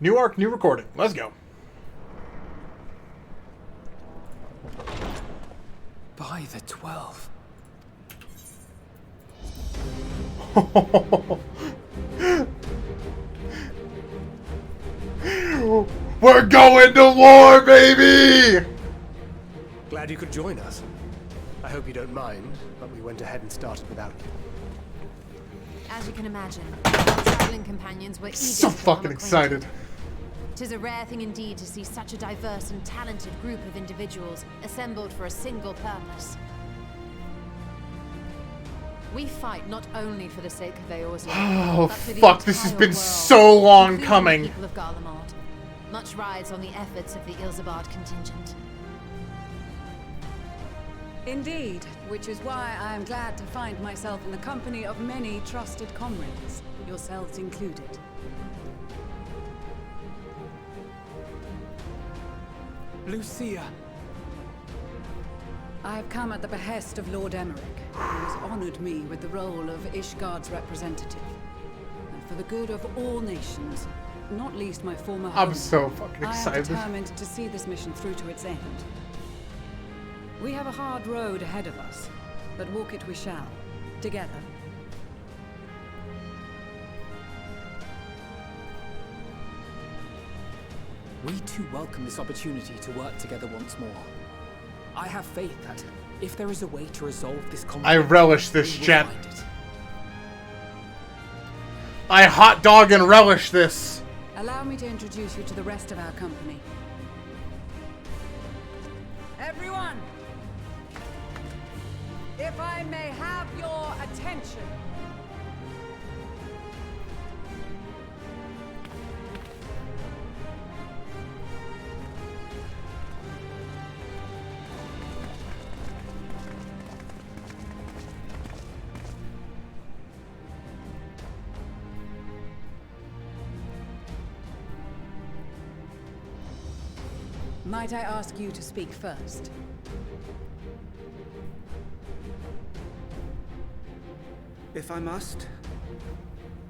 New arc, new recording. Let's go. By the 12. We're going to war, baby! Glad you could join us. I hope you don't mind, but we went ahead and started without you. As you can imagine, our traveling companions were eager So to fucking become excited. acquainted. 'Tis a rare thing indeed to see such a diverse and talented group of individuals assembled for a single purpose. We fight not only for the sake of Eorzea, Oh, but for the fuck, this has entire been world, so long including coming. the people of Garlemald. Much rides on the efforts of the Ilsabard contingent. Indeed, which is why I am glad to find myself in the company of many trusted comrades, yourselves included. Lucia. I have come at the behest of Lord Emmerich, who has honored me with the role of Ishgard's representative. And for the good of all nations, not least my former I'm home, so fucking I am excited. determined to see this mission through to its end. We have a hard road ahead of us, but walk it we shall, together. We too welcome this opportunity to work together once more. I have faith that if there is a way to resolve this conflict, I relish this, we will chat. find it. I hot dog and relish this. Allow me to introduce you to the rest of our company. Everyone! If I may have your attention. Might I ask you to speak first? If I must,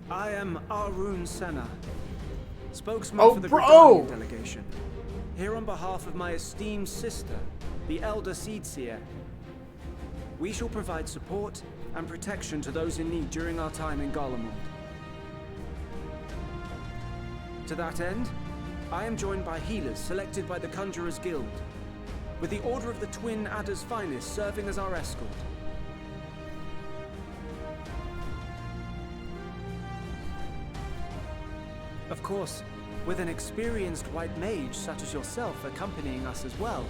I am Arun Senna, spokesman Oh, for the bro! Gridanian delegation. Here on behalf of my esteemed sister, the Elder Seedseer. We shall provide support and protection to those in need during our time in Garlemald. To that end, I am joined by healers selected by the Conjurers Guild, with the Order of the Twin Adder's Finest serving as our escort. Of course, with an experienced white mage such as yourself accompanying us as well,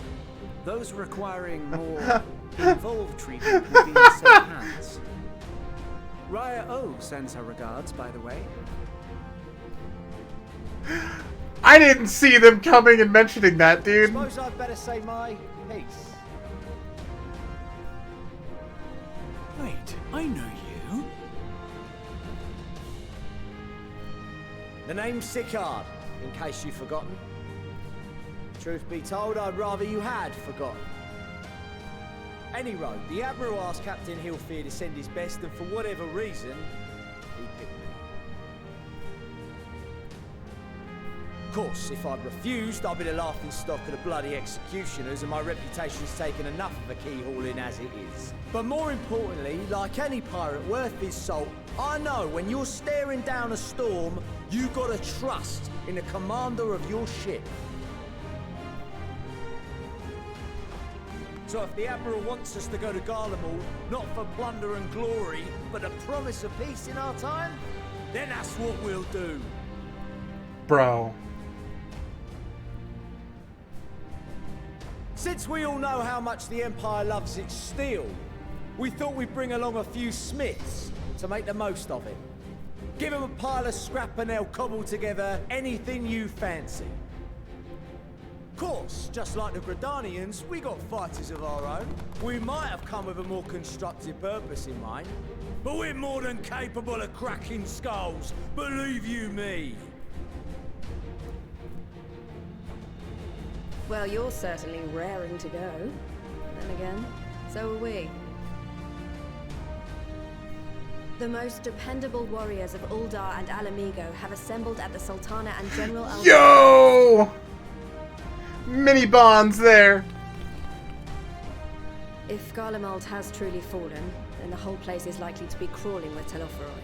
those requiring more involved treatment will be in safe hands. Raya O sends her regards, by the way. I didn't see them coming and mentioning that, dude. Suppose I'd better say my piece. Wait, I know you. The name's Sicard, in case you've forgotten. Truth be told, I'd rather you had forgotten. Any road, the Admiral asked Captain Hillfear to send his best, and for whatever reason, he picked me. Of course, if I'd refused, I'd be the laughing stock of the bloody executioners, and my reputation's taken enough of a keyhauling as it is. But more importantly, like any pirate worth his salt, I know when you're staring down a storm, you gotta trust in the commander of your ship. So if the Admiral wants us to go to Garlemald, not for plunder and glory, but a promise of peace in our time, then that's what we'll do. Bro. Since we all know how much the Empire loves its steel, we thought we'd bring along a few smiths to make the most of it. Give them a pile of scrap and they'll cobble together anything you fancy. Of course, just like the Gridanians, we got fighters of our own. We might have come with a more constructive purpose in mind, but we're more than capable of cracking skulls, believe you me. Well, you're certainly raring to go. Then again, so are we. The most dependable warriors of Uldar and Alamigo have assembled at the Sultana and General Al. Yo! Mini bonds there. If Garlemald has truly fallen, then the whole place is likely to be crawling with Telophoroi.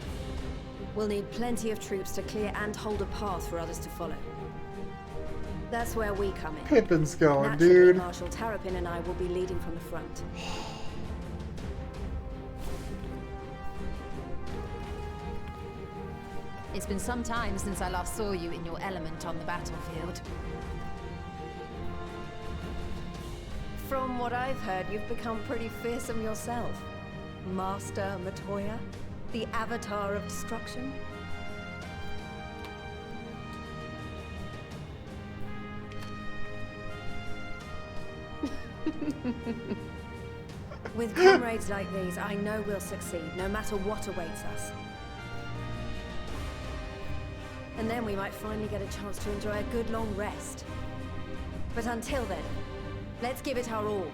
We'll need plenty of troops to clear and hold a path for others to follow. That's where we come in. Pippin's going, Naturally, dude. Marshal Terrapin and I will be leading from the front. It's been some time since I last saw you in your element on the battlefield. From what I've heard, you've become pretty fearsome yourself. Master Matoya, the avatar of destruction. With comrades like these, I know we'll succeed, no matter what awaits us. And then we might finally get a chance to enjoy a good long rest. But until then, let's give it our all.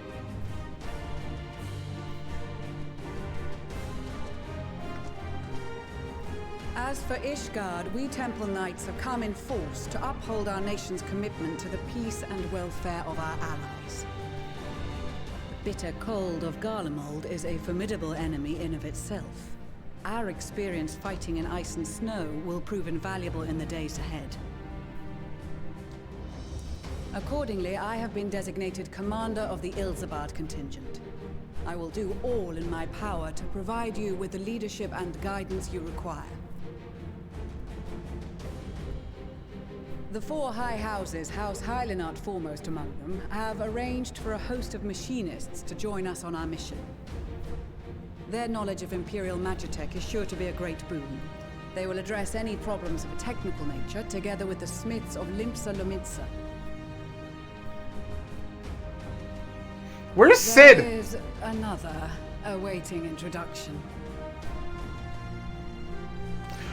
As for Ishgard, we Temple Knights have come in force to uphold our nation's commitment to the peace and welfare of our allies. The bitter cold of Garlemald is a formidable enemy in of itself. Our experience fighting in ice and snow will prove invaluable in the days ahead. Accordingly, I have been designated commander of the Ilzabard contingent. I will do all in my power to provide you with the leadership and guidance you require. The four high houses, House Hylinart foremost among them, have arranged for a host of machinists to join us on our mission. Their knowledge of Imperial Magitech is sure to be a great boon. They will address any problems of a technical nature, together with the smiths of Limpsa Lomitsa. Where's Sid? There is another awaiting introduction.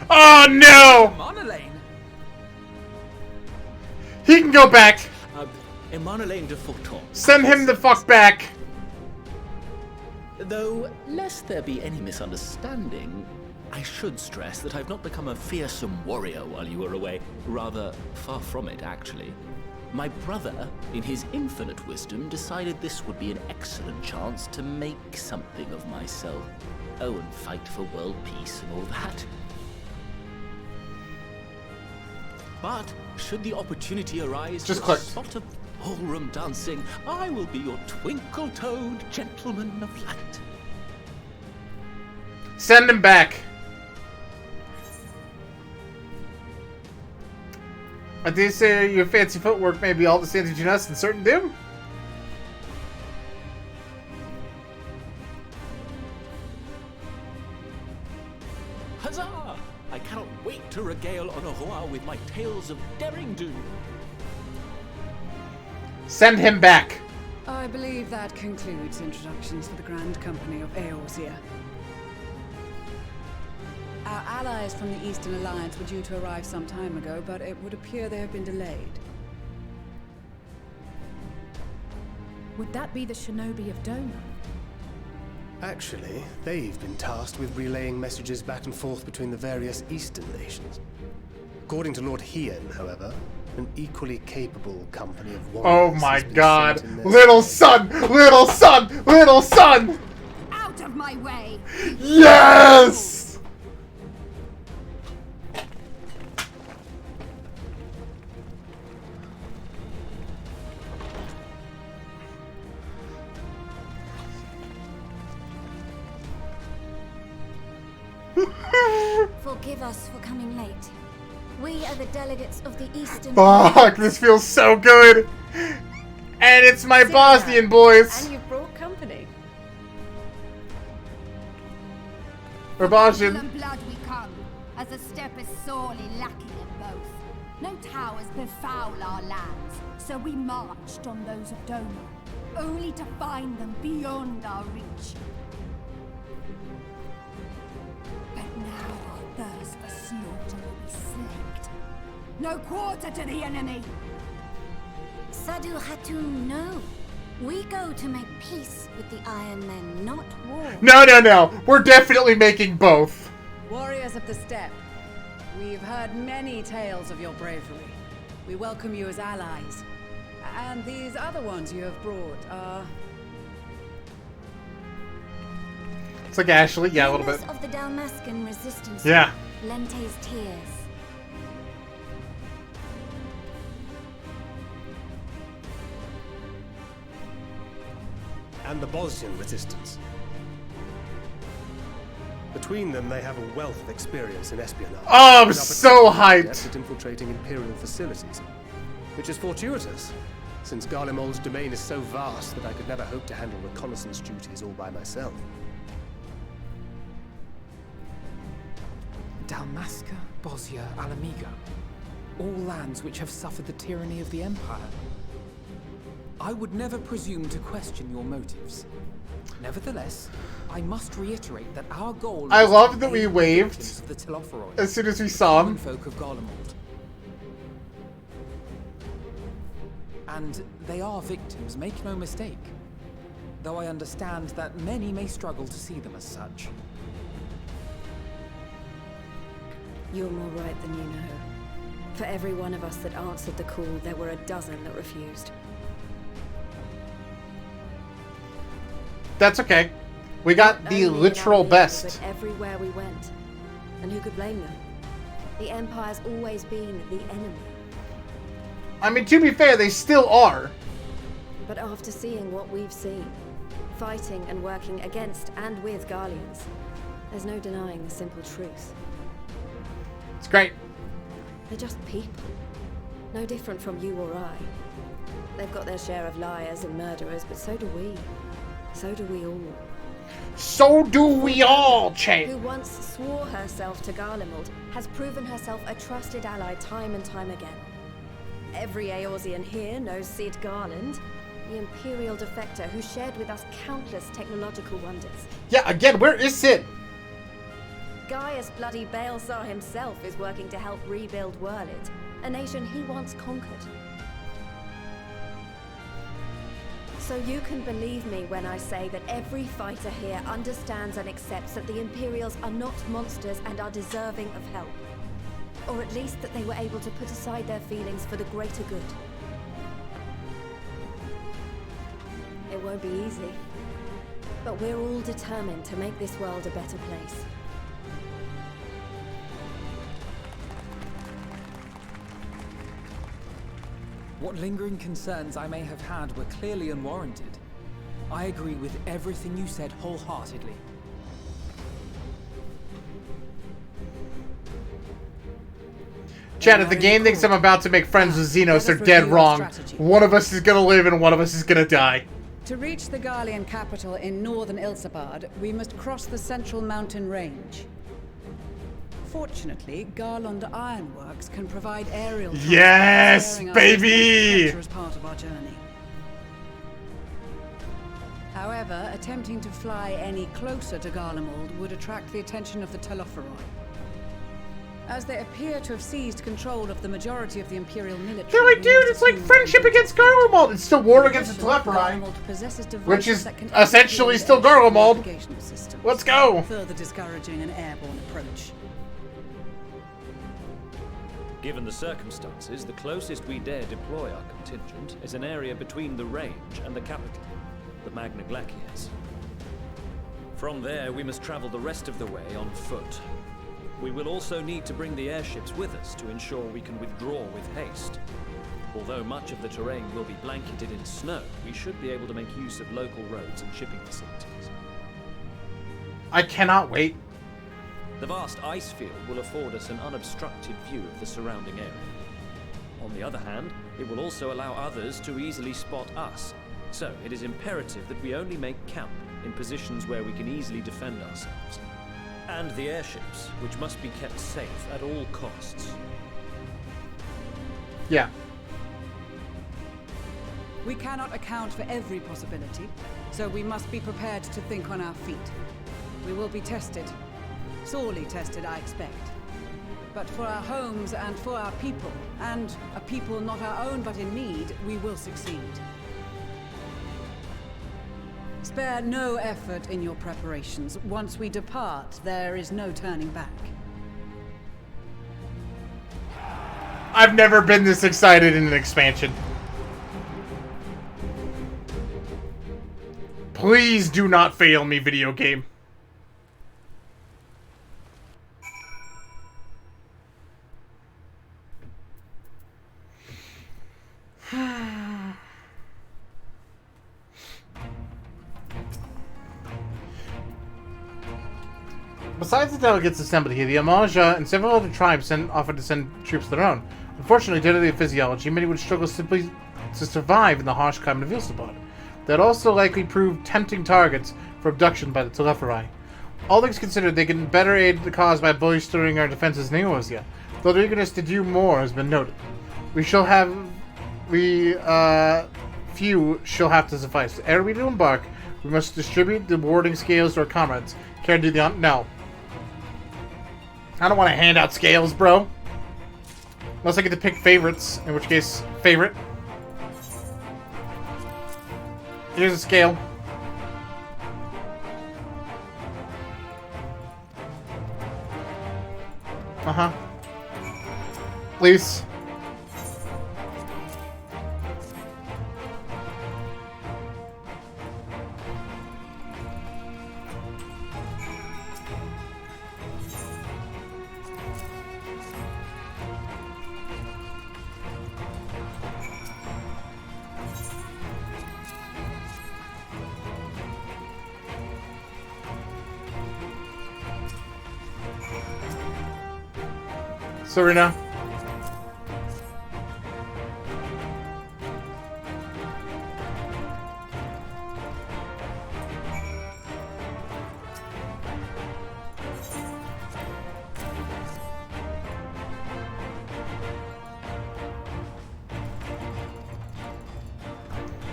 Oh no! Monolane! He can go back. Emanolaine de Forton. Send him the fuck back. Though, lest there be any misunderstanding, I should stress that I've not become a fearsome warrior while you were away. Rather, far from it, actually. My brother, in his infinite wisdom, decided this would be an excellent chance to make something of myself. Oh, and fight for world peace and all that. But, should the opportunity arise Just for click. a sort of ballroom dancing, I will be your twinkle-toed gentleman of light. Send him back. I did say your fancy footwork may be all the same between us and certain doom. Huzzah! I cannot wait to regale Honorat with my tales of daring do. Send him back. I believe that concludes introductions for the Grand Company of Eorzea. Our allies from the Eastern Alliance were due to arrive some time ago, but it would appear they have been delayed. Would that be the shinobi of Dono? Actually, they've been tasked with relaying messages back and forth between the various Eastern nations. According to Lord Hien, however, an equally capable company of warriors. Oh my has been god. sent in their Little stead. son! Little son! Little son! Out of my way! Yes! Forgive us for coming late. We are the delegates of the Eastern... Fuck, this feels so good! And it's my Bosnian boys! And you've brought company. We're Bosnian. And blood we come, as the steppe is sorely lacking in both. No towers befoul our lands, so we marched on those of Dono, only to find them beyond our reach. But now our thirst for slaughter will be slaked. No quarter to the enemy! Sadu Hatun, no. We go to make peace with the Iron Men, not war. No, no, no. We're definitely making both. Warriors of the Steppe, we've heard many tales of your bravery. We welcome you as allies. And these other ones you have brought are... It's like Ashley, yeah, a little bit. Of the Dalmascan resistance. Yeah. Lente's tears. And the Bosnian resistance. Between them, they have a wealth of experience in espionage. Oh, I'm so hyped! At infiltrating Imperial facilities, which is fortuitous, since Garlemald's domain is so vast that I could never hope to handle reconnaissance duties all by myself. Dalmasca, Bosnia, Alamiga. All lands which have suffered the tyranny of the Empire. I would never presume to question your motives. Nevertheless, I must reiterate that our goal I is love to that we aid the waved victims of the Telopheroi, as soon as we saw him. folk of Garlemald. And they are victims, make no mistake. Though I understand that many may struggle to see them as such. You're more right than you know. For every one of us that answered the call, there were a dozen that refused. That's okay. We got the Only in literal our league, best. But everywhere we went. And who could blame them? The Empire's always been the enemy. I mean, to be fair, they still are. But after seeing what we've seen, fighting and working against and with Garleans, there's no denying the simple truth. It's great. They're just people. No different from you or I. They've got their share of liars and murderers, but so do we. So do we all. So do we all, Who Chain. once swore herself to Garlemald has proven herself a trusted ally time and time again. Every Eorzean here knows Cid Garland, the Imperial defector who shared with us countless technological wonders. Yeah, again, where is Cid? Gaius bloody Baelsar himself is working to help rebuild Wurlid, a nation he once conquered. So you can believe me when I say that every fighter here understands and accepts that the Imperials are not monsters and are deserving of help. Or at least that they were able to put aside their feelings for the greater good. It won't be easy, but we're all determined to make this world a better place. What lingering concerns I may have had were clearly unwarranted. I agree with everything you said wholeheartedly. Chad, if the game thinks I'm about to make friends with Xenos, they're dead wrong. One of us is gonna live and one of us is gonna die. To reach the Garlean capital in northern Ilsabard, we must cross the central mountain range. Fortunately, Garland Ironworks can provide aerial transport, Yes, sparing us baby! this treacherous part of our journey. However, attempting to fly any closer to Garlemald would attract the attention of the Telopheroi. As they appear to have seized control of the majority of the Imperial military... They're like, dude, it's like friendship against Garlemald. It's still war against the Telopheroi, which is essentially still Garlemald. Let's go! Further discouraging an airborne approach. Given the circumstances, the closest we dare deploy our contingent is an area between the range and the capital, the Magna Glaciers. From there, we must travel the rest of the way on foot. We will also need to bring the airships with us to ensure we can withdraw with haste. Although much of the terrain will be blanketed in snow, we should be able to make use of local roads and shipping facilities. I cannot wait. The vast ice field will afford us an unobstructed view of the surrounding area. On the other hand, it will also allow others to easily spot us. So, it is imperative that we only make camp in positions where we can easily defend ourselves. And the airships, which must be kept safe at all costs. Yeah. We cannot account for every possibility, so we must be prepared to think on our feet. We will be tested. Sorely tested, I expect. But for our homes and for our people, and a people not our own but in need, we will succeed. Spare no effort in your preparations. Once we depart, there is no turning back. I've never been this excited in an expansion. Please do not fail me, video game. Besides the delegates assembled here, the Amaja and several other tribes offered to send troops of their own. Unfortunately, due to their physiology, many would struggle simply to survive in the harsh climate of Ilsabad. They'd also likely prove tempting targets for abduction by the Telephorai. All things considered, they can better aid the cause by bolstering our defenses in Eorzea, though their eagerness to do more has been noted. Few shall have to suffice. Ere we do embark, we must distribute the warding scales to our comrades. Care to do the no. I don't want to hand out scales, bro. Unless I get to pick favorites, in which case, favorite. Here's a scale. Uh-huh. Please. Serena.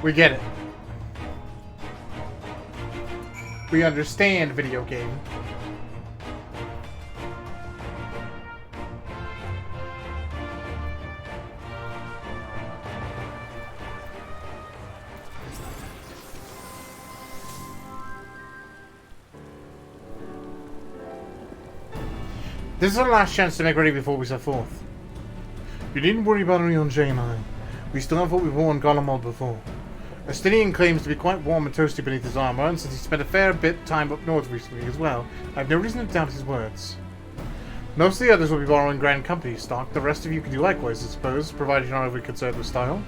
We get it. We understand, video game. This is our last chance to make ready before we set forth. You needn't worry about Orion J and I. We still have what we wore in Garlemald before. Estinian claims to be quite warm and toasty beneath his armor, and since he spent a fair bit time up north recently as well, I have no reason to doubt his words. Most of the others will be borrowing Grand Company stock. The rest of you can do likewise, I suppose, provided you're not overly concerned with style.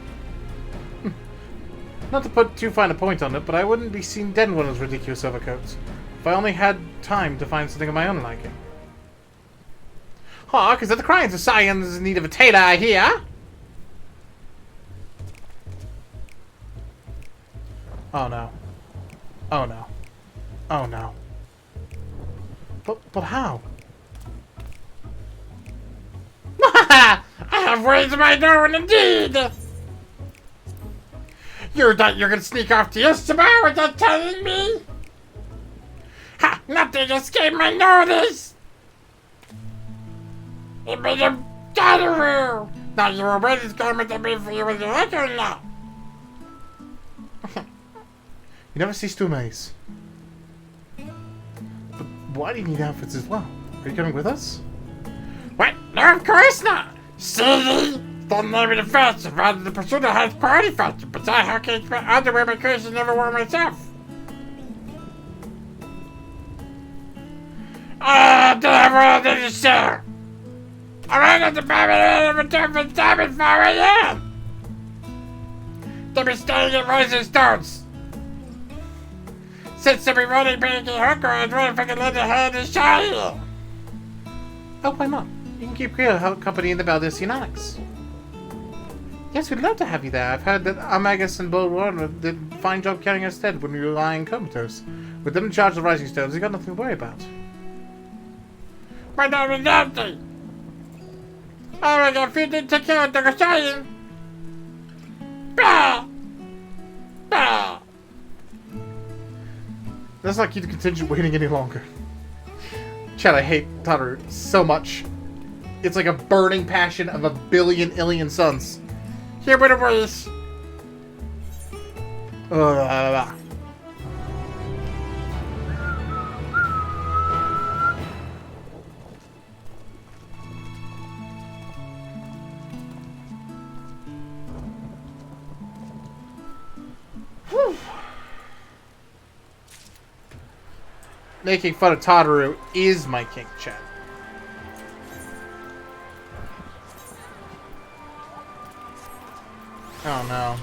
Not to put too fine a point on it, but I wouldn't be seen dead in one of those ridiculous overcoats, if I only had time to find something of my own liking. Hawk, is that the crying Scion is in need of a tailor, I hear? Oh no. Oh no. Oh no. But how? I have ways of my own indeed! You thought you're gonna sneak off to Istamar without telling me? Ha! Nothing escaped my notice! It made him gather. Now you will wear this garment that made for you with your like or not? You never cease to amaze. But why do you need outfits as well? Are you coming with us? What? No, of course not! Silly! Don't name it a fashion, rather the pursuit of high party fashion. Besides, how can I expect underwear my crazy never wore myself? Did I have one to share? I ran at the Babylon and returned from Diamond 4 a.m. They'll be staying at Rising Stones. Since they'll be running big and hooker, I was wondering if I could lend a hand to shine. Oh, why not? You can keep clear company in the Baldician Annex. Yes, we'd love to have you there. I've heard that Amagus and Bulwarn did a fine job carrying us stead when we were lying comatose. With them in charge of Rising Stones, we got nothing to worry about. My name is empty. Oh my god, if you didn't take care of the Gashayan! Bah! Bah! Let's not keep the contingent waiting any longer. Chad, I hate Tutter so much. It's like a burning passion of a billion alien suns. Here with the ways. making fun of Tataru is my kink, chat. Oh no.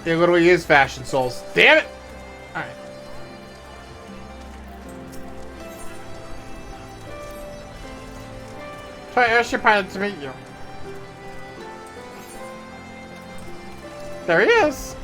Yeah, literally is fashion souls. Damn it! Alright. Try airship pilot to meet you. There he is!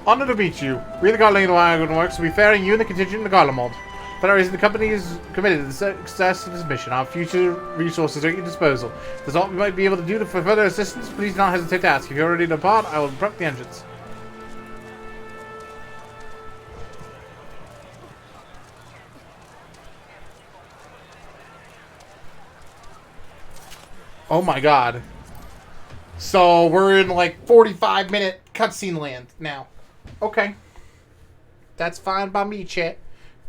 Honored to meet you. We, the Guardian of the Wagon Works, will be ferrying you and the contingent in the Garland Mold. For that reason, the company is committed to the success of this mission. Our future resources are at your disposal. If there's all we might be able to do for further assistance, please do not hesitate to ask. If you're ready to depart, I will prep the engines. Oh my god. So we're in like 45-minute cutscene land now. Okay. That's fine by me, chat.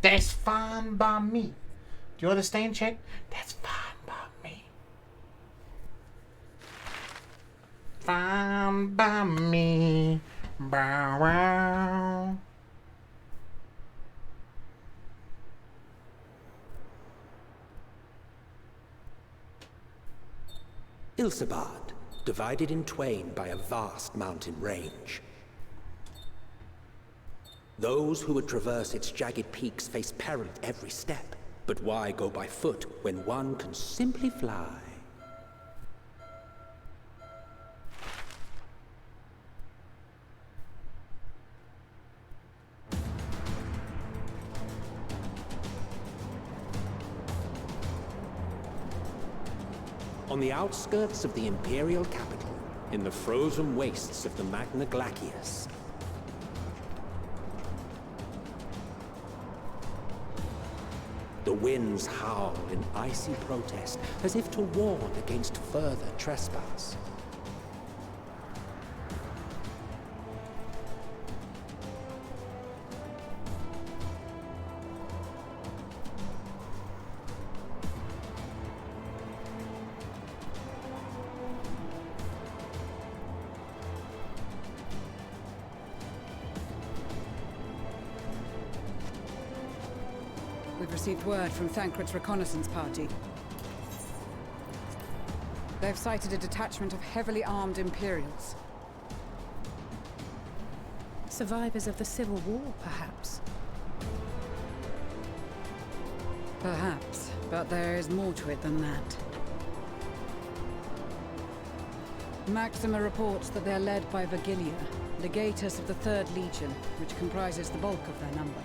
That's fine by me. Do you understand, chat? That's fine by me. Fine by me. Bow wow. Ilsabad, divided in twain by a vast mountain range. Those who would traverse its jagged peaks face peril at every step. But why go by foot when one can simply fly? On the outskirts of the Imperial capital, in the frozen wastes of the Magna Glacius, the winds howl in icy protest, as if to warn against further trespass. We've received word from Thancred's reconnaissance party. They've sighted a detachment of heavily armed Imperials. Survivors of the Civil War, perhaps? Perhaps, but there is more to it than that. Maxima reports that they're led by Virgilia, legatus of the 3rd Legion, which comprises the bulk of their number.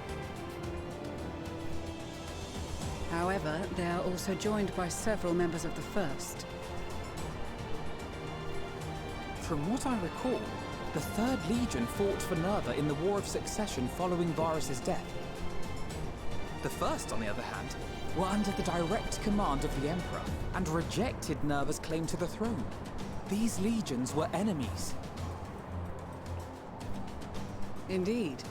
However, they are also joined by several members of the 1st. From what I recall, the 3rd Legion fought for Nerva in the War of Succession following Varus' death. The 1st, on the other hand, were under the direct command of the Emperor and rejected Nerva's claim to the throne. These legions were enemies. Indeed.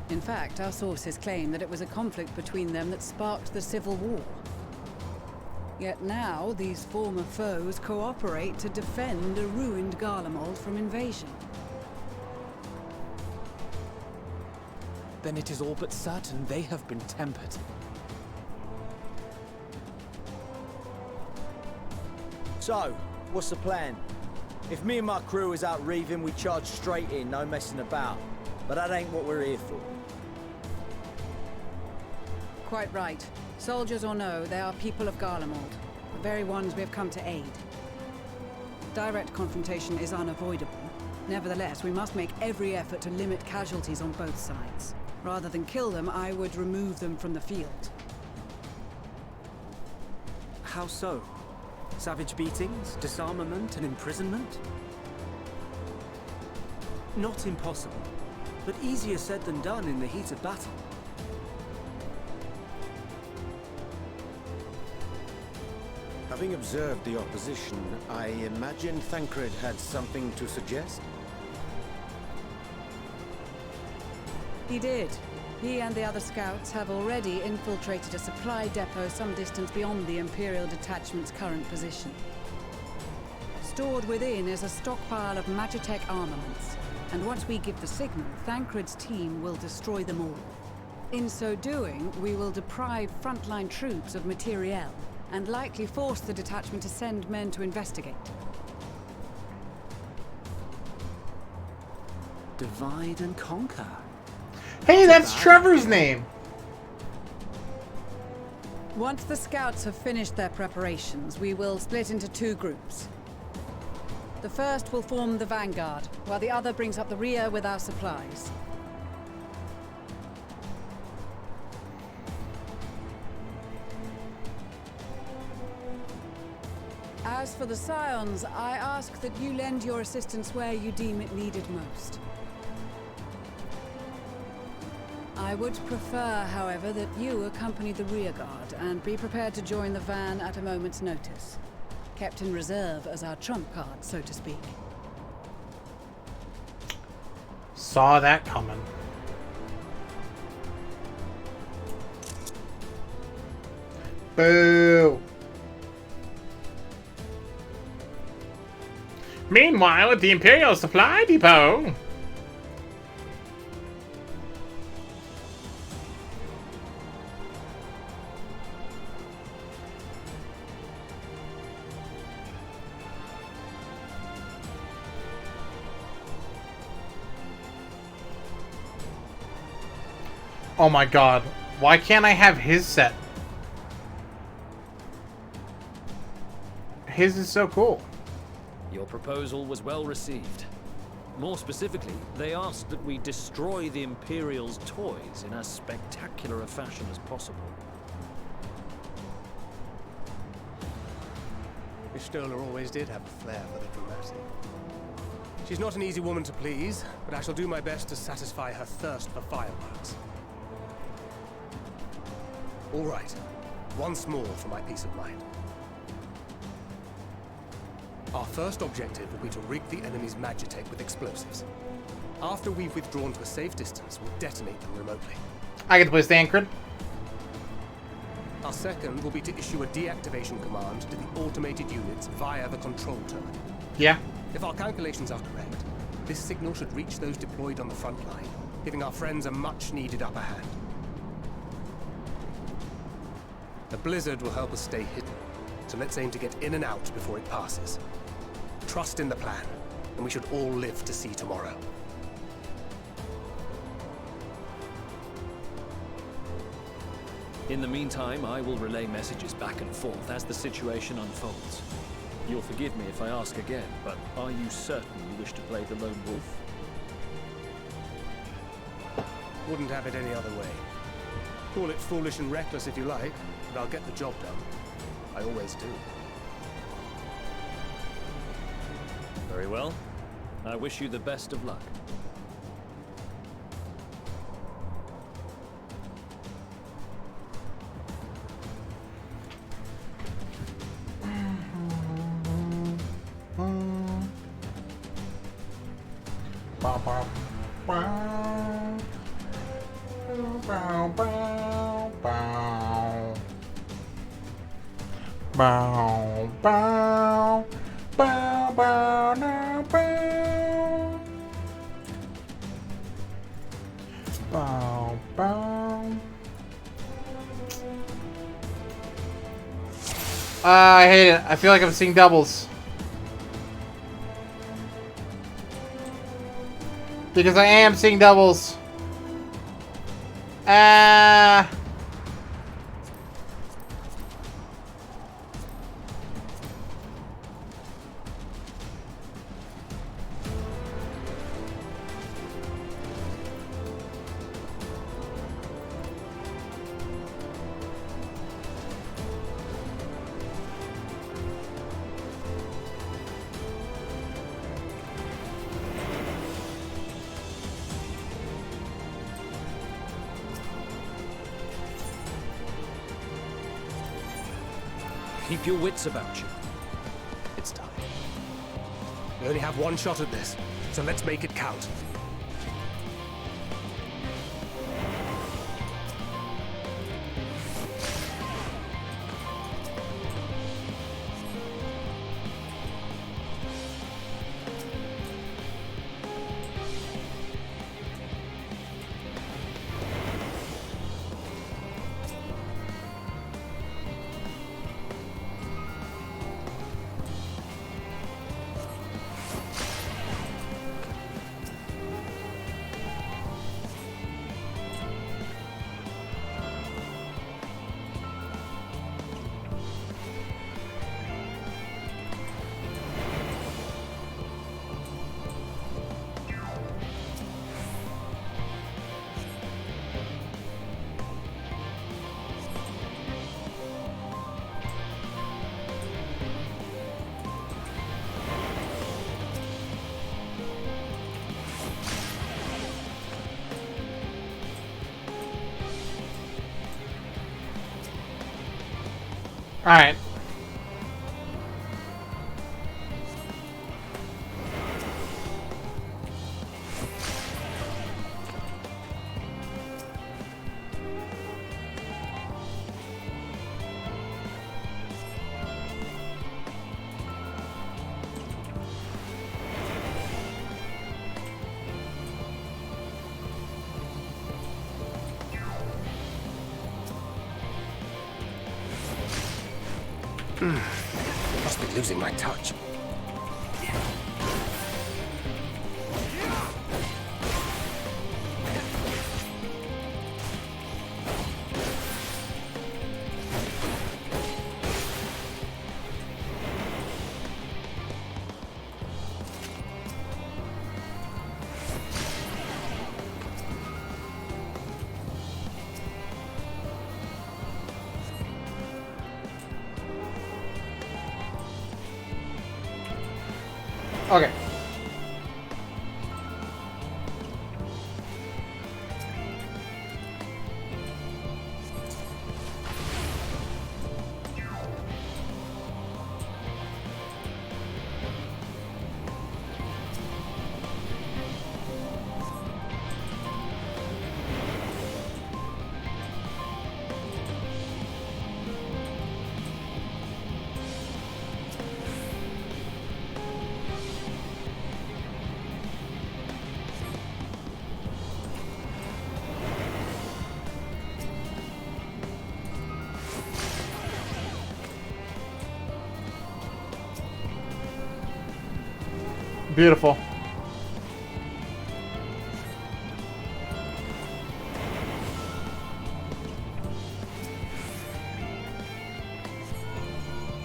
In fact, our sources claim that it was a conflict between them that sparked the Civil War. Yet now, these former foes cooperate to defend a ruined Garlemald from invasion. Then it is all but certain they have been tempered. So, what's the plan? If me and my crew is out reaving, we charge straight in, no messing about. But that ain't what we're here for. Quite right. Soldiers or no, they are people of Garlemald, the very ones we have come to aid. Direct confrontation is unavoidable. Nevertheless, we must make every effort to limit casualties on both sides. Rather than kill them, I would remove them from the field. How so? Savage beatings, disarmament, and imprisonment? Not impossible, but easier said than done in the heat of battle. Having observed the opposition, I imagine Thancred had something to suggest? He did. He and the other scouts have already infiltrated a supply depot some distance beyond the Imperial detachment's current position. Stored within is a stockpile of Magitech armaments, and once we give the signal, Thancred's team will destroy them all. In so doing, we will deprive frontline troops of materiel, and likely force the detachment to send men to investigate. Divide and conquer. Hey, that's Trevor's name! Once the scouts have finished their preparations, we will split into 2 groups. The first will form the vanguard, while the other brings up the rear with our supplies. As for the Scions, I ask that you lend your assistance where you deem it needed most. I would prefer, however, that you accompany the rearguard and be prepared to join the van at a moment's notice. Kept in reserve as our trump card, so to speak. Saw that coming. Boo! Meanwhile, at the Imperial Supply Depot... Oh my god. Why can't I have his set? His is so cool. Your proposal was well received. More specifically, they asked that we destroy the Imperial's toys in as spectacular a fashion as possible. Miss Stoller always did have a flair for the dramatic. She's not an easy woman to please, but I shall do my best to satisfy her thirst for fireworks. All right, once more for my peace of mind. Our first objective will be to rig the enemy's Magitech with explosives. After we've withdrawn to a safe distance, we'll detonate them remotely. I get to play Thancred. Our second will be to issue a deactivation command to the automated units via the control terminal. Yeah. If our calculations are correct, this signal should reach those deployed on the front line, giving our friends a much-needed upper hand. The blizzard will help us stay hidden, so let's aim to get in and out before it passes. Trust in the plan, and we should all live to see tomorrow. In the meantime, I will relay messages back and forth as the situation unfolds. You'll forgive me if I ask again, but are you certain you wish to play the lone wolf? Wouldn't have it any other way. Call it foolish and reckless if you like, but I'll get the job done. I always do. Very well. I wish you the best of luck. Bow, bow, bow, bow, now, bow. Bow, bow. I hate it. I feel like I'm seeing doubles. Because I am seeing doubles. Keep your wits about you. It's time. We only have one shot at this, so let's make it count. Alright. Must be losing my touch. Okay. Beautiful.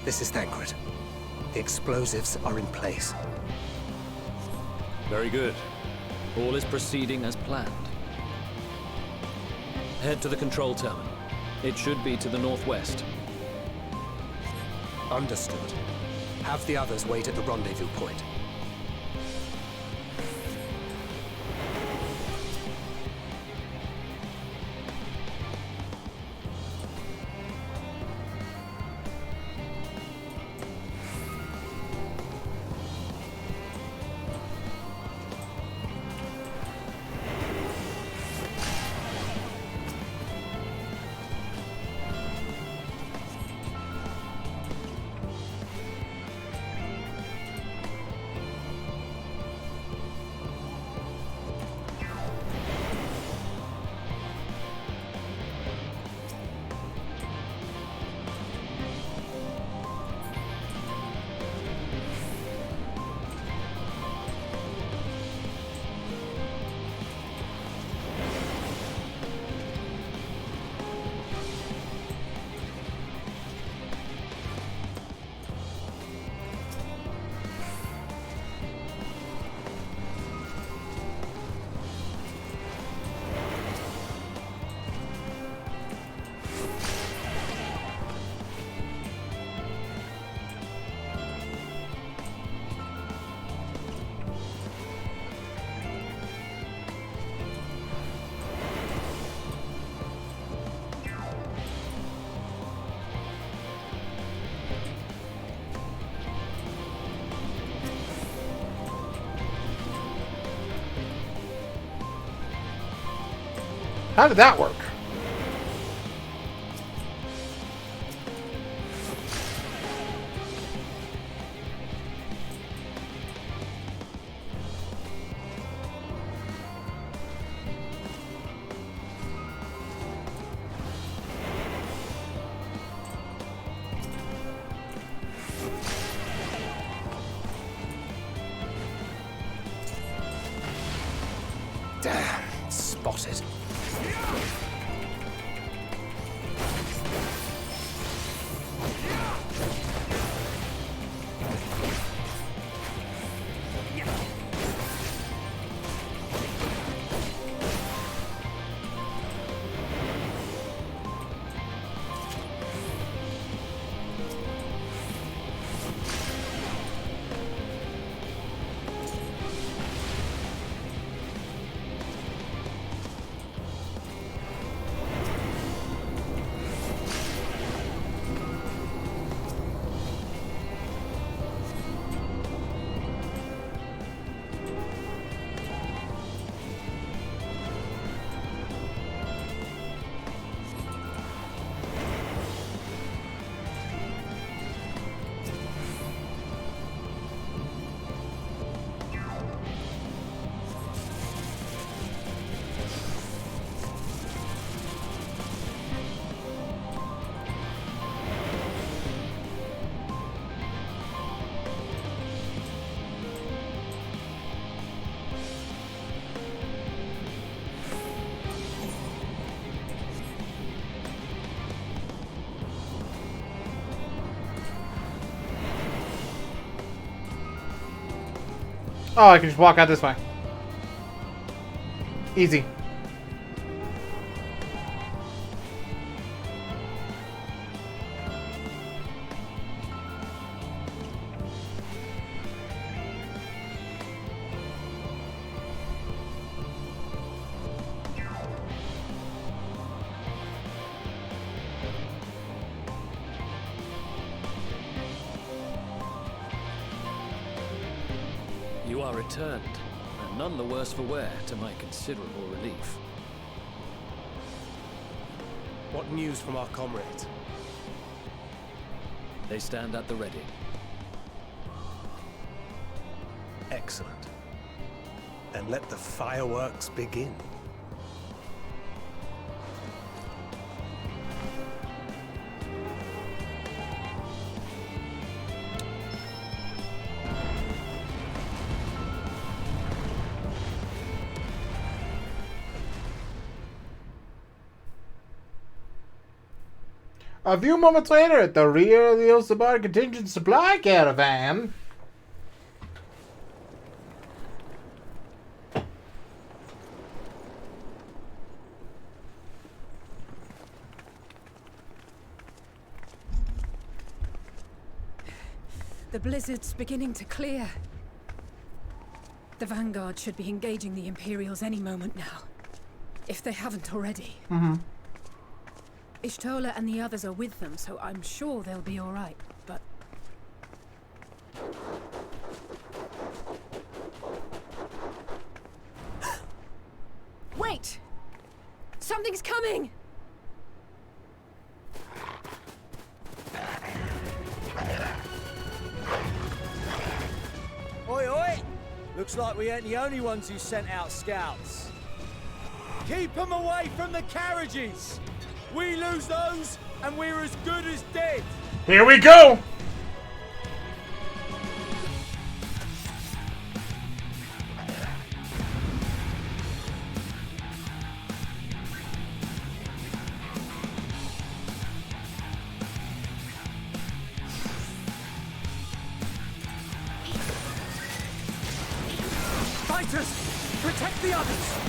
This is Thancred. The explosives are in place. Very good. All is proceeding as planned. Head to the control terminal. It should be to the northwest. Understood. Have the others wait at the rendezvous point. How did that work? Damn, spotted. Oh, I can just walk out this way. Easy. You are returned, and none the worse for wear, to my considerable relief. What news from our comrades? They stand at the ready. Excellent. And let the fireworks begin. A few moments later, at the rear of the Osabar contingent supply caravan. The blizzard's beginning to clear. The Vanguard should be engaging the Imperials any moment now, if they haven't already. Ishtola and the others are with them, so I'm sure they'll be all right, but... Wait! Something's coming! Oi, oi! Looks like we ain't the only ones who sent out scouts. Keep them away from the carriages! We lose those, and we're as good as dead. Here we go! Fighters, protect the others!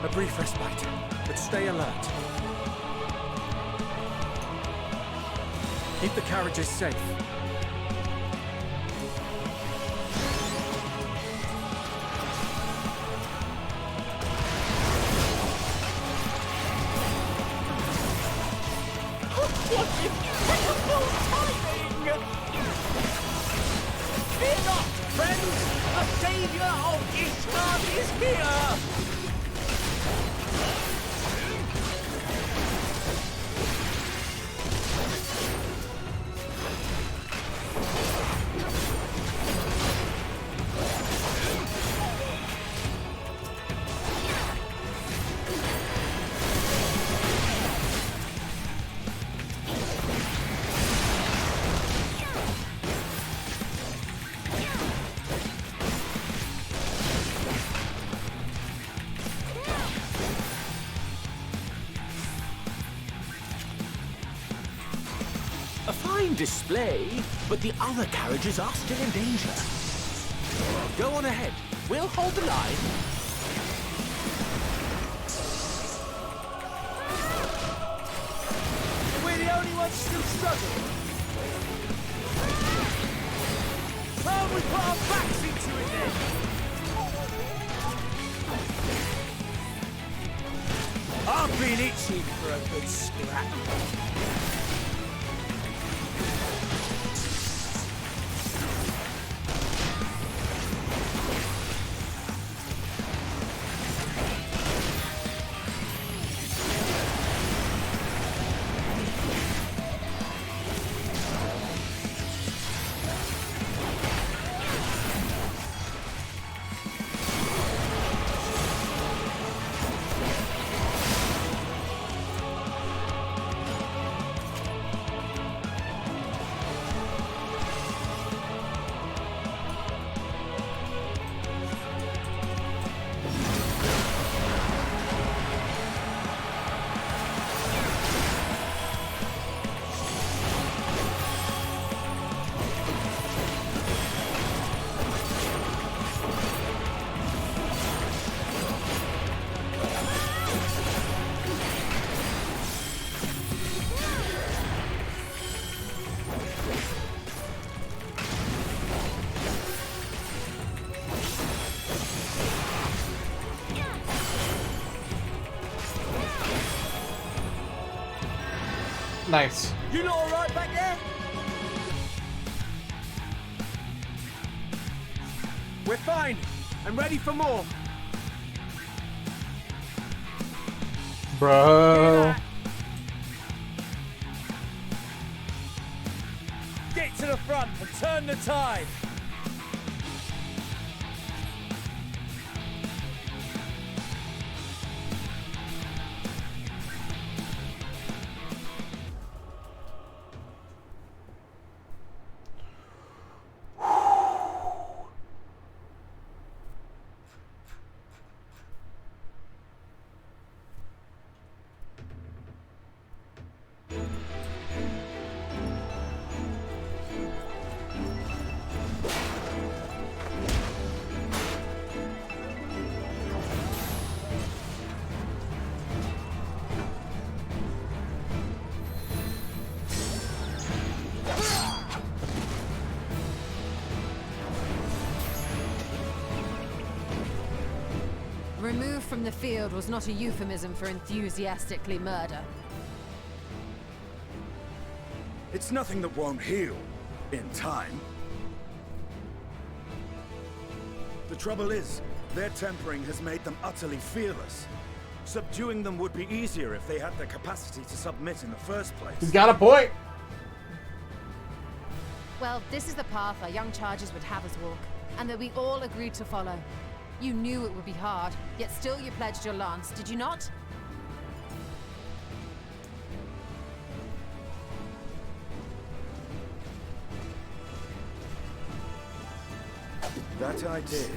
A brief respite, but stay alert. Keep the carriages safe. What incredible timing! Fear not, friends! The savior of Ishtar is here! Display, but the other carriages are still in danger. Go on ahead. We'll hold the line. We're the only ones still struggling. Oh, we put our backs into it then. I've been itching for a good scrap. Nice. You lot alright back there? We're fine and ready for more. Bro. Get to the front and turn the tide. Removed from the field was not a euphemism for enthusiastically murder. It's nothing that won't heal in time. The trouble is, their tempering has made them utterly fearless. Subduing them would be easier if they had the capacity to submit in the first place. He's got a point. Well, this is the path our young charges would have us walk, and that we all agreed to follow. You knew it would be hard, yet still you pledged your lance, did you not? That I did.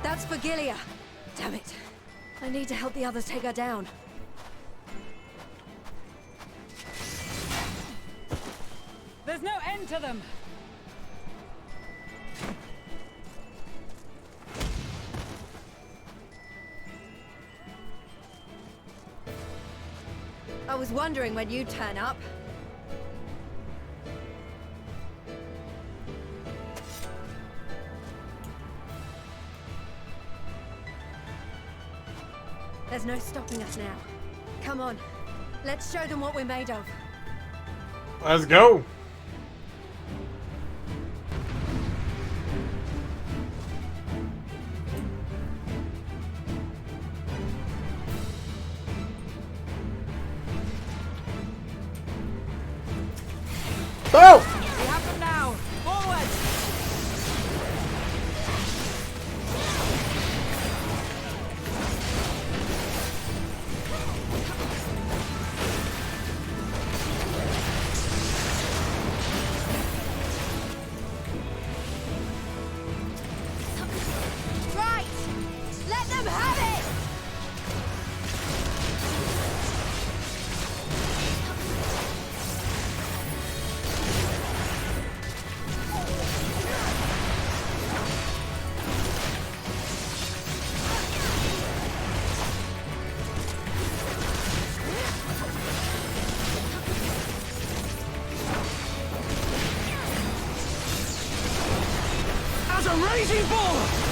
That's for Gilia. Damn it. I need to help the others take her down. There's no end to them! I was wondering when you'd turn up. There's no stopping us now. Come on. Let's show them what we're made of. Let's go. Go! We have them now. Forward! Right! Let them have it! a raging bull!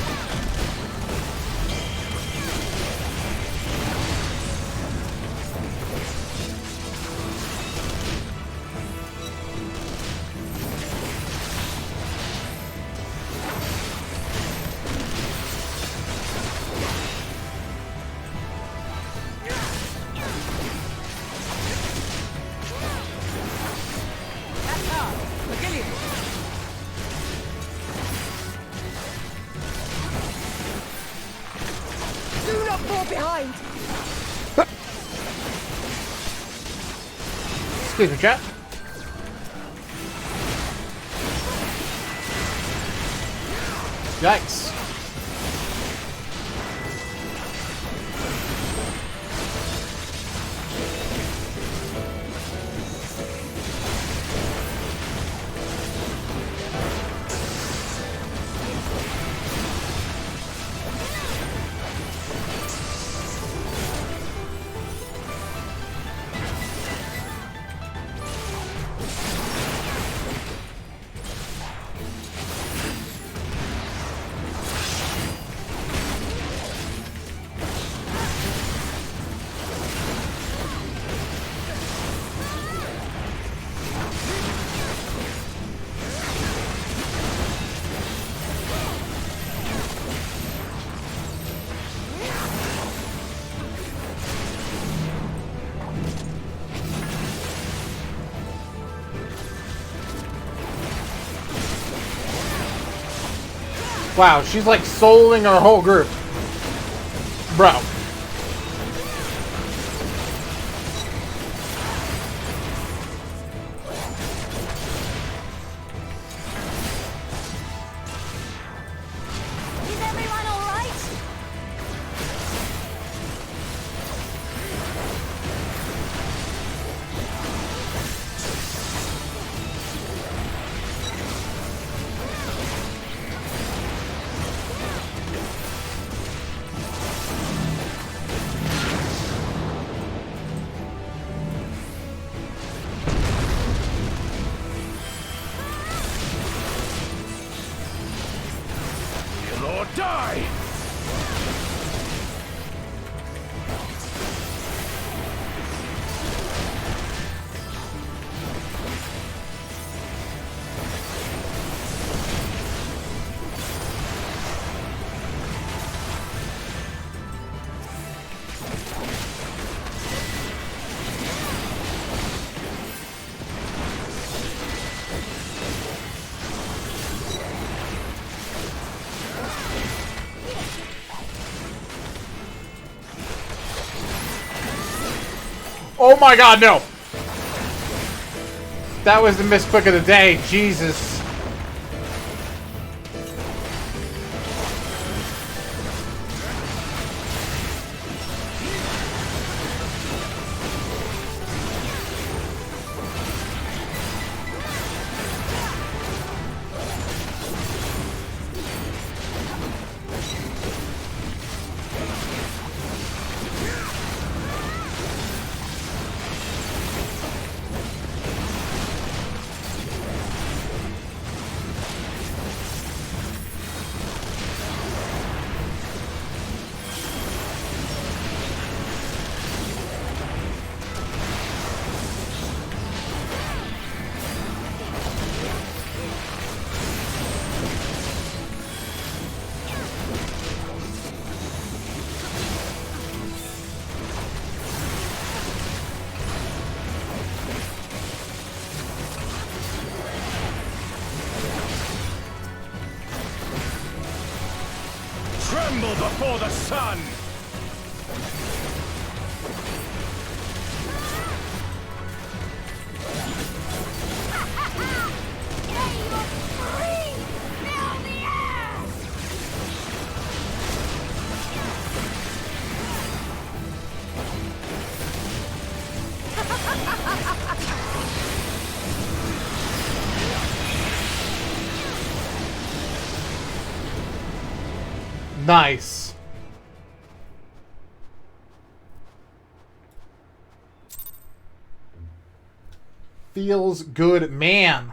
Excuse me, chat. Yikes. Wow, she's like souling her whole group. Bro. Is everyone all right? Lord, die! Oh my god, no! That was the misclick of the day, Jesus. Tremble before the sun! Nice. Feels good, man.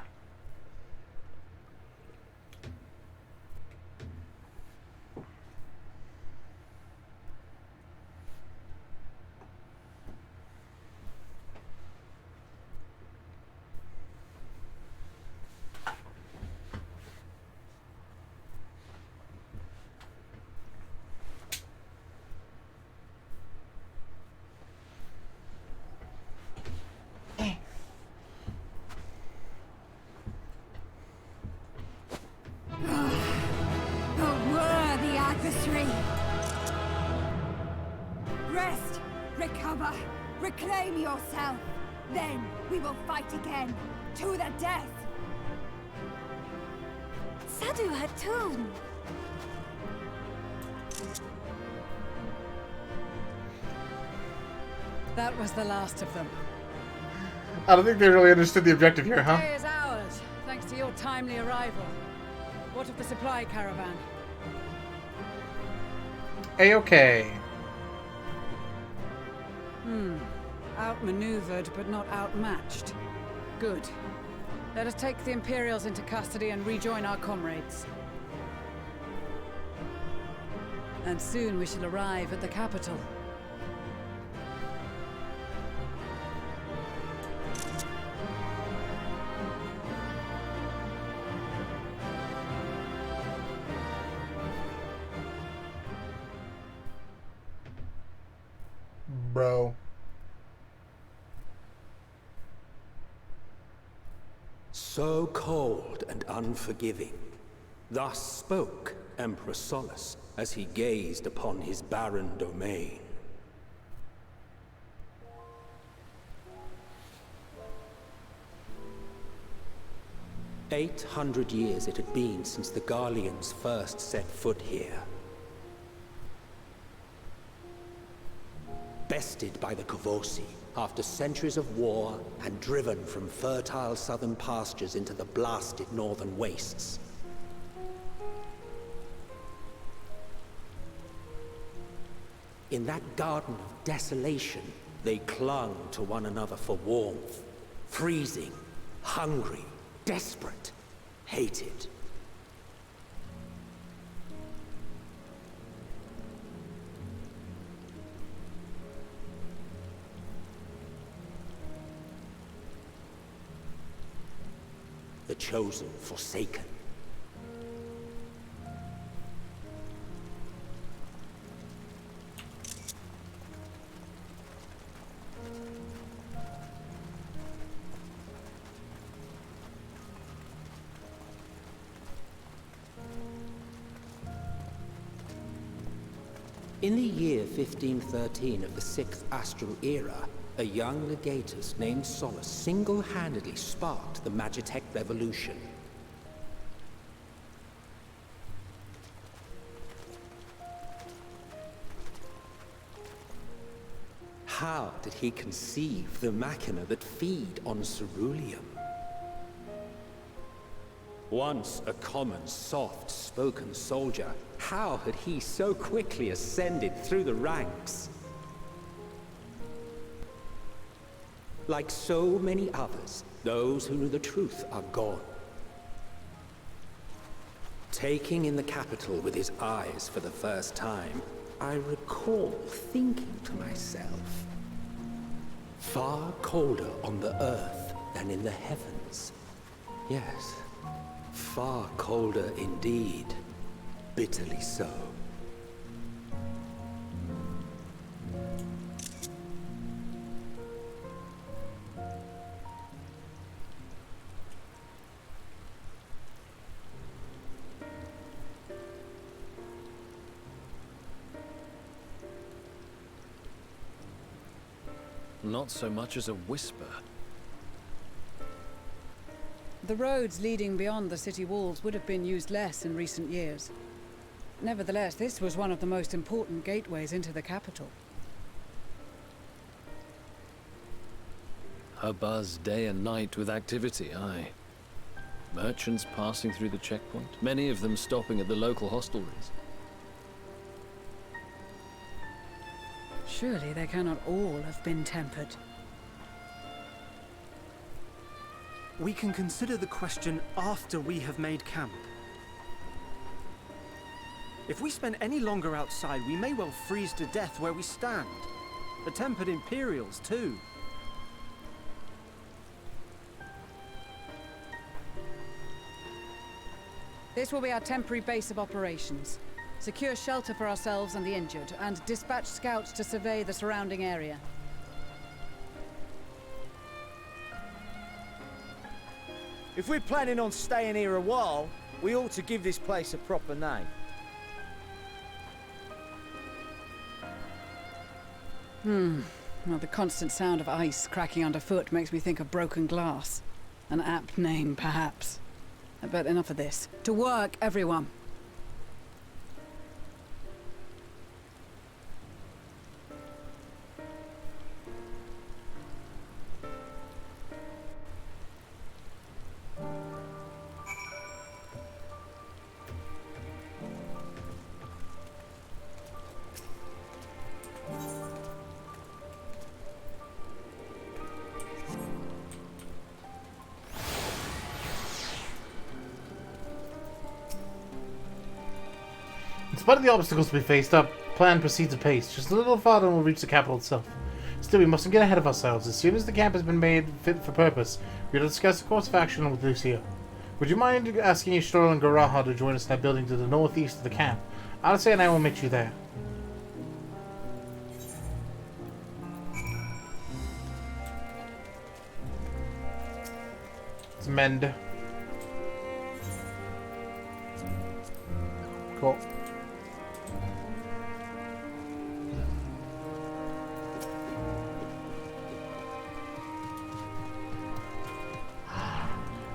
yourself. Then we will fight again, to the death. Dono-athon. That was the last of them. I don't think they really understood the objective here, The huh? day is ours, thanks to your timely arrival. What of the supply caravan? A-okay. Outmaneuvered, but not outmatched. Good. Let us take the Imperials into custody and rejoin our comrades. And soon we shall arrive at the capital. Bro. So cold and unforgiving. Thus spoke Emperor Solus as he gazed upon his barren domain. "800 years it had been since the Garleans first set foot here. Bested by the Kavosi, after centuries of war and driven from fertile southern pastures into the blasted northern wastes. In that garden of desolation, they clung to one another for warmth, freezing, hungry, desperate, hated. The chosen forsaken. In the year 1513 of the 6th Astral Era, a young legatus named Solus single-handedly sparked the Magitech Revolution. How did he conceive the machina that feed on ceruleum? Once a common, soft-spoken soldier, how had he so quickly ascended through the ranks? Like so many others, those who knew the truth are gone. Taking in the capital with his eyes for the first time, I recall thinking to myself, far colder on the earth than in the heavens. Yes, far colder indeed, bitterly so. Not so much as a whisper. The roads leading beyond the city walls would have been used less in recent years. Nevertheless, this was one of the most important gateways into the capital. A buzz day and night with activity, aye. Merchants passing through the checkpoint, many of them stopping at the local hostelries. Surely they cannot all have been tempered. We can consider the question after we have made camp. If we spend any longer outside, we may well freeze to death where we stand. The tempered Imperials, too. This will be our temporary base of operations. Secure shelter for ourselves and the injured, and dispatch scouts to survey the surrounding area. If we're planning on staying here a while, we ought to give this place a proper name. Well, the constant sound of ice cracking underfoot makes me think of broken glass. An apt name, perhaps. But enough of this. To work, everyone! In spite of the obstacles we faced, our plan proceeds apace. Just a little farther and we'll reach the capital itself. Still, we mustn't get ahead of ourselves. As soon as the camp has been made fit for purpose, we will discuss the course of action with Lucia. Would you mind asking Ishtor and Garaha to join us in that building to the northeast of the camp? Odyssey and I will meet you there. Let's mend. Cool.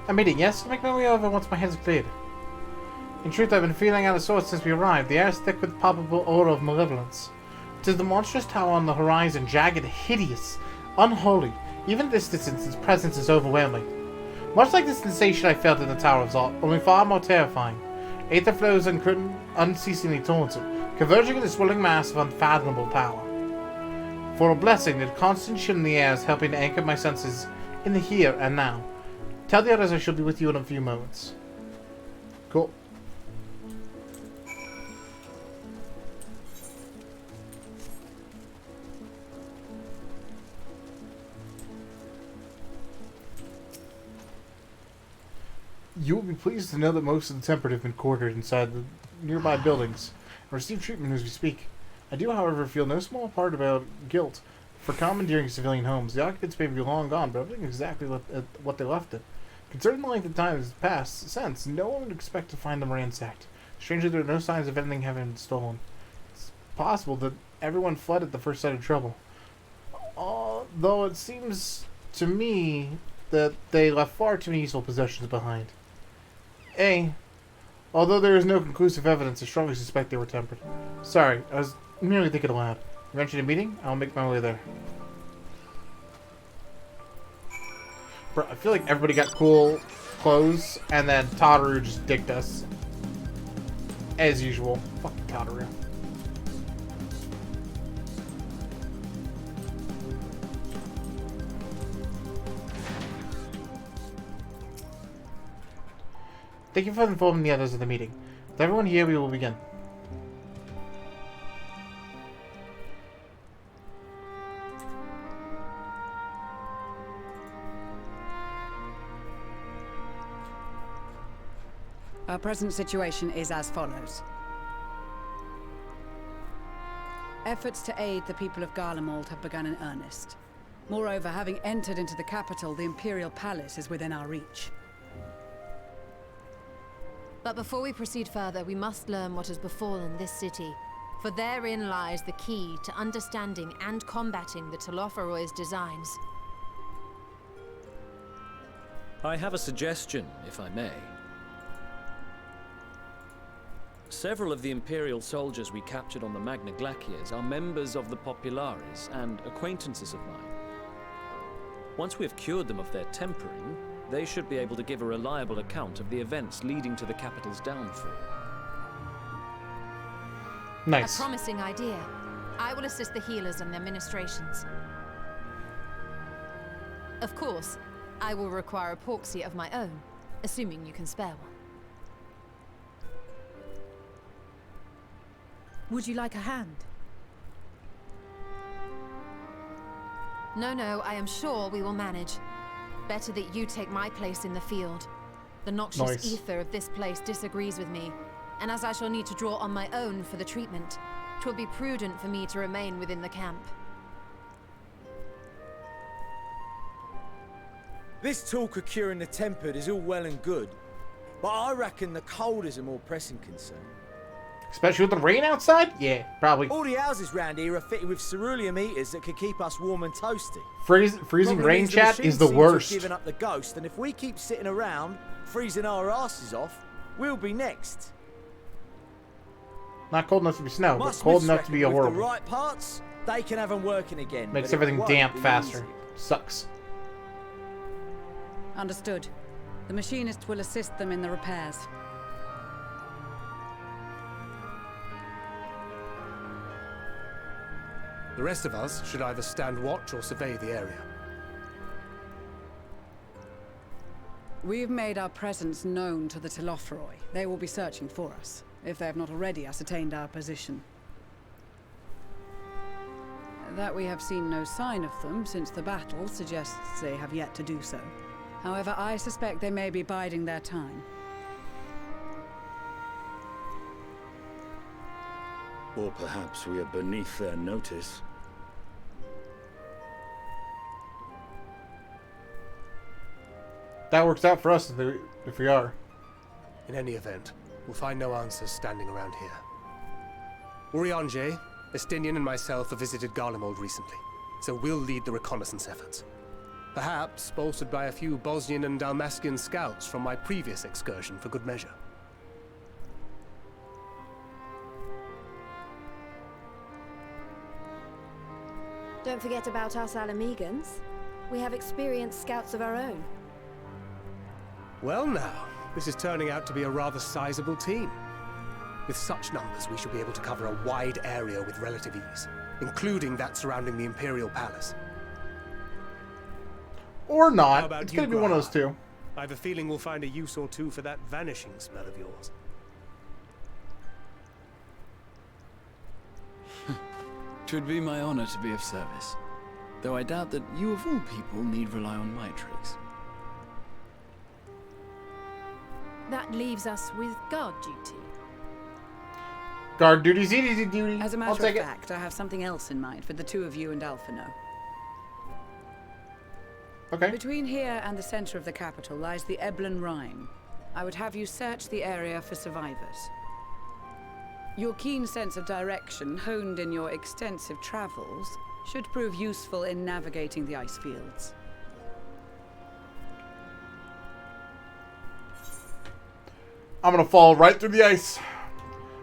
A meeting, yes? I'll make my way over once my head's cleared. In truth, I've been feeling out of sorts since we arrived. The air is thick with palpable aura of malevolence. 'Tis the monstrous tower on the horizon, jagged, hideous, unholy. Even at this distance, its presence is overwhelming. Much like the sensation I felt in the Tower of Zot, only far more terrifying. Aether flows unceasingly towards it, converging in a swirling mass of unfathomable power. For a blessing, the constant chill in the air is helping to anchor my senses in the here and now. Tell the others I shall be with you in a few moments. Cool. You will be pleased to know that most of the temperate have been quartered inside the nearby buildings and receive treatment as we speak. I do, however, feel no small part about guilt for commandeering civilian homes. The occupants may be long gone, but everything is exactly what they left it. Considering the length of time that has passed since, no one would expect to find them ransacked. Strangely, there are no signs of anything having been stolen. It's possible that everyone fled at the first sight of trouble. Though it seems to me that they left far too many useful possessions behind. Although there is no conclusive evidence, I strongly suspect they were tempered. Sorry, I was merely thinking aloud. You mentioned a meeting? I'll make my way there. Bro, I feel like everybody got cool clothes, and then Tataru just dicked us. As usual. Fucking Tataru. Thank you for informing the others of the meeting. With everyone here, we will begin. Our present situation is as follows. Efforts to aid the people of Garlemald have begun in earnest. Moreover, having entered into the capital, the Imperial Palace is within our reach. But before we proceed further, we must learn what has befallen this city. For therein lies the key to understanding and combating the Telophoroid's designs. I have a suggestion, if I may. Several of the Imperial soldiers we captured on the Magna Glaciers are members of the Populares and acquaintances of mine. Once we have cured them of their tempering, they should be able to give a reliable account of the events leading to the capital's downfall. Nice. A promising idea. I will assist the healers and their ministrations. Of course, I will require a porxie of my own, assuming you can spare one. Would you like a hand? No, I am sure we will manage. Better that you take my place in the field. The noxious ether of this place disagrees with me, and as I shall need to draw on my own for the treatment, 'twill be prudent for me to remain within the camp. This talk of curing the tempered is all well and good, but I reckon the cold is a more pressing concern. Especially with the rain outside? Yeah, probably. All the houses round here are fitted with cerulean heaters that could keep us warm and toasty. Freezing Problem rain is the chat machines is the seem to have worst. given up the ghost, and if we keep sitting around freezing our asses off, we'll be next. Not cold enough to be snow, but Must cold Smiths enough to be reckon horrible. With the right parts, they can have them working again. Makes but it everything won't damp be faster. easy. Sucks. Understood. The machinist will assist them in the repairs. The rest of us should either stand watch or survey the area. We've made our presence known to the Telophroi. They will be searching for us, if they have not already ascertained our position. That we have seen no sign of them since the battle suggests they have yet to do so. However, I suspect they may be biding their time. Or perhaps we are beneath their notice. That works out for us if we are. In any event, we'll find no answers standing around here. Urianger, Estinian and myself have visited Garlemald recently, so we'll lead the reconnaissance efforts. Perhaps bolstered by a few Bosnian and Dalmatian scouts from my previous excursion for good measure. Don't forget about us Alamegans. We have experienced scouts of our own. Well now, this is turning out to be a rather sizable team. With such numbers, we should be able to cover a wide area with relative ease, including that surrounding the Imperial Palace. Or not. How about It's you, going to be one of those two. I have a feeling we'll find a use or two for that vanishing smell of yours. Twould be my honor to be of service, though I doubt that you of all people need rely on my tricks. That leaves us with guard duty. Guard duty's easy duty. As a I'll matter take of it. fact, I have something else in mind for the two of you and Alphino. Okay. Between here and the center of the capital lies the Eblan Rime. I would have you search the area for survivors. Your keen sense of direction, honed in your extensive travels, should prove useful in navigating the ice fields. I'm going to fall right through the ice.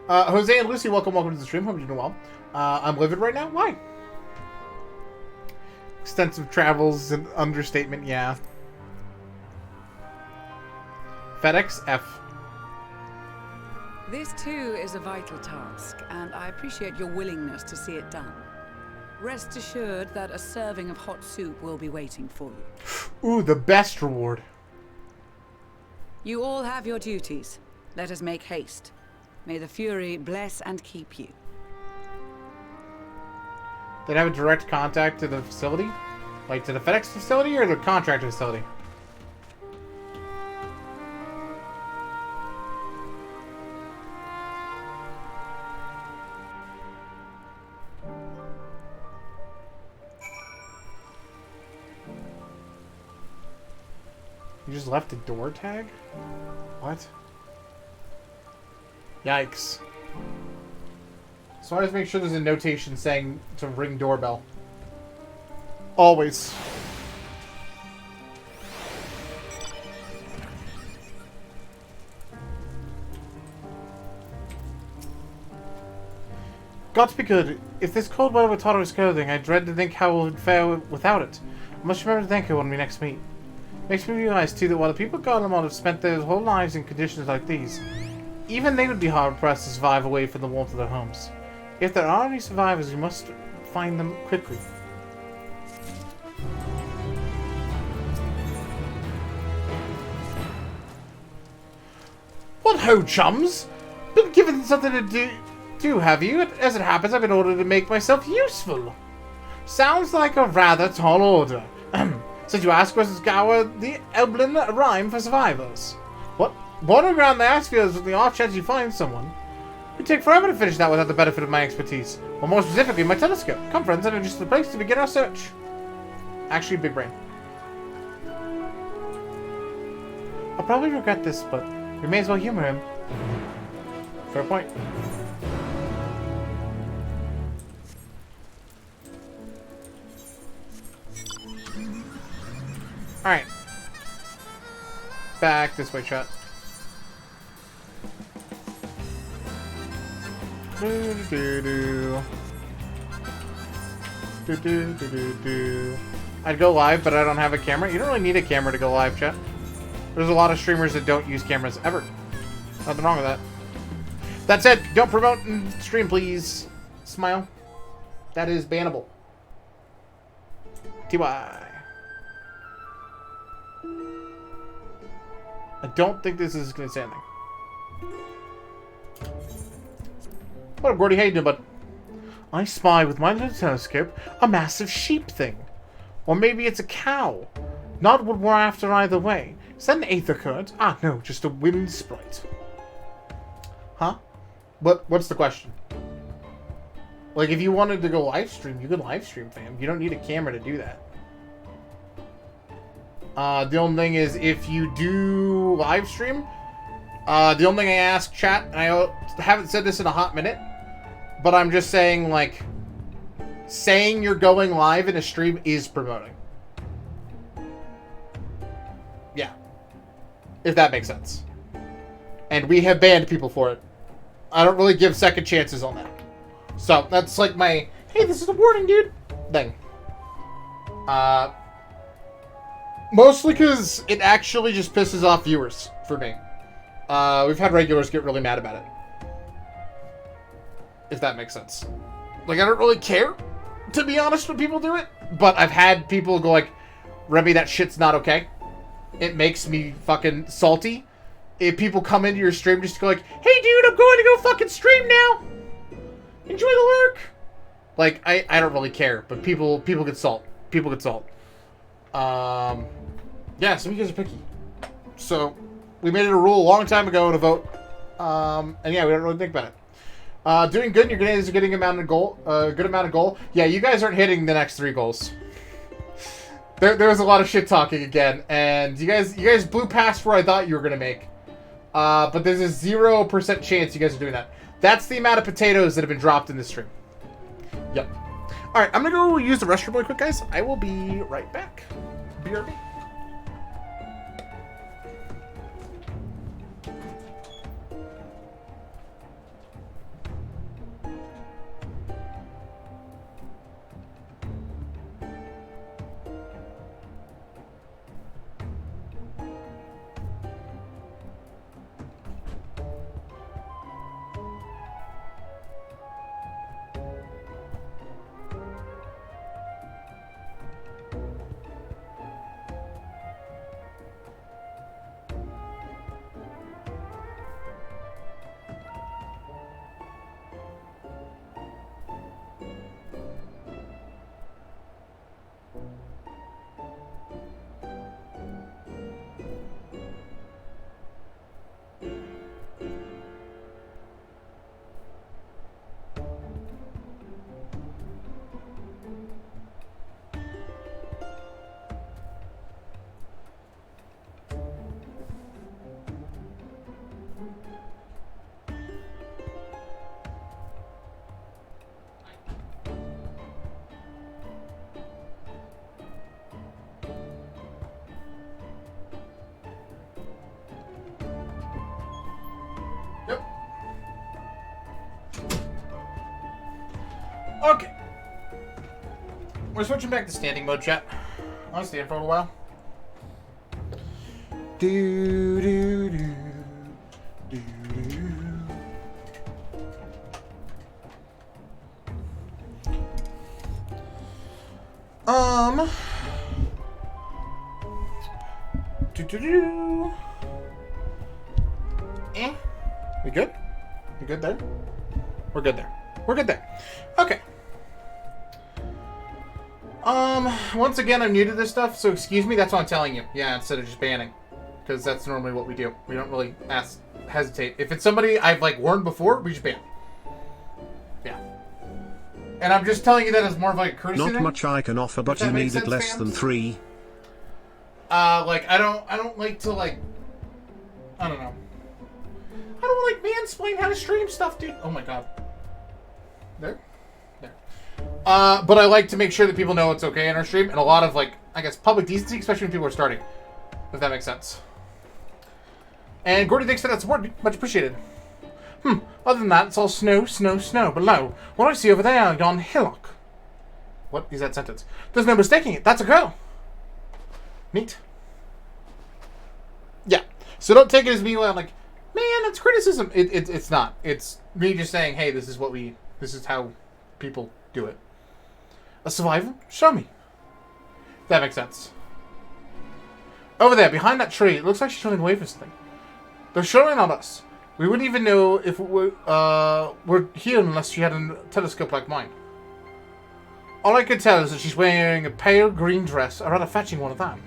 Jose and Lucy, welcome to the stream. Hope you're doing well. I'm livid right now. Why? Extensive travels and understatement, yeah. FFXIV. This too is a vital task, and I appreciate your willingness to see it done. Rest assured that a serving of hot soup will be waiting for you. Ooh, the best reward. You all have your duties. Let us make haste. May the Fury bless and keep you. Did I have a direct contact to the facility? Like to the FedEx facility or the contract facility? You just left the door tag? What? Yikes. So I just make sure there's a notation saying to ring doorbell. Always. Got to be good. If this cold weather would taught us clothing, I dread to think how it would fare without it. I must remember to thank her when we next meet. Makes me realize, too, that while the people of Garlemald have spent their whole lives in conditions like these, even they would be hard-pressed to survive away from the warmth of their homes. If there are any survivors, we must find them quickly. What ho, chums? Been given something to do, have you? As it happens, I've been ordered to make myself useful. Sounds like a rather tall order. Since you ask us to scour the Eblan Rime for survivors. What? Wandering around the ice fields with the off chance you find someone? It'd take forever to finish that without the benefit of my expertise. Or more specifically, my telescope. Come, friends, and just the place to begin our search. Actually, big brain. I'll probably regret this, but we may as well humor him. Fair point. Alright. Back this way, chat. I'd go live, but I don't have a camera. You don't really need a camera to go live, chat. There's a lot of streamers that don't use cameras ever. Nothing wrong with that. That said, don't promote and stream, please. Smile. That is bannable. TY. I don't think this is going to say anything. What up, Gordy? How you doing, bud? I spy with my little telescope a massive sheep thing. Or maybe it's a cow. Not what we're after either way. Is that an aether current? Ah, no, just a wind sprite. Huh? What's the question? Like, if you wanted to go live stream, you could live stream, fam. You don't need a camera to do that. The only thing is, if you do live stream, the only thing I ask chat, and I haven't said this in a hot minute, but I'm just saying, like, saying you're going live in a stream is promoting. Yeah. If that makes sense. And we have banned people for it. I don't really give second chances on that. So, that's like my, hey, this is a warning, dude, thing. Mostly because it actually just pisses off viewers for me. We've had regulars get really mad about it. If that makes sense. Like, I don't really care, to be honest, when people do it. But I've had people go like, Remy, that shit's not okay. It makes me fucking salty. If people come into your stream just to go like, hey dude, I'm going to go fucking stream now. Enjoy the lurk. Like, I don't really care. But people get salt. People get salt. Yeah, some of you guys are picky. So, we made it a rule a long time ago in a vote. And yeah, we don't really think about it. Doing good, your grenades are getting a good amount of goal. Yeah, you guys aren't hitting the next 3 goals. There was a lot of shit talking again, and you guys blew past where I thought you were gonna make. But there's a 0% chance you guys are doing that. That's the amount of potatoes that have been dropped in this stream. Yep. Alright, I'm gonna go use the restroom really quick, guys. I will be right back. BRB. Okay. We're switching back to standing mode, chat. I'll stand for a little while. Do do do do do. Do do do. We good? We good there? We're good there. We're good there. Okay. Once again, I'm new to this stuff, so excuse me, that's what I'm telling you. Yeah, instead of just banning. Because that's normally what we do. We don't really hesitate. If it's somebody I've, like, warned before, we just ban. Yeah. And I'm just telling you that as more of, like, a courtesy Not thing. much I can offer, but you need it less than 3. Like, I don't like to, like, I don't know. I don't like mansplain how to stream stuff, dude. Oh my god. There? There. But I like to make sure that people know it's okay in our stream, and a lot of, like, I guess, public decency, especially when people are starting. If that makes sense. And Gordy, thanks for that support. Much appreciated. Other than that, it's all snow, snow, snow. Below, what do I see over there, yon hillock? What is that sentence? There's no mistaking it. That's a girl. Neat. Yeah. So don't take it as me like, man, that's criticism. It's not. It's me just saying, hey, this is how people do it. A survivor? Show me. That makes sense. Over there, behind that tree, it looks like she's running away from something. They're showing on us. We wouldn't even know if we're here unless she had a telescope like mine. All I can tell is that she's wearing a pale green dress, a rather fetching one of that.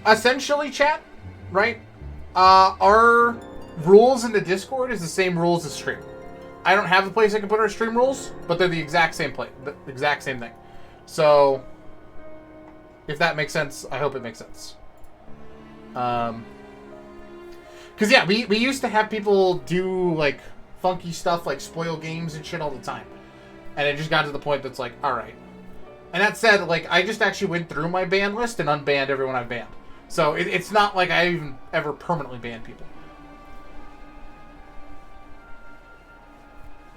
Essentially, chat, right? Our rules in the Discord is the same rules as stream. I don't have a place I can put our stream rules, but they're the exact same place, the exact same thing. So, if that makes sense, I hope it makes sense. Because yeah, we used to have people do like funky stuff, like spoil games and shit all the time, and it just got to the point that's like, all right. And that said, like, I just actually went through my ban list and unbanned everyone I've banned. So it's not like I even ever permanently banned people.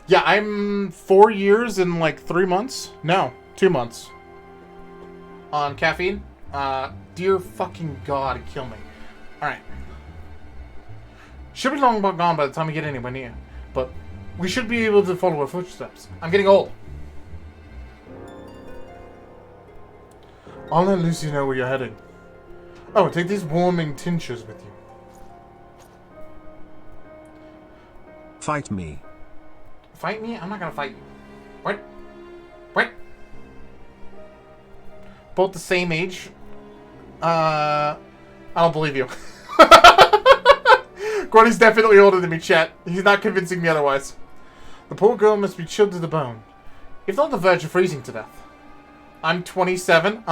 Yeah, I'm 4 years and like 3 months. No, 2 months. On caffeine. Dear fucking God, kill me. Alright. Should be long gone by the time we get anywhere near. But we should be able to follow our footsteps. I'm getting old. I'll let Lucy know where you're heading. Oh, take these warming tinctures with you. Fight me. Fight me? I'm not gonna fight you. What? What? Both the same age? I don't believe you. Gordy's definitely older than me, chat. He's not convincing me otherwise. The poor girl must be chilled to the bone. If not on the verge of freezing to death. I'm 27.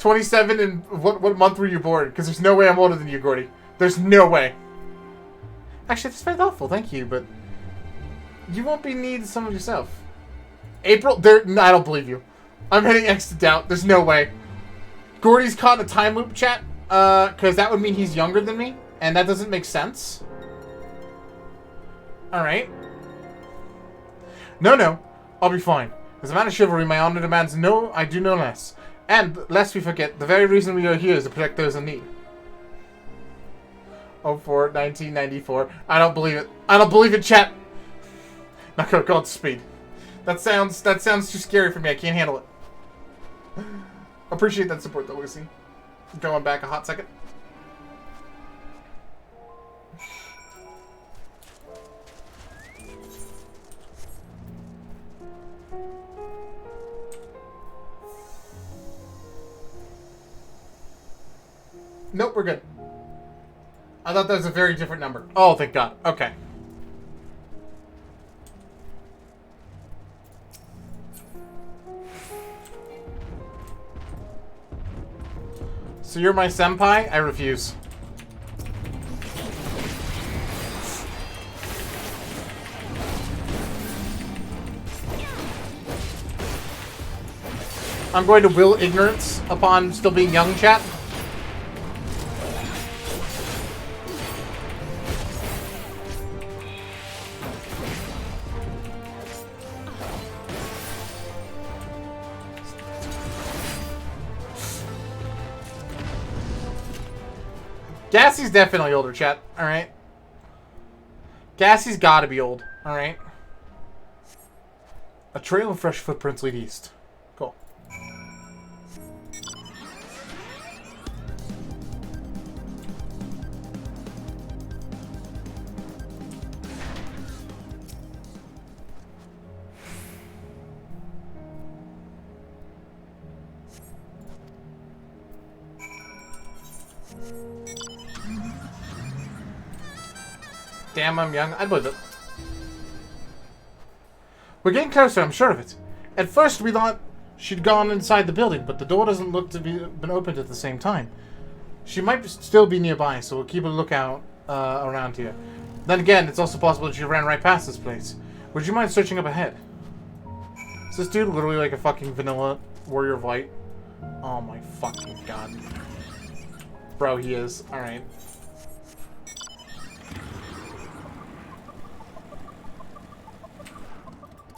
27 and what month were you born? Because there's no way I'm older than you, Gordy. There's no way. Actually, that's very thoughtful. Thank you, but you won't be needing some of yourself. April? No, I don't believe you. I'm hitting X to doubt. There's no way. Gordy's caught in a time loop, chat. Because that would mean he's younger than me. And that doesn't make sense. Alright. No. I'll be fine. As a man of chivalry, my honor demands no, I do no less. And, lest we forget, the very reason we are here is to protect those in need. 1994. I don't believe it. I don't believe it, chat. Not gonna Godspeed. That sounds too scary for me. I can't handle it. Appreciate that support, though, Lucy. Going back a hot second. Nope, we're good. I thought that was a very different number. Oh, thank God. Okay. So you're my senpai? I refuse. I'm going to will ignorance upon still being young, chat. Gassie's definitely older, chat. Alright. Gassie's gotta be old. Alright. A trail of fresh footprints lead east. Cool. Damn, I'm young. I believe it. We're getting closer, I'm sure of it. At first, we thought she'd gone inside the building, but the door doesn't look to be been opened at the same time. She might still be nearby, so we'll keep a lookout around here. Then again, it's also possible that you ran right past this place. Would you mind searching up ahead? Is this dude literally like a fucking vanilla warrior of light? Oh my fucking god. Bro, he is. Alright.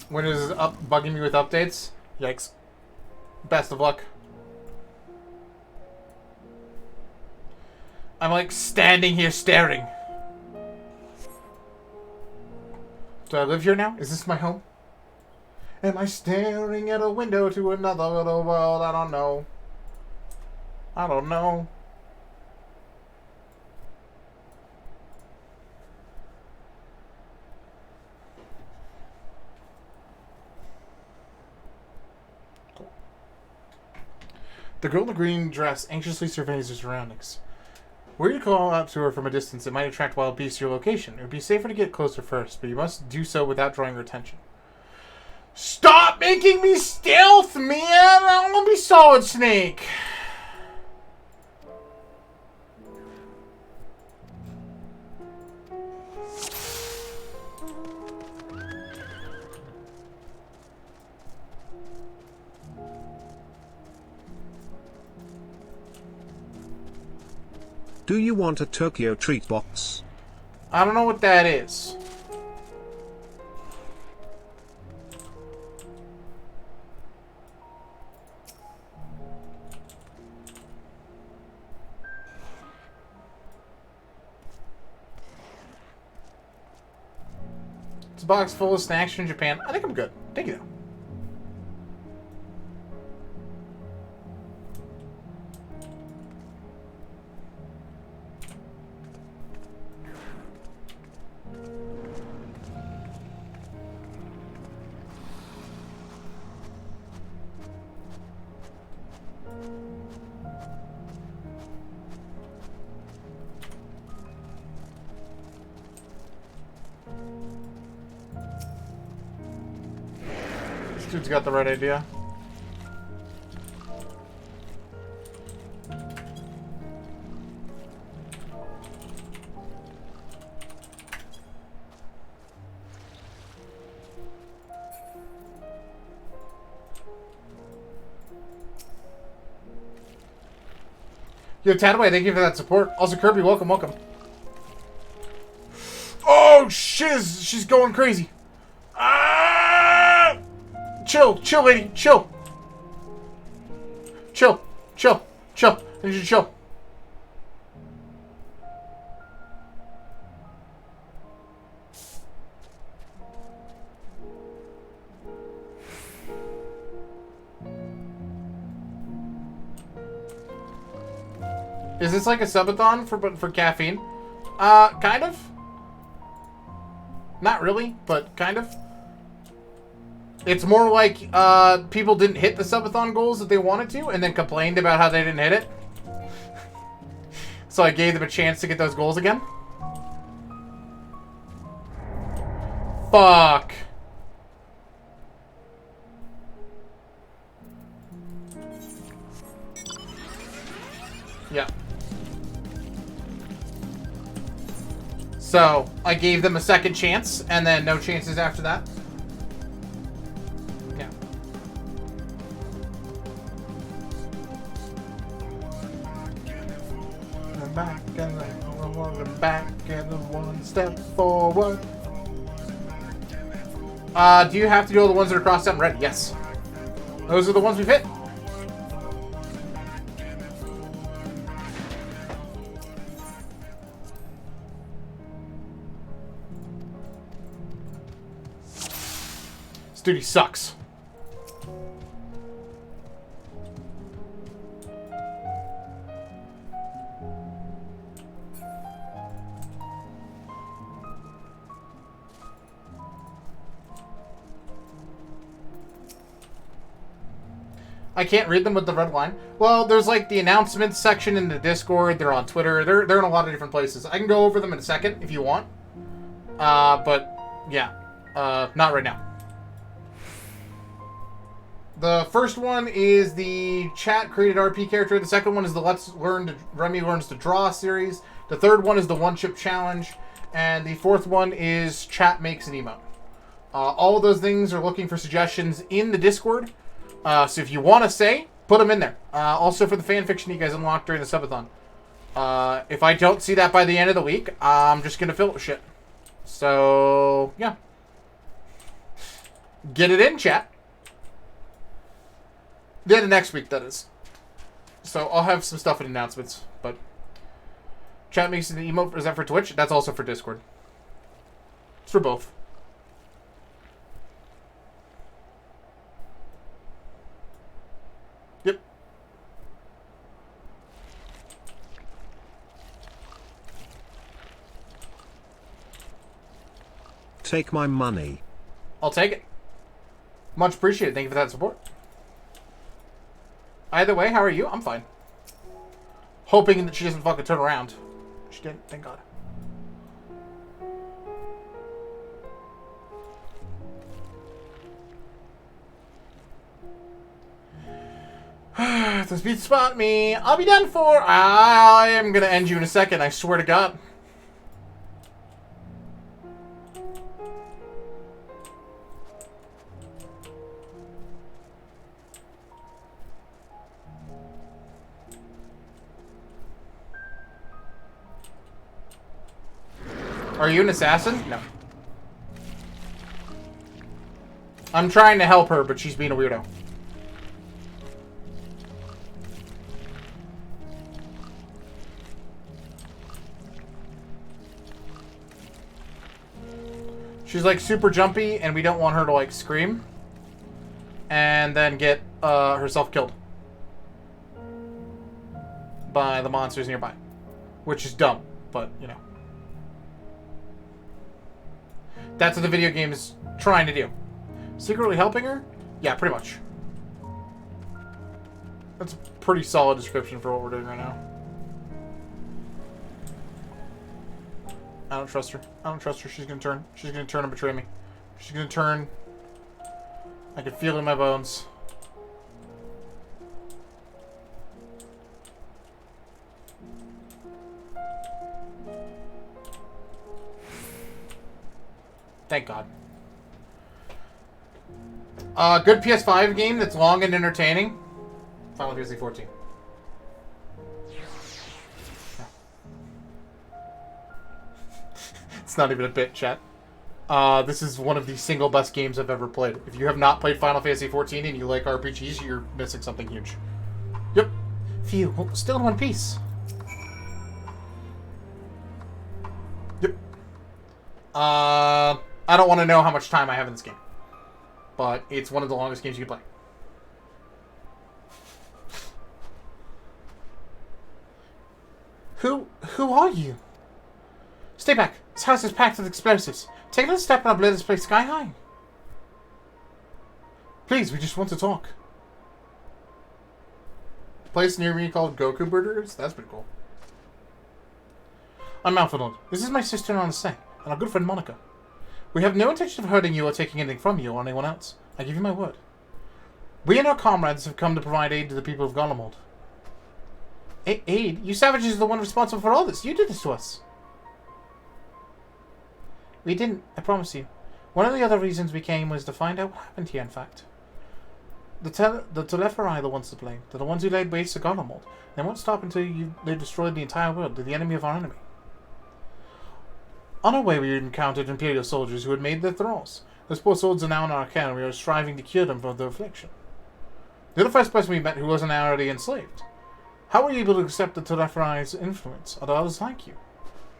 When is it up bugging me with updates? Yikes. Best of luck. I'm like standing here staring. Do I live here now? Is this my home? Am I staring at a window to another little world? I don't know. I don't know. The girl in the green dress anxiously surveys her surroundings. Were you to call out to her from a distance, it might attract wild beasts to your location. It would be safer to get closer first, but you must do so without drawing her attention. Stop making me stealth, man! I don't want to be Solid Snake! Do you want a Tokyo treat box? I don't know what that is. It's a box full of snacks from Japan. I think I'm good. Thank you, though. Dude's got the right idea. Yo, Tadaway, thank you for that support. Also, Kirby, welcome, welcome. Oh, shiz! She's going crazy. Chill, chill, lady, chill. Chill, chill, chill. I need you to chill. Is this like a subathon for caffeine? Kind of. Not really, but kind of. It's more like people didn't hit the subathon goals that they wanted to and then complained about how they didn't hit it. So I gave them a chance to get those goals again. Fuck. Yeah. So I gave them a second chance and then no chances after that. Back and back and one step forward. Do you have to do all the ones that are crossed out and red? Yes. Those are the ones we've hit. This dude, he sucks. I can't read them with the red line. Well, there's like the announcements section in the Discord. They're on Twitter. They're in a lot of different places. I can go over them in a second if you want. But yeah, not right now. The first one is the chat created RP character. The second one is the Remy Learns to Draw series. The third one is the One Chip Challenge. And the fourth one is chat makes an emote. All of those things are looking for suggestions in the Discord. So if you want to say, put them in there. Also for the fanfiction you guys unlocked during the subathon. If I don't see that by the end of the week, I'm just going to fill it with shit. So, yeah. Get it in, chat. The end of next week, that is. So I'll have some stuff in announcements, but chat makes an emote. Is that for Twitch? That's also for Discord. It's for both. Yep. Take my money. I'll take it. Much appreciated. Thank you for that support. Either way, how are you? I'm fine. Hoping that she doesn't fucking turn around. She didn't, thank God. If this beat spot me, I'll be done for. I am gonna end you in a second, I swear to God. Are you an assassin? No. I'm trying to help her, but she's being a weirdo. She's like super jumpy, and we don't want her to like scream and then get herself killed by the monsters nearby, which is dumb, but you know. That's what the video game is trying to do. Secretly helping her? Yeah, pretty much. That's a pretty solid description for what we're doing right now. I don't trust her. I don't trust her. She's gonna turn. She's gonna turn and betray me. She's gonna turn. I can feel it in my bones. Thank God. Good PS5 game that's long and entertaining. Final Fantasy XIV. It's not even a bit, chat. This is one of the single best games I've ever played. If you have not played Final Fantasy XIV and you like RPGs, you're missing something huge. Yep. Phew. Well, still in one piece. Yep. I don't want to know how much time I have in this game. But it's one of the longest games you can play. Who are you? Stay back. This house is packed with explosives. Take a little step and I'll blow this place sky high. Please, we just want to talk. Place near me called Goku Burgers? That's pretty cool. I'm Alphinaud. This is my sister Anase, and our good friend Monica. We have no intention of hurting you or taking anything from you or anyone else. I give you my word. We and our comrades have come to provide aid to the people of Garlemald. Aid? You savages are the one responsible for all this. You did this to us. We didn't, I promise you. One of the other reasons we came was to find out what happened here, in fact. The Telephorai are the ones to blame. They're the ones who laid waste to Garlemald. They won't stop until they destroyed the entire world. They're the enemy of our enemy. On our way, we encountered Imperial soldiers who had made their thralls. Those poor souls are now in our care, and we are striving to cure them from their affliction. You're the first person we met who wasn't already enslaved. How were you able to accept the Telephrai's influence? Are there others like you?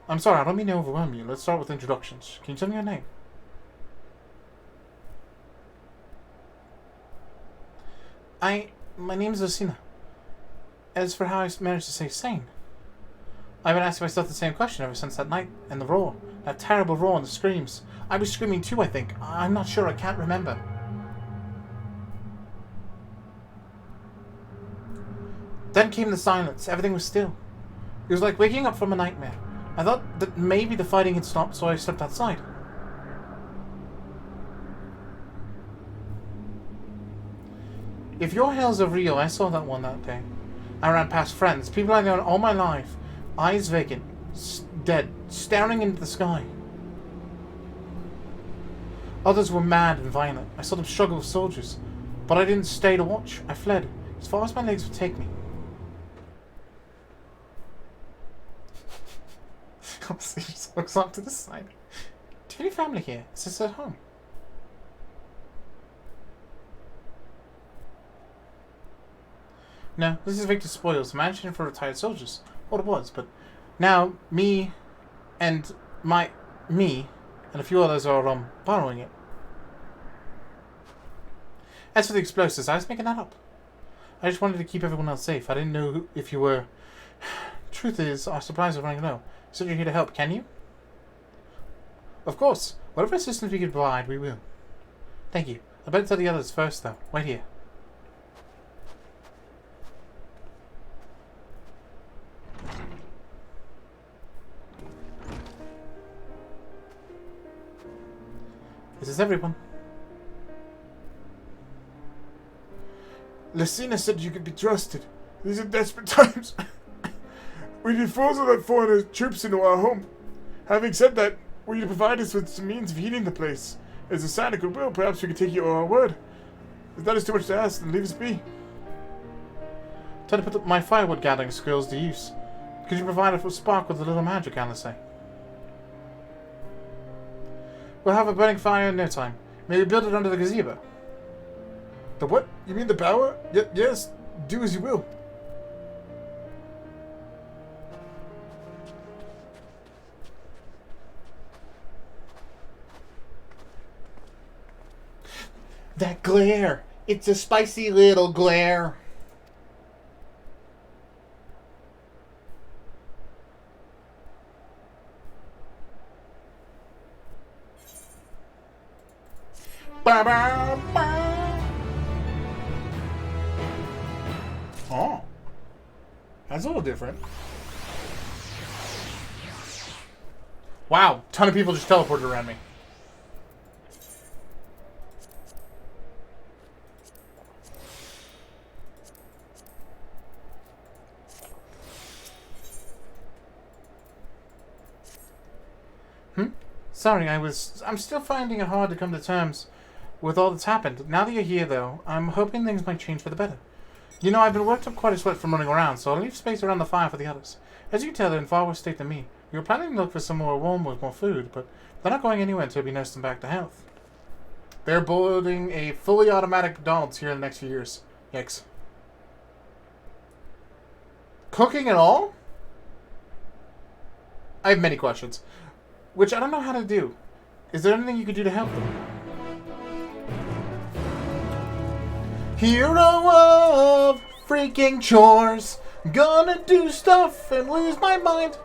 I'm sorry, I don't mean to overwhelm you. Let's start with introductions. Can you tell me your name? My name's Osina. As for how I managed to stay sane, I've been asking myself the same question ever since that night, and the roar. That terrible roar and the screams. I was screaming too, I think. I'm not sure, I can't remember. Then came the silence. Everything was still. It was like waking up from a nightmare. I thought that maybe the fighting had stopped, so I stepped outside. If your hills are real, I saw that one that day. I ran past friends, people I've known all my life. Eyes vacant. Dead. staring into the sky. Others were mad and violent. I saw them struggle with soldiers, but I didn't stay to watch. I fled as far as my legs would take me. He just looks off to the side. Do you have any family here? Is this at home? No, this is Victor's spoils, a mansion for retired soldiers. What it was, but now me and a few others are borrowing it. As for the explosives, I was making that up. I just wanted to keep everyone else safe. I didn't know if you were. Truth is, our supplies are running low. So you're here to help, can you? Of course. Whatever assistance we can provide, we will. Thank you. I better tell the others first, though. Wait here. This is everyone. Lucina said you could be trusted. These are desperate times. We need forces that foreign troops into our home. Having said that, will you provide us with some means of heating the place? As a sign of goodwill, perhaps we could take you at our word. If that is too much to ask, then leave us be. Try to put my firewood gathering skills to use. Could you provide us with spark with a little magic, Alice? We'll have a burning fire in no time. Maybe build it under the gazebo. The what? You mean the power? Yes. Do as you will. That glare! It's a spicy little glare. Ba -ba -ba. Oh. That's a little different. Wow, ton of people just teleported around me. Sorry, I'm still finding it hard to come to terms with all that's happened. Now that you're here, though, I'm hoping things might change for the better. You know, I've been worked up quite a sweat from running around, so I'll leave space around the fire for the others. As you can tell, they're in far worse state than me. We were planning to look for some more warm with more food, but they're not going anywhere until we nurse them back to health. They're building a fully automatic McDonald's here in the next few years. Yikes. Cooking at all? I have many questions. Which I don't know how to do. Is there anything you could do to help them? Hero of freaking chores. Gonna do stuff and lose my mind.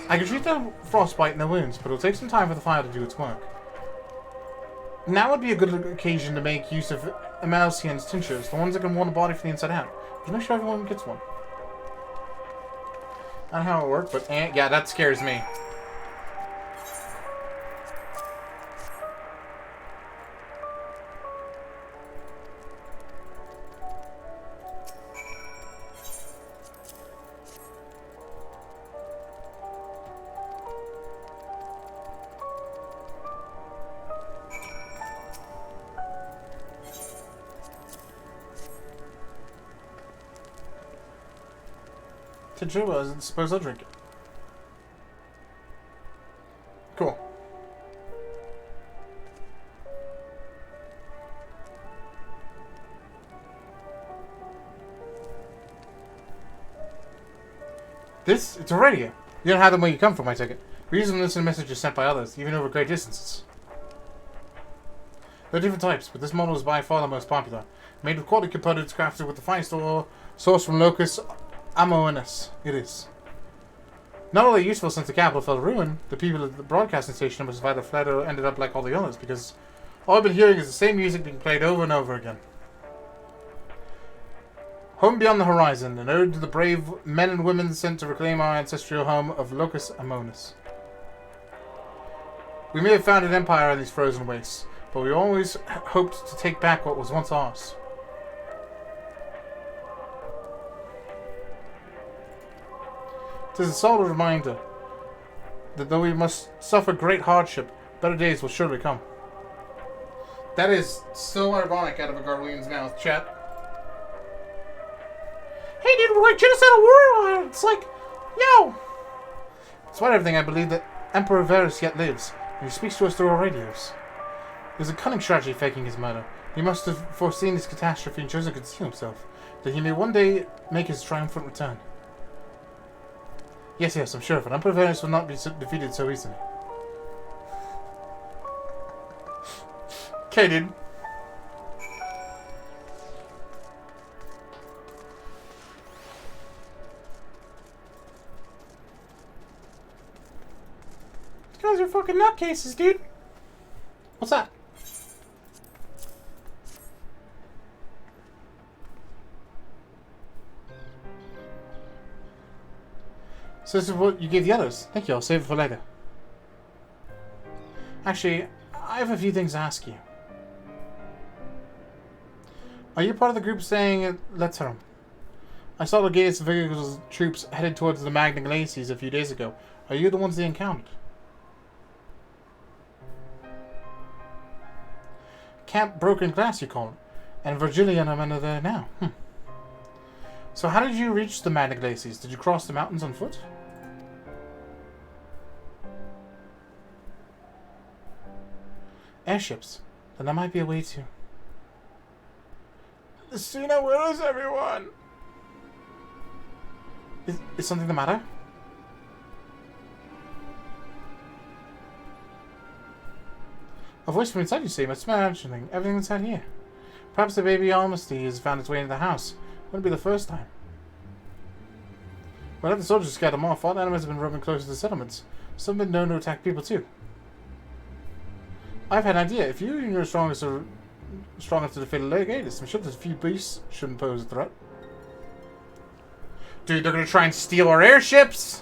I can treat the frostbite and the wounds, but it'll take some time for the fire to do its work. Now would be a good occasion to make use of Amalcian's tinctures, the ones that can warm the body from the inside out. Just make sure everyone gets one. I don't know how it worked, but yeah, that scares me. I suppose I'll drink it. Cool. It's a radio. You don't have them where you come from, I take it. We use them to listen to messages sent by others, even over great distances. There are different types, but this model is by far the most popular. Made with quality components crafted with the finest ore sourced from Locus Amoenus. It is. Not only useful since the capital fell to ruin, the people at the broadcasting station must have either fled or ended up like all the others, because all I've been hearing is the same music being played over and over again. Home beyond the horizon, an ode to the brave men and women sent to reclaim our ancestral home of Locus Amoenus. We may have found an empire in these frozen wastes, but we always hoped to take back what was once ours. 'Tis a solid reminder that though we must suffer great hardship, better days will surely come. That is so ironic out of a Garlean's mouth, chat. Hey dude, we're genocidal warrior! It's like, yo! Despite everything, I believe that Emperor Varus yet lives, and he speaks to us through our radios. There's a cunning strategy faking his murder. He must have foreseen this catastrophe and chosen to conceal himself, that he may one day make his triumphant return. Yes, I'm sure of it. Emperor Varus will not be defeated so easily. Okay, dude. These guys are fucking nutcases, dude. What's that? So this is what you gave the others. Thank you, I'll save it for later. Actually, I have a few things to ask you. Are you part of the group staying at Letterum? I saw the Legatus Vigil's troops headed towards the Magna Glacies a few days ago. Are you the ones they encountered? Camp Broken Glass, you call it. And Virgilia and I'm there now. So how did you reach the Magna Glacies? Did you cross the mountains on foot? Airships. Then that might be a way to... Lucina, where is everyone? Is something the matter? A voice from inside, you say, must smell everything. Everything inside here. Perhaps the baby Almasty has found its way into the house. Wouldn't be the first time. Well, let the soldiers scare them off. All the enemies have been roaming close to the settlements. Some have been known to attack people too. I've had an idea. If you and you're strong enough to defeat a Legatus, I'm sure there's a few beasts shouldn't pose a threat. Dude, they're gonna try and steal our airships!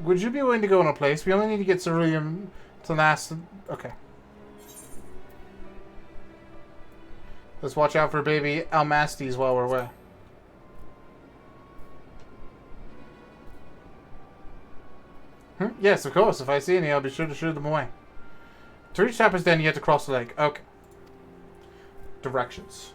Would you be willing to go in a place? We only need to get Cerulean to last... Okay. Let's watch out for baby Almasties while we're away. Yes, of course. If I see any, I'll be sure to shoot them away. To reach Tapper's Den, you have to cross the lake. Okay. Directions.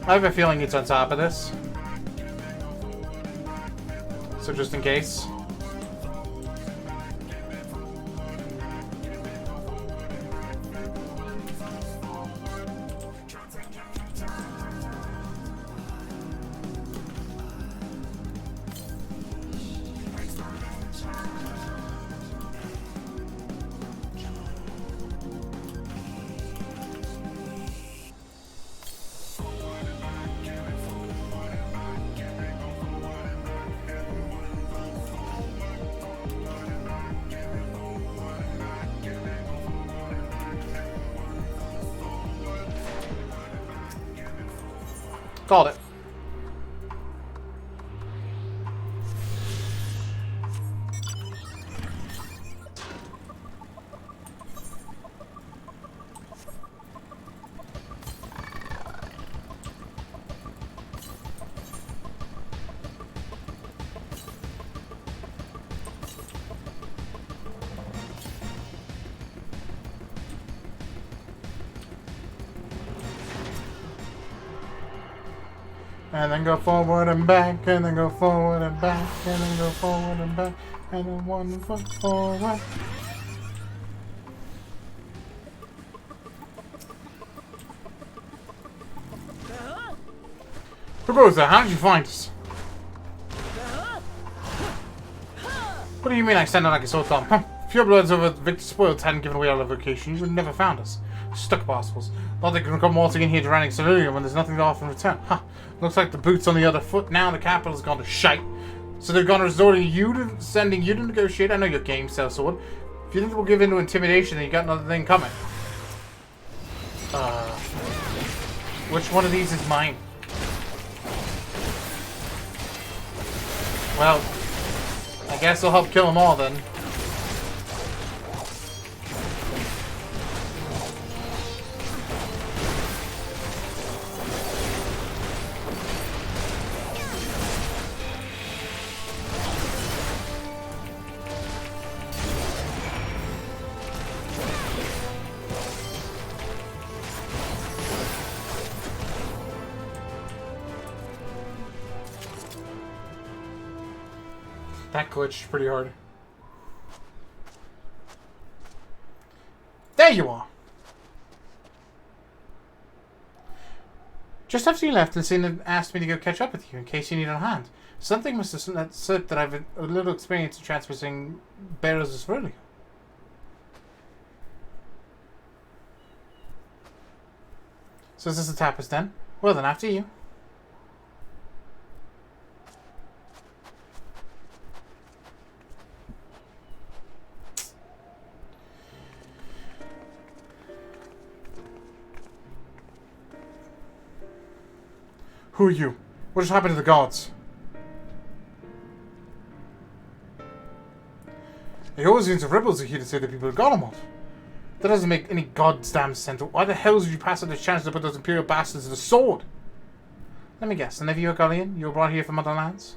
I have a feeling it's on top of this. So just in case. Called it. And then go forward and back, and then go forward and back, and then go forward and back, and then 1 foot forward. Who goes there? How did you find us? What do you mean I stand out like a sore thumb? Purebloods over Victor Spoils hadn't given away our location. You would have never found us. Stuck bastards. Thought they could come waltzing in here drowning cerulean when there's nothing to offer in return. Huh. Looks like the boot's on the other foot now. The capital's gone to shite. So they're gonna resort to sending you to negotiate. I know your game, sellsword. If you think we'll give in to intimidation, then you got another thing coming. Which one of these is mine? Well, I guess I'll help kill them all then. That glitched pretty hard. There you are! Just after you left, Lucina asked me to go catch up with you in case you need a hand. Something must have slipped that I've a little experience in transmitting bearers of cerulean. So is this the tapas then? Well then, after you. Who are you? What has happened to the gods? The Ozians of rebels are here to say the people of Golemont. That doesn't make any goddamn sense. Why the hell did you pass on this chance to put those Imperial bastards to the sword? Let me guess, none of you are Gallian? You were brought here from other lands?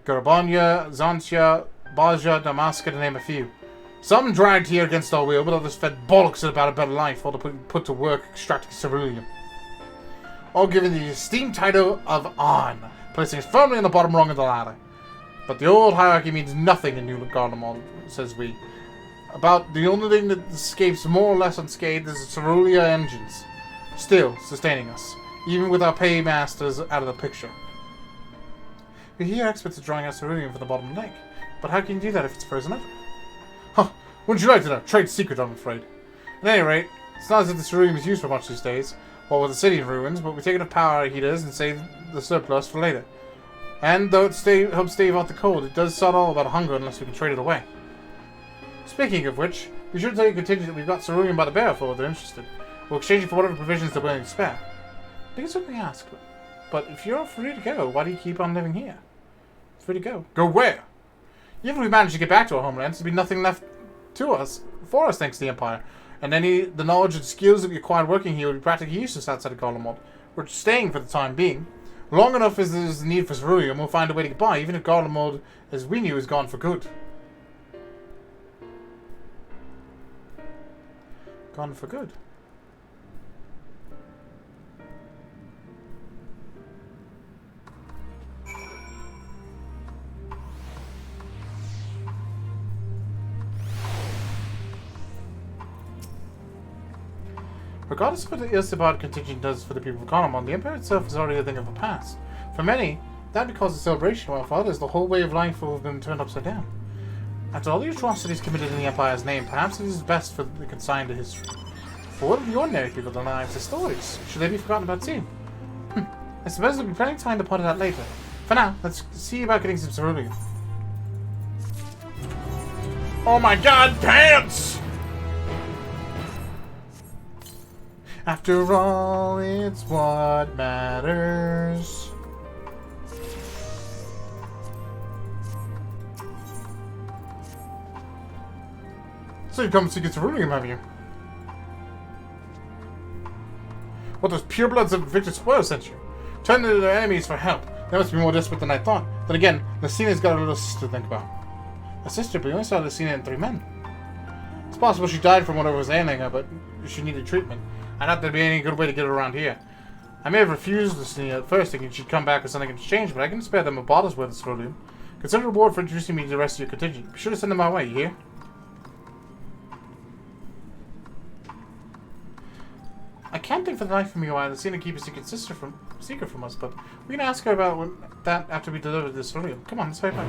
Garabonia, Zantia, Baja, Damaska, to name a few. Some dragged here against our will, but others fed bollocks about a better life, all to put to work extracting cerulean. All given the esteemed title of An, placing us firmly on the bottom rung of the ladder. But the old hierarchy means nothing in New Golemont, says we. About the only thing that escapes more or less unscathed is the cerulean engines, still sustaining us, even with our paymasters out of the picture. We hear experts are drawing out cerulean from the bottom of the lake, but how can you do that if it's frozen over? Huh, wouldn't you like to know? Trade secret, I'm afraid. At any rate, it's not as if the cerulean is used for much these days. Well, with the city in ruins, but we take enough power heaters and save the surplus for later. And though it helps stave off the cold, it does sort all about hunger unless we can trade it away. Speaking of which, we should tell your contingent that we've got cerulean by the barrelful if they're interested. We'll exchange it for whatever provisions they're willing to spare. They can certainly ask, but if you're free to go, why do you keep on living here? Free to go. Go where? Even if we manage to get back to our homelands, there'll be nothing left for us thanks to the Empire. And the knowledge and skills that we acquired working here would be practically useless outside of Golemont. We're staying for the time being. Long enough as there's a need for cerulean, we'll find a way to get by, even if Golemont, as we knew, is gone for good. Gone for good. Regardless of what the Ilsibard contingent does for the people of Golemont, the Empire itself is already a thing of the past. For many, that would cause a celebration, while for others, the whole way of life will have been turned upside down. After all the atrocities committed in the Empire's name, perhaps it is best for the consigned to history. For what of the ordinary people, their lives, their stories? Should they be forgotten about too? I suppose there'll be plenty of time to point it out later. For now, let's see about getting some cerulean. Oh my god, pants! After all, it's what matters. So you come to get cerulean, have you? What, those purebloods of Victor Spoil sent you? Turn to their enemies for help. They must be more desperate than I thought. Then again, Lucina's got a little sister to think about. A sister, but we only saw Lucina and 3 men. It's possible she died from whatever was ailing her, but she needed treatment. I doubt there'd be any good way to get her around here. I may have refused Lucina at first, thinking she'd come back with something in exchange, but I can spare them a bottle's worth of cerulean. Consider a reward for introducing me to the rest of your contingent. Be sure to send them my way, you hear? I can't think for the life of me why Lucina keep a secret from us, but we can ask her about that after we deliver this cerulean. Come on, let's fight back.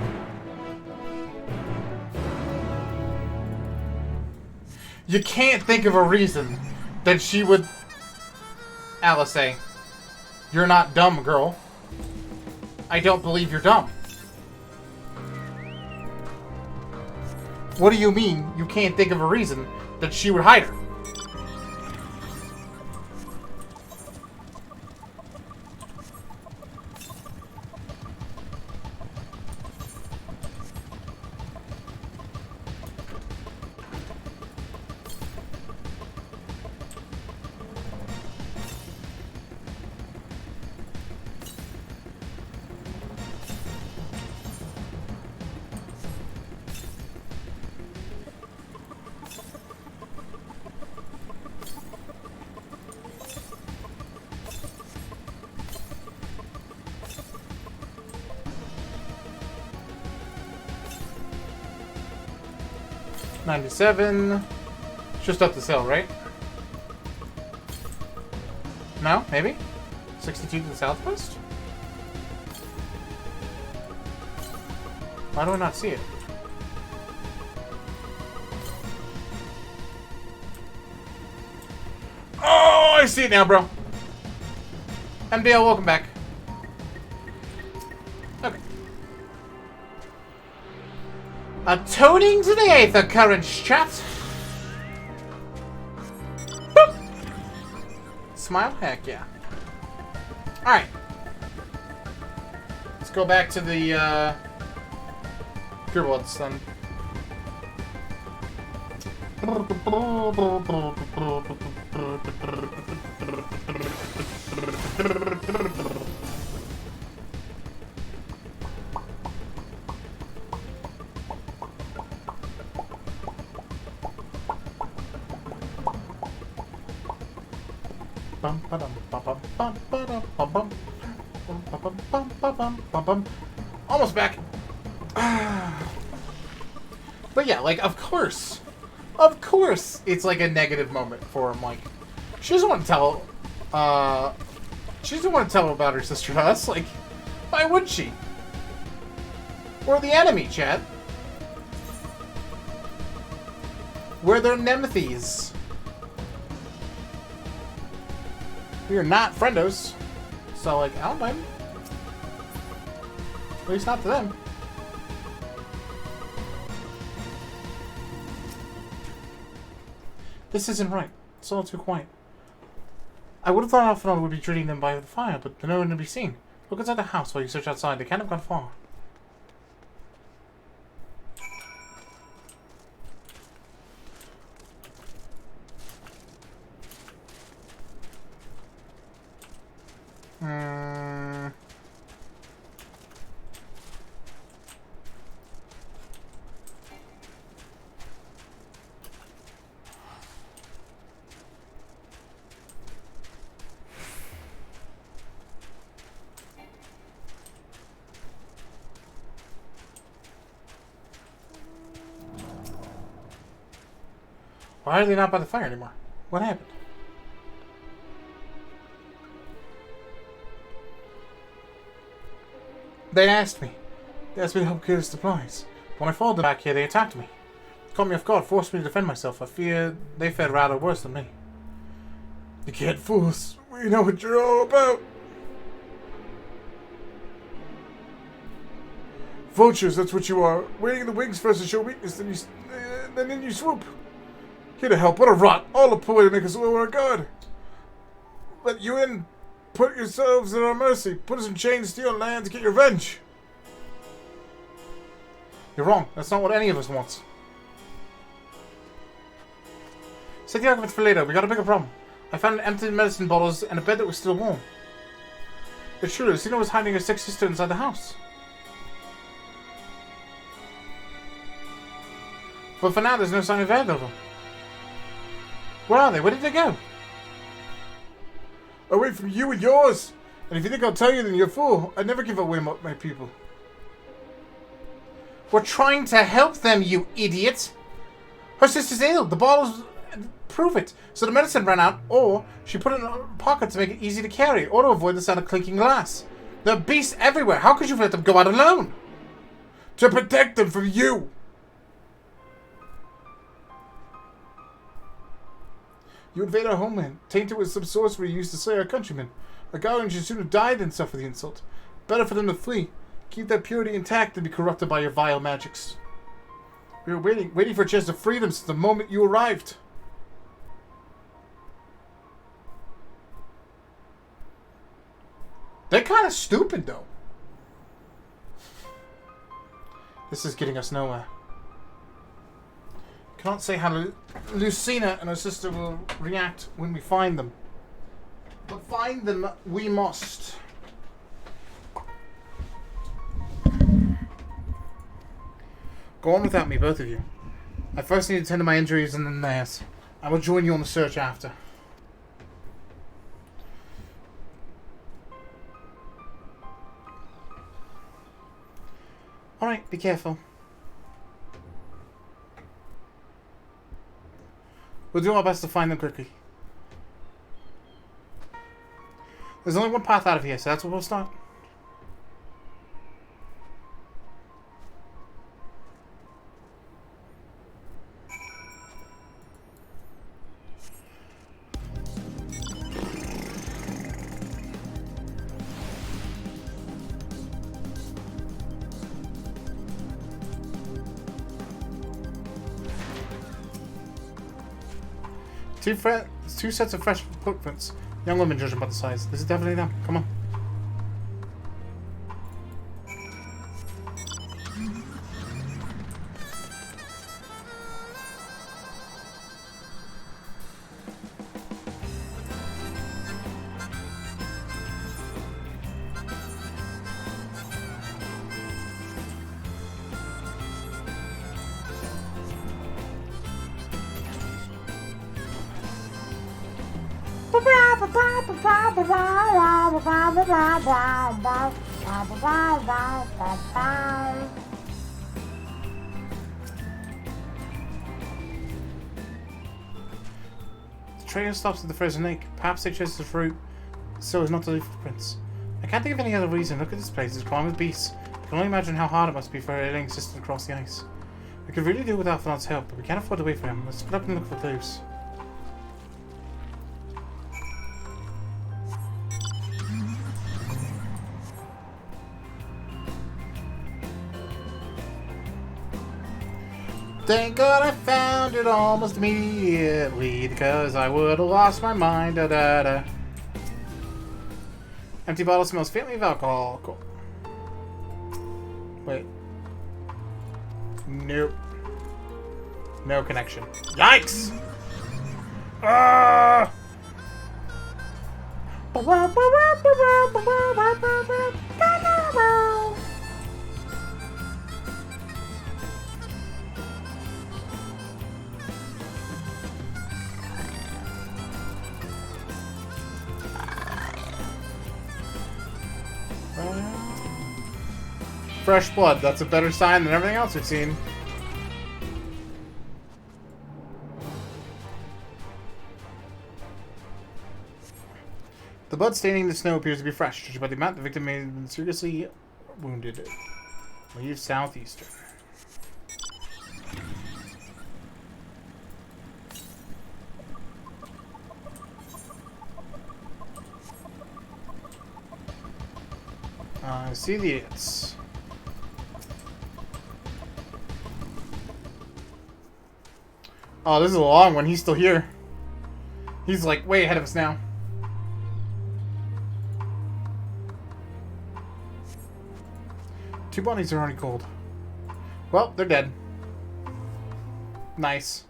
You can't think of a reason that she would... Alice, you're not dumb, girl. I don't believe you're dumb. What do you mean you can't think of a reason that she would hide her? $97. Just up the sale, right? No? Maybe? 62 to the southwest? Why do I not see it? Oh, I see it now, bro. MDL, welcome back. Okay. Atoning to the Aether Currents, chat. Boop. Smile? Heck yeah. Alright. Let's go back to the, Gearwolves then. Almost back. But yeah, like, of course, it's like a negative moment for him. Like, she doesn't want to tell, about her sister to us. Like, why would she? We're the enemy, chat. We're their nemethes. We are not friendos. So, like, I don't blame them. At least not to them. This isn't right. It's all too quiet. I would have thought Alphanor would be treating them by the fire, but they're nowhere to be seen. Look inside the house while you search outside. They can't have gone far. Why are they not by the fire anymore? What happened? They asked me. They asked me to help carry the supplies. When I followed them back here, they attacked me. Caught me off guard, forced me to defend myself. I fear they fared rather worse than me. You can't fool us. We know what you're all about. Vultures, that's what you are. Waiting in the wings for us to show weakness, then you swoop. Here to help. What a rot. All the ploy to make us lower our guard. Let you in. Put yourselves at our mercy. Put us in chains, steal land to get your revenge. You're wrong. That's not what any of us wants. Save the argument for later. We got a bigger problem. I found empty medicine bottles and a bed that was still warm. It's true. Lucina was hiding her sick sister inside the house. But for now, there's no sign of either of them. Where are they? Where did they go? Away from you and yours! And if you think I'll tell you, then you're a fool. I'd never give away my people. We're trying to help them, you idiot! Her sister's ill. The bottles prove it. So the medicine ran out, or she put it in her pocket to make it easy to carry, or to avoid the sound of clinking glass. There are beasts everywhere. How could you let them go out alone? To protect them from you! You invade our homeland, tainted with some sorcery used to slay our countrymen. Our guardians should sooner die than suffer the insult. Better for them to flee. Keep their purity intact than be corrupted by your vile magics. We were waiting for a chance to free them since the moment you arrived. They're kind of stupid, though. This is getting us nowhere. Can't say how Lucina and her sister will react when we find them. But find them we must. Go on without me, both of you. I first need to tend to my injuries and then theirs. I will join you on the search after. Alright, be careful. We'll do our best to find them quickly. There's only one path out of here, so that's where we'll start. Two sets of fresh footprints. Young women, judging by the size. This is definitely them. Come on. The train stops at the frozen lake. Perhaps they chose the route so as not to leave footprints. I can't think of any other reason. Look at this place. It's crawling with beasts. I can only imagine how hard it must be for a living system across the ice. We could really do without Fernand's help, but we can't afford to wait for him. Let's split up and look for clues. Thank God I found it almost immediately, because I would have lost my mind. Da da da. Empty bottle smells faintly of alcohol. Cool. Wait. Nope. No connection. Yikes! Ah! Fresh blood. That's a better sign than everything else we've seen. The blood staining the snow appears to be fresh. Judging by the amount, the victim may have been seriously wounded. Leave southeastern. I see the it's. Oh, this is a long one. He's still here. He's like way ahead of us now. Two bodies are already cold. Well, they're dead. Nice.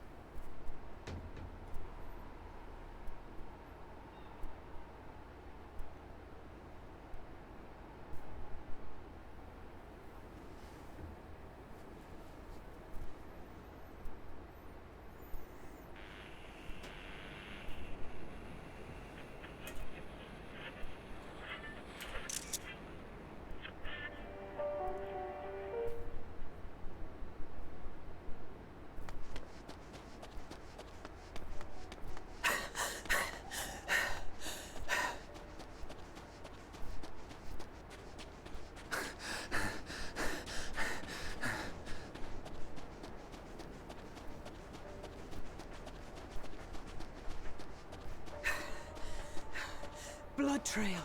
blood trail.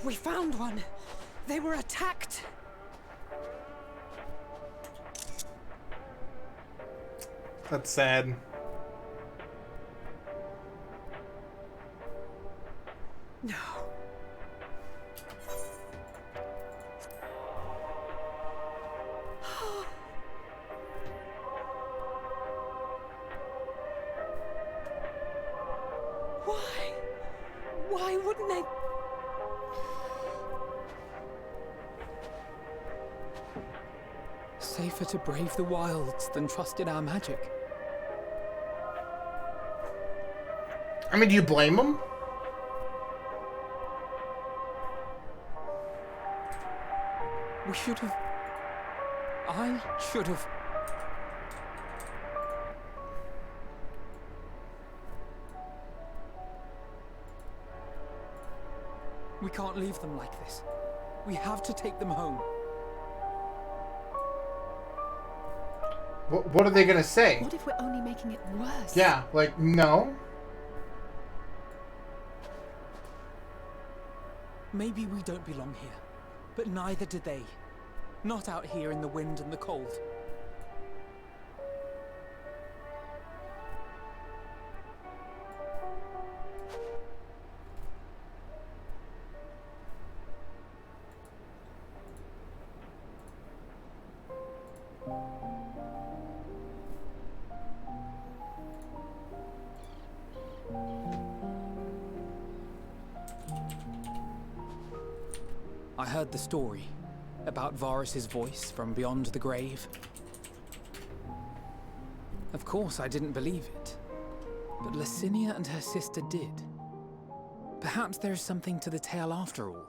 We found one. They were attacked. That's sad. No. Why wouldn't they? Safer to brave the wilds than trust in our magic. I mean, do you blame them? We should have... I should have... We can't leave them like this. We have to take them home. What are they gonna say? What if we're only making it worse? Yeah, like, no. Maybe we don't belong here, but neither do they. Not out here in the wind and the cold. I heard the story about Varus's voice from beyond the grave. Of course, I didn't believe it, but Licinia and her sister did. Perhaps there is something to the tale after all.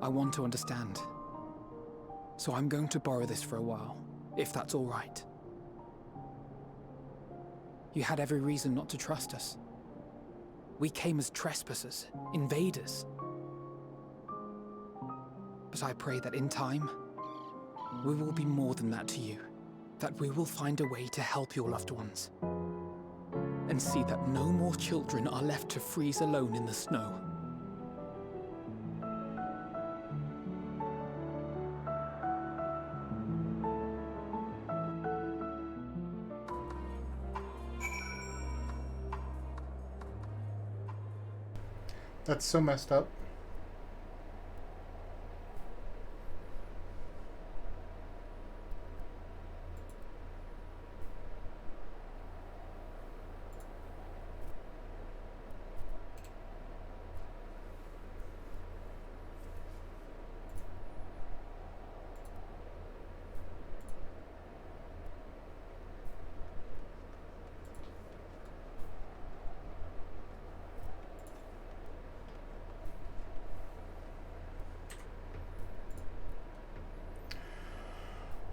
I want to understand, so I'm going to borrow this for a while, if that's all right. You had every reason not to trust us. We came as trespassers, invaders. But I pray that in time, we will be more than that to you. That we will find a way to help your loved ones. And see that no more children are left to freeze alone in the snow. That's so messed up.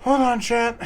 Hold on, chat.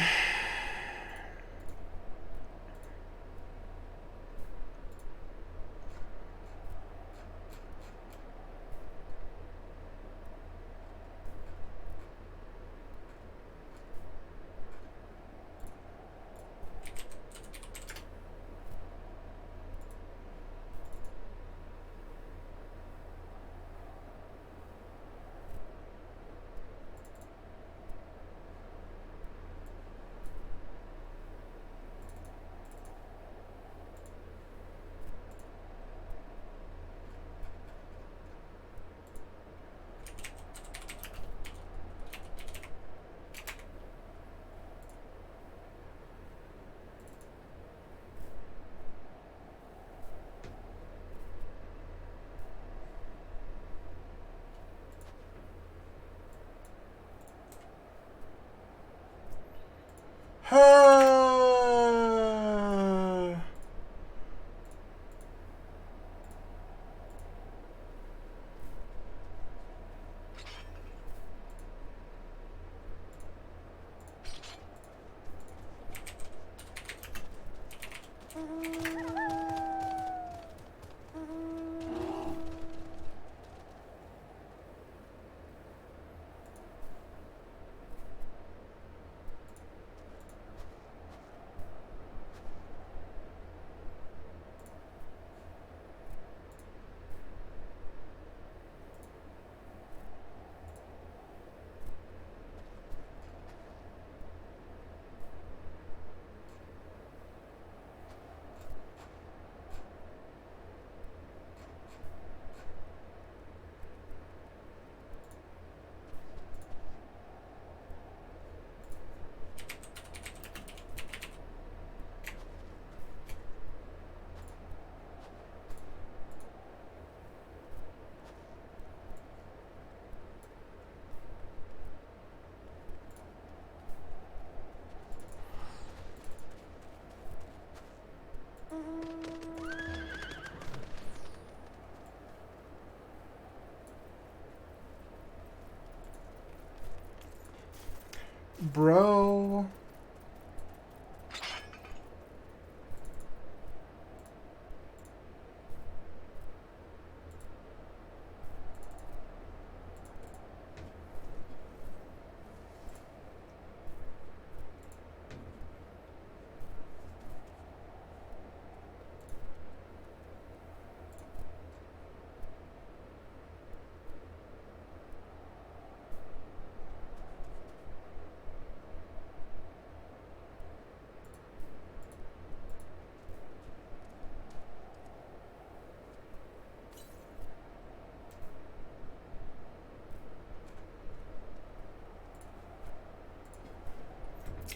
bro.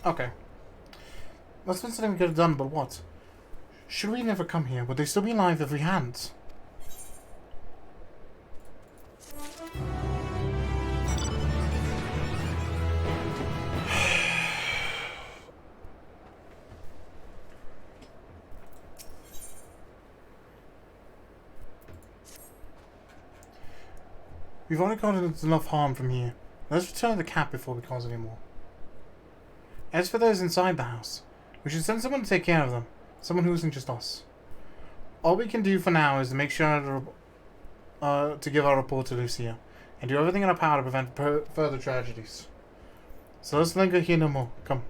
Okay. That's been something we could have done, but what? Should we never come here? Would they still be alive if we hadn't? We've already caused enough harm from here. Let's return to the cap before we cause any more. As for those inside the house, we should send someone to take care of them. Someone who isn't just us. All we can do for now is to make sure to give our report to Lucia, and do everything in our power to prevent further tragedies. So let's linger here no more. Come.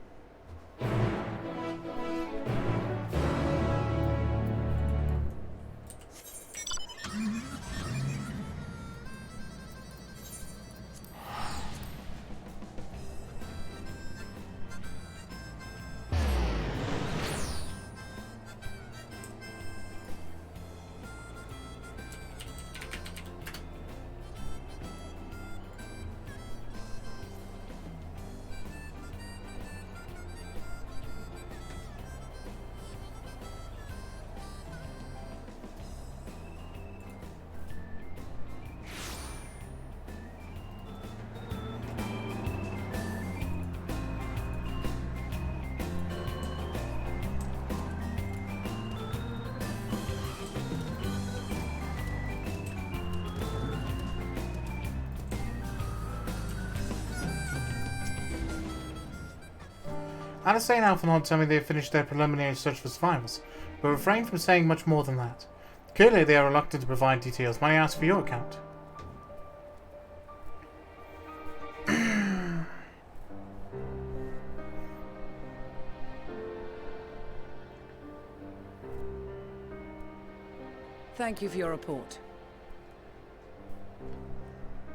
Alistair and Alphinaud tell me they have finished their preliminary search for survivors, but refrain from saying much more than that. Clearly they are reluctant to provide details. Might I ask for your account? Thank you for your report.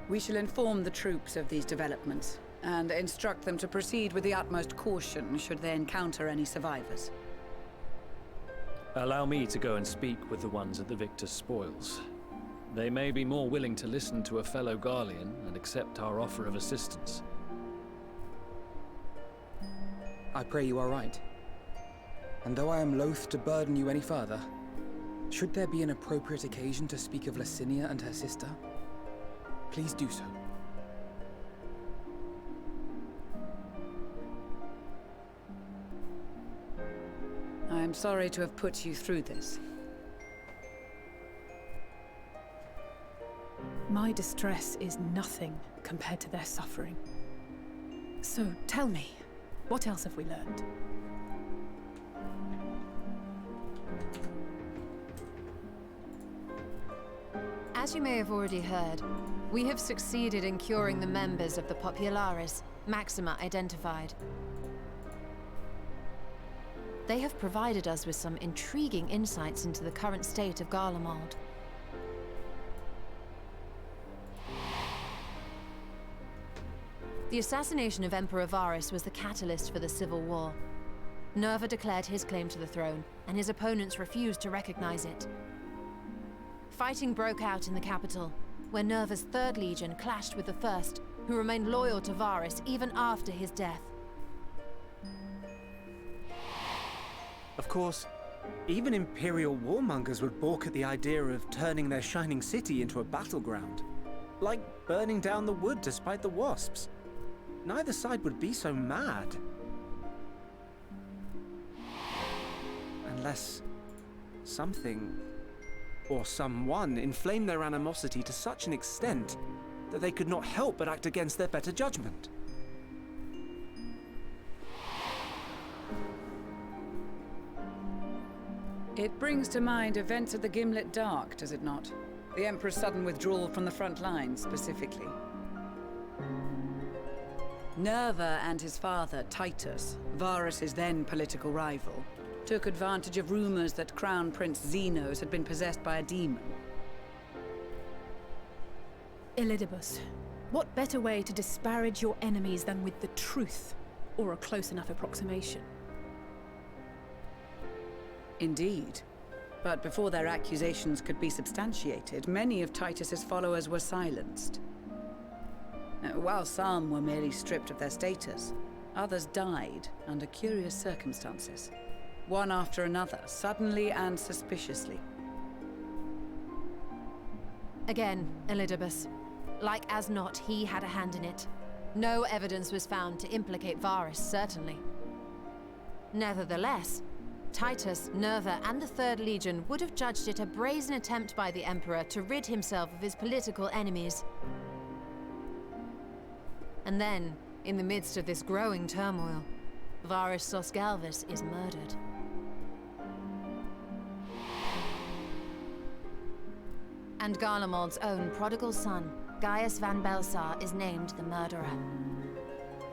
We shall inform the troops of these developments, and instruct them to proceed with the utmost caution should they encounter any survivors. Allow me to go and speak with the ones at the victor's spoils. They may be more willing to listen to a fellow Garlean and accept our offer of assistance. I pray you are right. And though I am loath to burden you any further, should there be an appropriate occasion to speak of Licinia and her sister, please do so. I am sorry to have put you through this. My distress is nothing compared to their suffering. So tell me, what else have we learned? As you may have already heard, we have succeeded in curing the members of the Popularis, Maxima identified. They have provided us with some intriguing insights into the current state of Garlemald. The assassination of Emperor Varus was the catalyst for the civil war. Nerva declared his claim to the throne, and his opponents refused to recognize it. Fighting broke out in the capital, where Nerva's 3rd Legion clashed with the 1st, who remained loyal to Varus even after his death. Of course, even Imperial warmongers would balk at the idea of turning their shining city into a battleground. Like burning down the wood to spite the wasps. Neither side would be so mad. Unless something or someone inflamed their animosity to such an extent that they could not help but act against their better judgment. It brings to mind events at the Gimlet Dark, does it not? The Emperor's sudden withdrawal from the front lines, specifically. Nerva and his father, Titus, Varus' then political rival, took advantage of rumors that Crown Prince Xenos had been possessed by a demon. Elidibus, what better way to disparage your enemies than with the truth, or a close enough approximation? Indeed. But before their accusations could be substantiated, many of Titus's followers were silenced. While some were merely stripped of their status, others died under curious circumstances. One after another, suddenly and suspiciously. Again, Elidibus. Like as not, he had a hand in it. No evidence was found to implicate Varus, certainly. Nevertheless, Titus, Nerva, and the Third Legion would have judged it a brazen attempt by the Emperor to rid himself of his political enemies. And then, in the midst of this growing turmoil, Varus Sosgalvis is murdered. And Garlemald's own prodigal son, Gaius van Belsar, is named the murderer.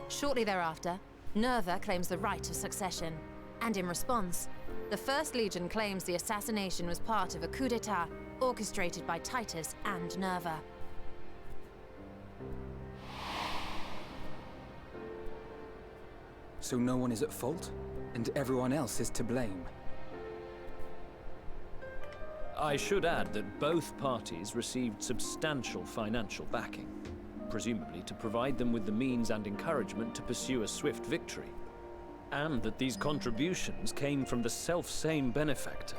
Shortly thereafter, Nerva claims the right of succession, and in response, the First Legion claims the assassination was part of a coup d'etat orchestrated by Titus and Nerva. So no one is at fault, and everyone else is to blame. I should add that both parties received substantial financial backing, presumably to provide them with the means and encouragement to pursue a swift victory, and that these contributions came from the self-same benefactor.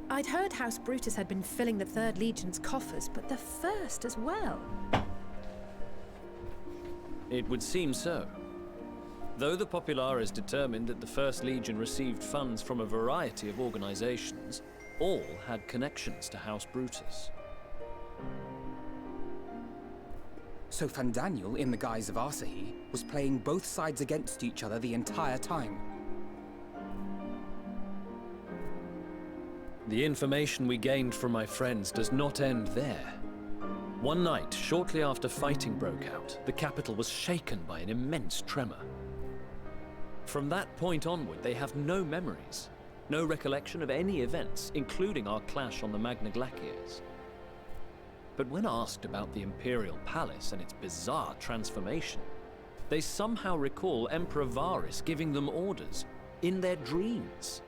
I'd heard House Brutus had been filling the Third Legion's coffers, but the First as well. It would seem so. Though the Populares determined that the First Legion received funds from a variety of organizations, all had connections to House Brutus. So Fandaniel, in the guise of Asahi, was playing both sides against each other the entire time. The information we gained from my friends does not end there. One night, shortly after fighting broke out, the capital was shaken by an immense tremor. From that point onward, they have no memories, no recollection of any events, including our clash on the Magna Glaciers. But when asked about the Imperial Palace and its bizarre transformation, they somehow recall Emperor Varus giving them orders in their dreams.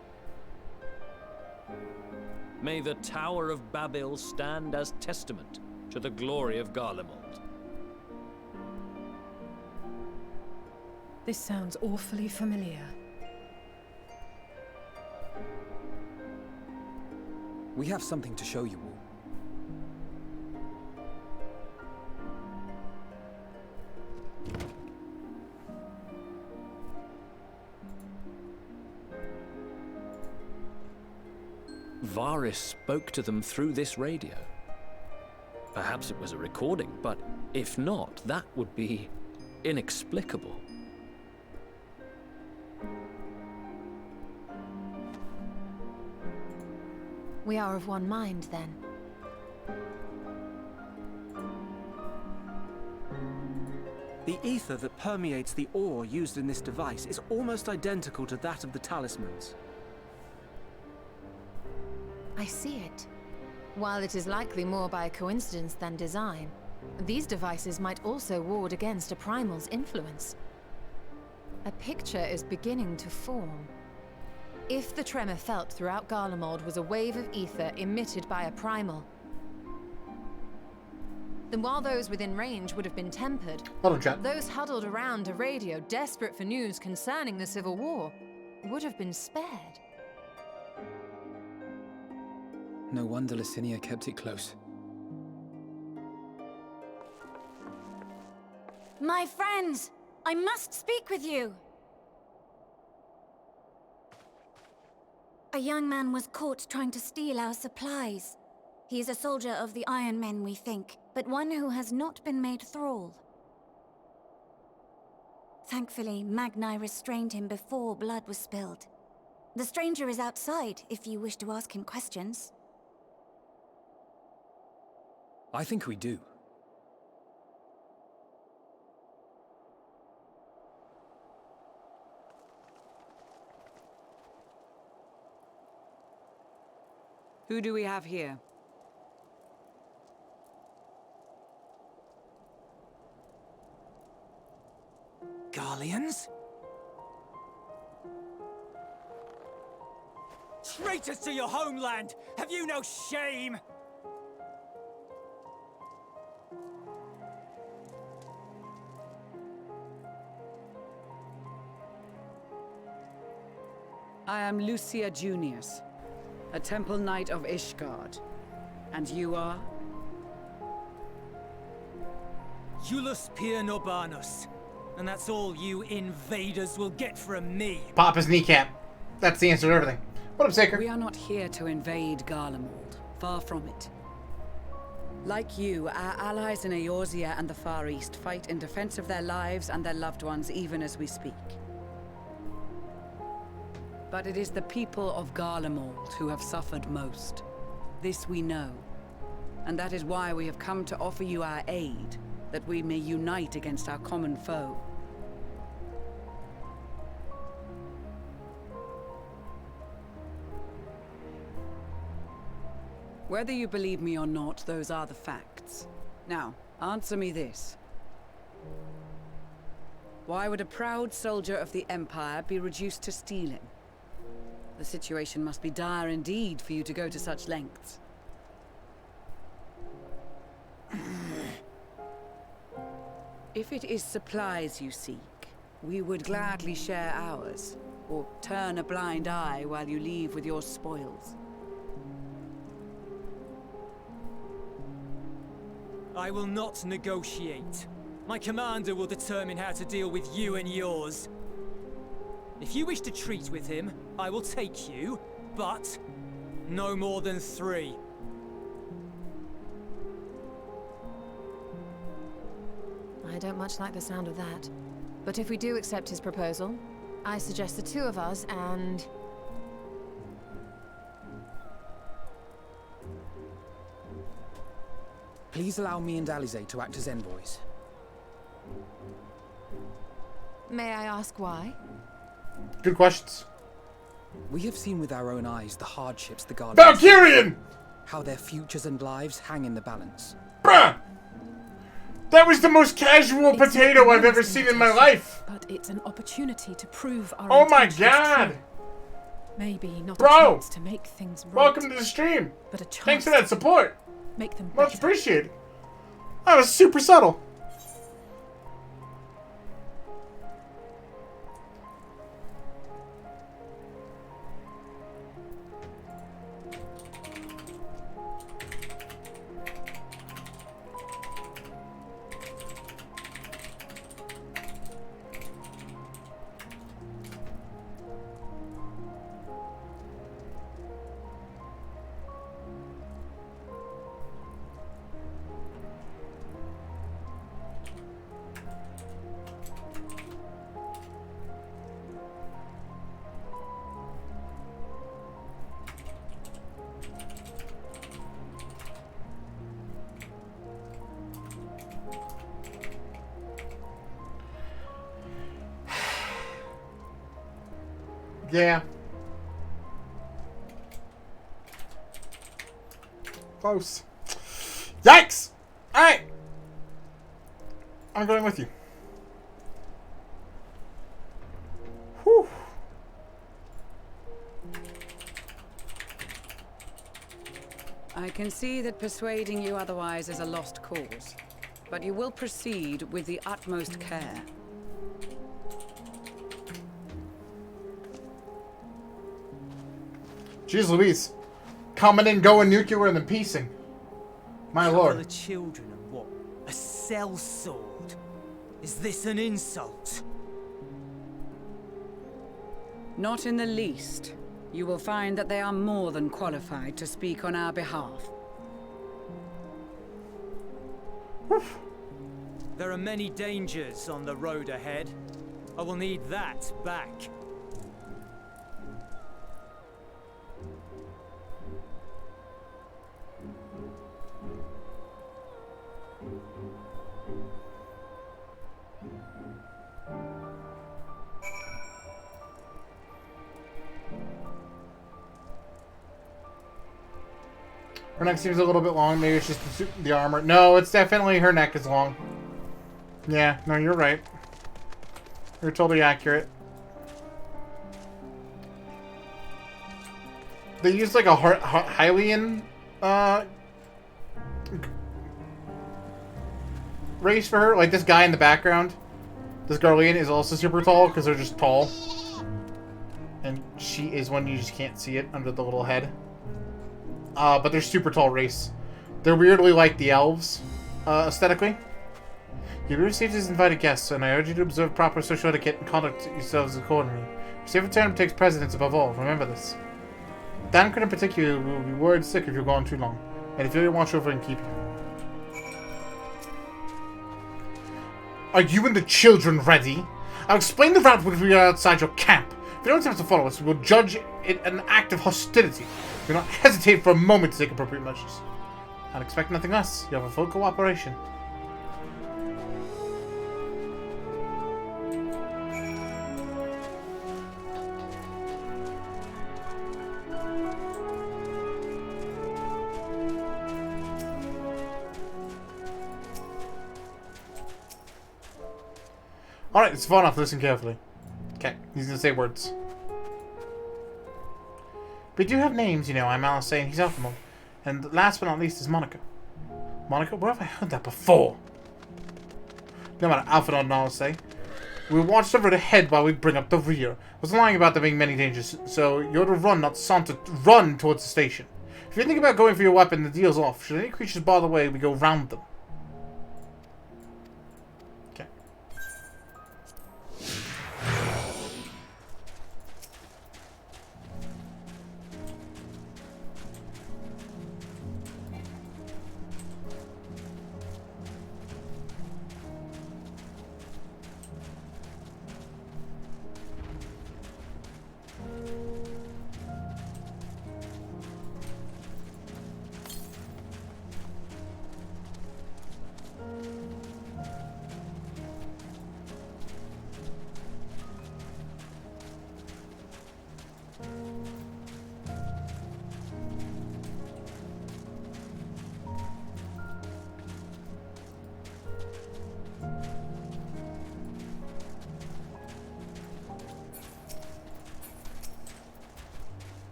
May the Tower of Babel stand as testament to the glory of Garlemald. This sounds awfully familiar. We have something to show you all. Varus spoke to them through this radio. Perhaps it was a recording, but if not, that would be inexplicable. We are of one mind, then. The ether that permeates the ore used in this device is almost identical to that of the talismans. I see it. While it is likely more by coincidence than design, these devices might also ward against a primal's influence. A picture is beginning to form. If the tremor felt throughout Garlemald was a wave of ether emitted by a primal, then while those within range would have been tempered, those huddled around a radio desperate for news concerning the Civil War would have been spared. No wonder Licinia kept it close. My friends, I must speak with you. A young man was caught trying to steal our supplies. He is a soldier of the Iron Men, we think, but one who has not been made thrall. Thankfully, Magni restrained him before blood was spilled. The stranger is outside, if you wish to ask him questions. I think we do. Who do we have here? Garleans? Traitors to your homeland! Have you no shame? I am Lucia Junius, a Temple Knight of Ishgard. And you are? Iulus Pier Norbanus. And that's all you invaders will get from me. Pop his kneecap. That's the answer to everything. What up, Saker? We are not here to invade Garlemald. Far from it. Like you, our allies in Eorzea and the Far East fight in defense of their lives and their loved ones even as we speak. But it is the people of Garlemald who have suffered most. This we know. And that is why we have come to offer you our aid, that we may unite against our common foe. Whether you believe me or not, those are the facts. Now, answer me this. Why would a proud soldier of the Empire be reduced to stealing? The situation must be dire indeed for you to go to such lengths. If it is supplies you seek, we would gladly share ours, or turn a blind eye while you leave with your spoils. I will not negotiate. My commander will determine how to deal with you and yours. If you wish to treat with him, I will take you, but no more than 3. I don't much like the sound of that. But if we do accept his proposal, I suggest the 2 of us and... Please allow me and Alize to act as envoys. May I ask why? Good questions. We have seen with our own eyes the hardships the Garleans... Valkyrian! How their futures and lives hang in the balance. Bruh! That was the most casual potato I've ever seen in my life! But it's an opportunity to prove our Oh my intentions god! true. Maybe not Bro! a chance to make things right. Welcome to the stream! But a chance Thanks for that support! Make them Much better. appreciated. That was super subtle. Yeah. Close. Yikes! Alright! I'm going with you. Whew. I can see that persuading you otherwise is a lost cause, but you will proceed with the utmost care. Jeez Louise. Coming in, going nuclear, and then piecing. My lord. The children and what? A sellsword? Is this an insult? Not in the least. You will find that they are more than qualified to speak on our behalf. There are many dangers on the road ahead. I will need that back. Her neck seems a little bit long. Maybe it's just the armor. No, it's definitely her neck is long. Yeah, no, you're right. You're totally accurate. They used like a Hylian race for her. Like this guy in the background. This Garlean is also super tall because they're just tall. And she is one you just can't see it under the little head. But they're super tall race. They're weirdly like the elves, aesthetically. You received as invited guests, and I urge you to observe proper social etiquette and conduct yourselves accordingly. Your safe return takes precedence above all. Remember this. Thancred in particular will be worried sick if you're gone too long, and if you watch over and keep you. Are you and the children ready? I'll explain the route when we are outside your camp. If you don't attempt to follow us, we will judge it an act of hostility. Do not hesitate for a moment to take appropriate measures. I'd expect nothing less. You have a full cooperation. Alright, it's far enough. Listen carefully. Okay, he's gonna say words. We do have names, you know. I'm Alice and he's Alphamon. And last but not least is Monica. Monica? Where have I heard that before? No matter, Alphamon and Alice. We'll watch over the head while we bring up the rear. I was lying about there being many dangers, so you're to run, not saunter. Run towards the station. If you think about going for your weapon, the deal's off. Should any creatures bar the way, we go round them.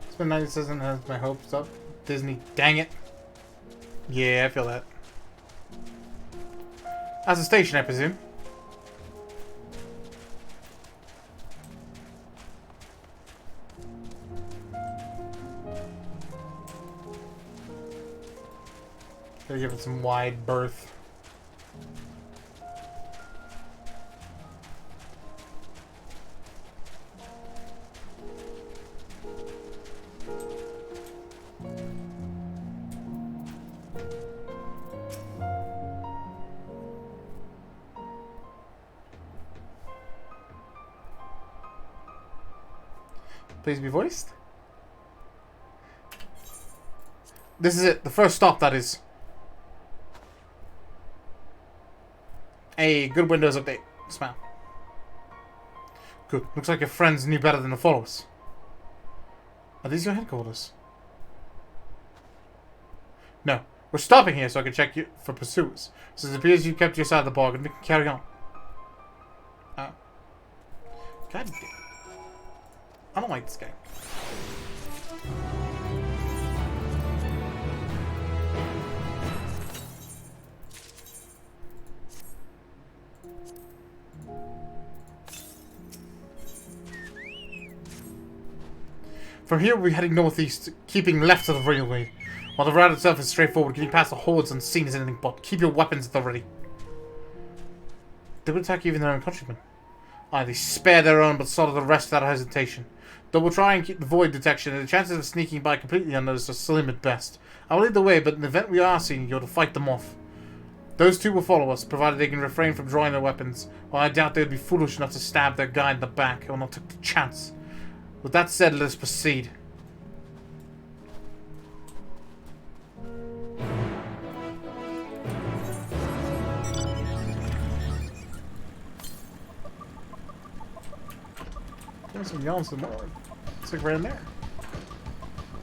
It's been nice, doesn't have my hopes up. Disney, dang it. Yeah, I feel that. As a station, I presume. Gotta give it some wide berth. Please be voiced. This is it. The first stop, that is. Hey, good Windows update. Smile. Good. Looks like your friends knew better than to follow us. Are these your headquarters? No. We're stopping here so I can check you for pursuers. Since it appears you kept your side of the bargain, we can carry on. God damn. I don't like this guy. From here, we'll be heading northeast, keeping left of the railway. While the route itself is straightforward, getting past the hordes unseen is anything but. Keep your weapons at the ready. They would attack even their own countrymen. Aye, they spare their own, but slaughter the rest without hesitation. Though we'll try and keep the void detection, and the chances of sneaking by completely unnoticed are slim at best. I will lead the way, but in the event we are seen, you're to fight them off. Those two will follow us, provided they can refrain from drawing their weapons. While I doubt they would be foolish enough to stab their guide in the back, I will not take the chance. With that said, let us proceed. There's some yelling some more. It's like right in there.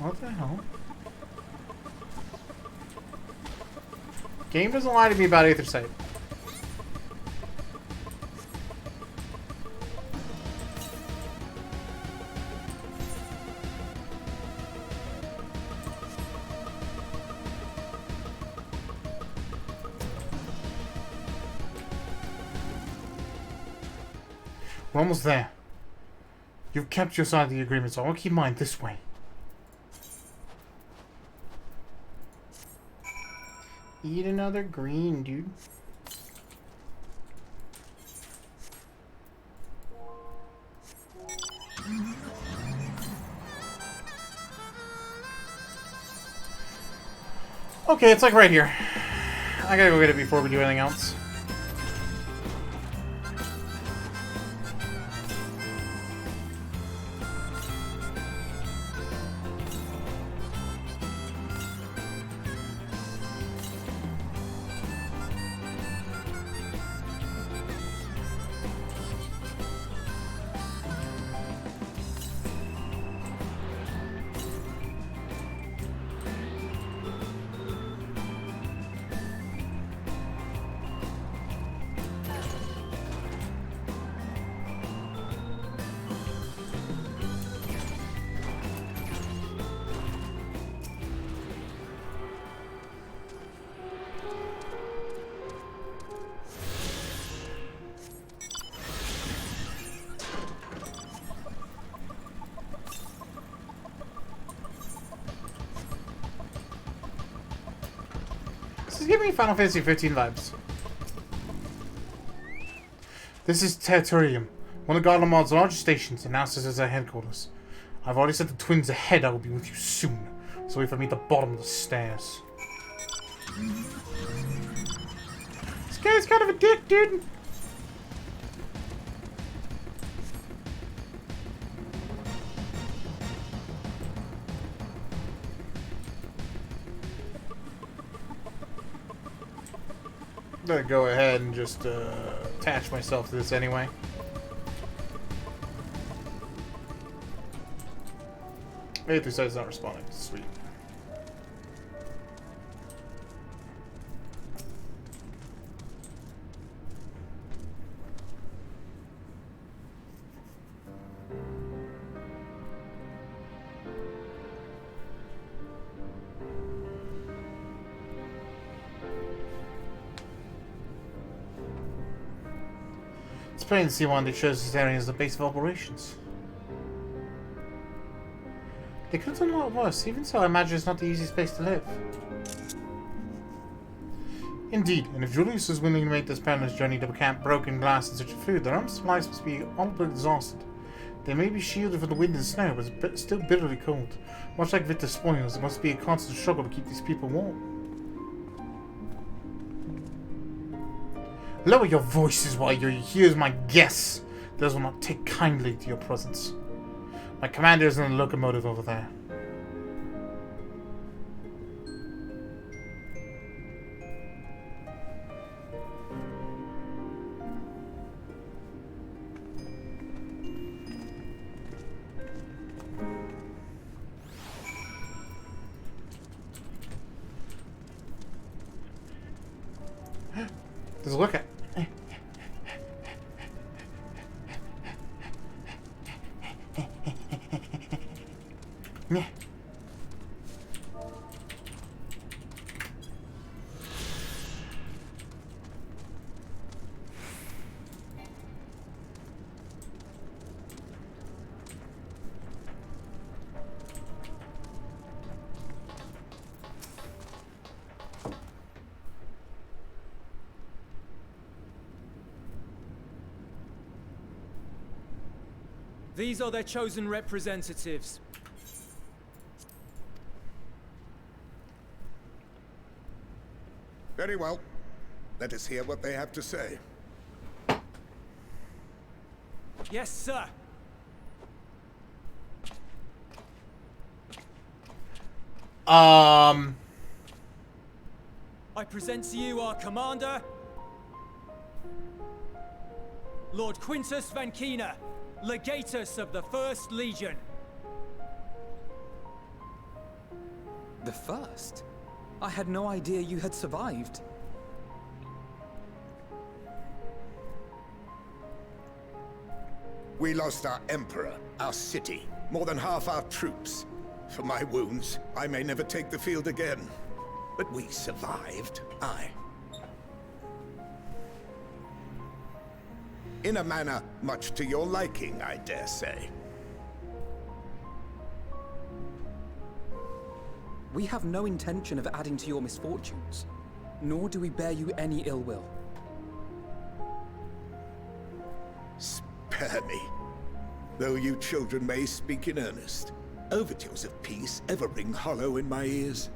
What the hell? Game doesn't lie to me about Aether Sight. We're almost there. You've kept your side of the agreement, so I'll keep mine this way. Eat another green, dude. Okay, it's like right here. I gotta go get it before we do anything else. This is giving me Final Fantasy XIV vibes. This is Territorium, one of Garlemald's largest stations, announced as their headquarters. I've already sent the twins ahead. I will be with you soon. So wait for me at the bottom of the stairs. This guy's kind of a dick, dude. I'm gonna go ahead and just attach myself to this anyway. Aether Sight's not responding. Sweet. It's plain to see one that shows this area as the base of operations. They could have done a lot worse. Even so, I imagine it's not the easiest place to live. Indeed, and if Julius is willing to make this perilous journey to camp broken glass and such food, their armed supplies must be all but exhausted. They may be shielded from the wind and snow, but it's still bitterly cold. Much like Victor's spoils, it must be a constant struggle to keep these people warm. Lower your voices while you're here, my guests. Those will not take kindly to your presence. My commander is in the locomotive over there. Just look at. Yeah. These are their chosen representatives. Very well. Let us hear what they have to say. Yes, sir. I present to you our commander, Lord Quintus Vankina, Legatus of the 1st Legion. The first? I had no idea you had survived. We lost our Emperor, our city, more than half our troops. For my wounds, I may never take the field again. But we survived, aye. In a manner much to your liking, I dare say. We have no intention of adding to your misfortunes, nor do we bear you any ill will. Spare me. Though you children may speak in earnest, overtures of peace ever ring hollow in my ears.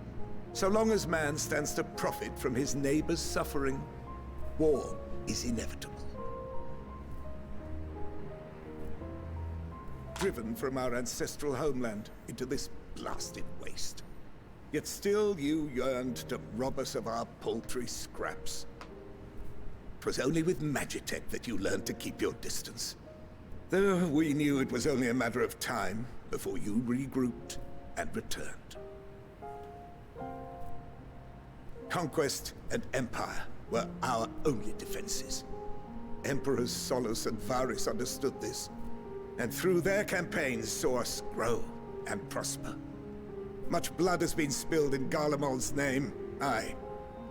So long as man stands to profit from his neighbor's suffering, war is inevitable. Driven from our ancestral homeland into this blasted waste. Yet still you yearned to rob us of our paltry scraps. 'Twas only with Magitech that you learned to keep your distance. Though we knew it was only a matter of time before you regrouped and returned. Conquest and Empire were our only defenses. Emperors Solus and Varys understood this, and through their campaigns saw us grow and prosper. Much blood has been spilled in Garlemald's name, aye.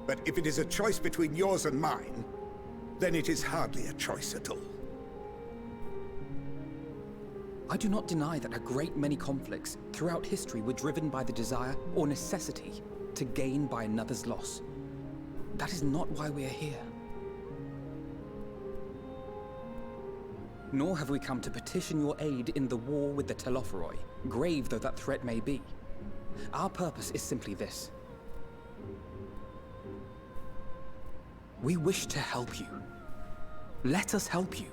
But if it is a choice between yours and mine, then it is hardly a choice at all. I do not deny that a great many conflicts throughout history were driven by the desire or necessity to gain by another's loss. That is not why we are here. Nor have we come to petition your aid in the war with the Telophoroi, grave though that threat may be. Our purpose is simply this. We wish to help you. Let us help you.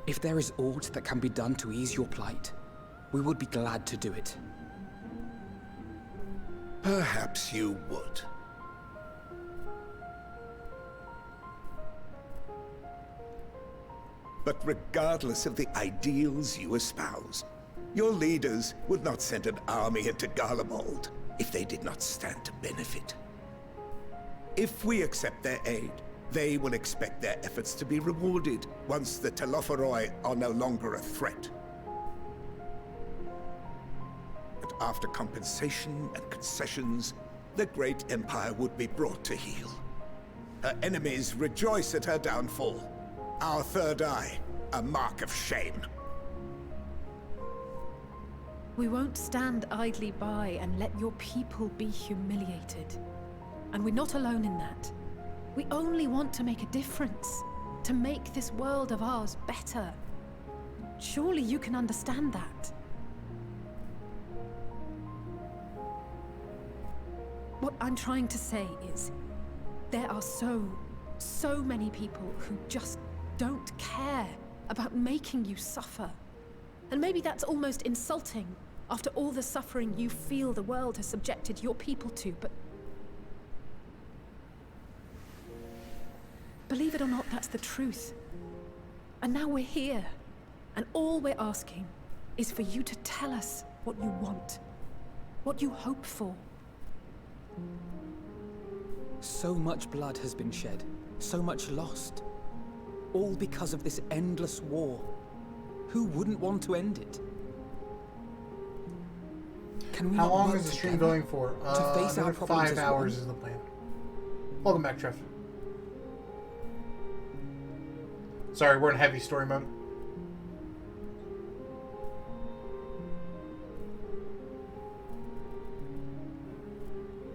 If there is aught that can be done to ease your plight, we would be glad to do it. Perhaps you would. But regardless of the ideals you espouse, your leaders would not send an army into Garlemald if they did not stand to benefit. If we accept their aid, they will expect their efforts to be rewarded once the Telophoroi are no longer a threat. And after compensation and concessions, the great empire would be brought to heel. Her enemies rejoice at her downfall. Our third eye, a mark of shame. We won't stand idly by and let your people be humiliated. And we're not alone in that. We only want to make a difference, to make this world of ours better. Surely you can understand that. What I'm trying to say is, there are so many people who just don't care about making you suffer. And maybe that's almost insulting after all the suffering you feel the world has subjected your people to, but believe it or not, that's the truth. And now we're here, and all we're asking is for you to tell us what you want, what you hope for. So much blood has been shed, so much lost. All because of this endless war. Who wouldn't want to end it? Can we How not long work is the stream together going for? to face our Another problems 5 as hours one? is the plan. Welcome back, Trev. Sorry, we're in heavy story mode.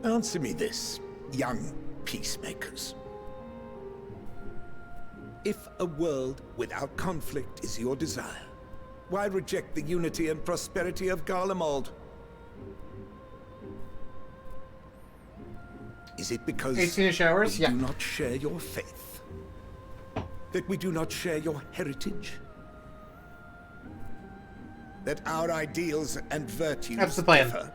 Answer me this, young peacemakers. If a world without conflict is your desire, why reject the unity and prosperity of Garlemald? Is it because 18-ish hours? we do not share your faith? That we do not share your heritage? That our ideals and virtues That's the plan. differ?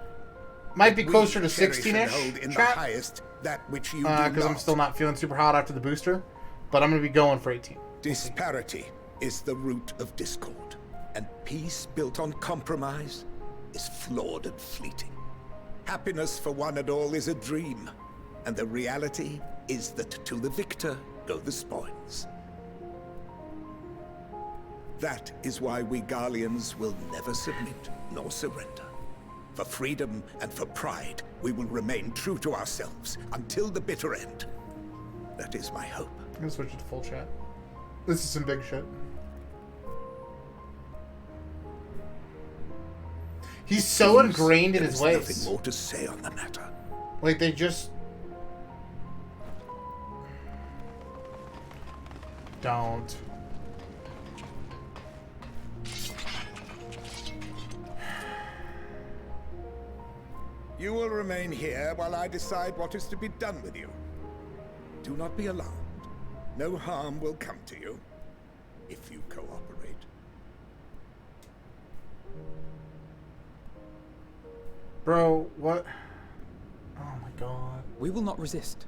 Might be That closer we to cherish and 16-ish, hold in the chat. highest that which you do Because I'm not. still not feeling super hot after the booster. But I'm going to be going for 18. Disparity is the root of discord, and peace built on compromise is flawed and fleeting. Happiness for one and all is a dream, and the reality is that to the victor go the spoils. That is why we Garleans will never submit nor surrender. For freedom and for pride, we will remain true to ourselves until the bitter end. That is my hope. I'm gonna switch it to full chat. This is some big shit. He's so ingrained in his ways. There's nothing more to say on the matter. Like, they just... don't. You will remain here while I decide what is to be done with you. Do not be alarmed. No harm will come to you if you cooperate. Bro, what? Oh my god. We will not resist.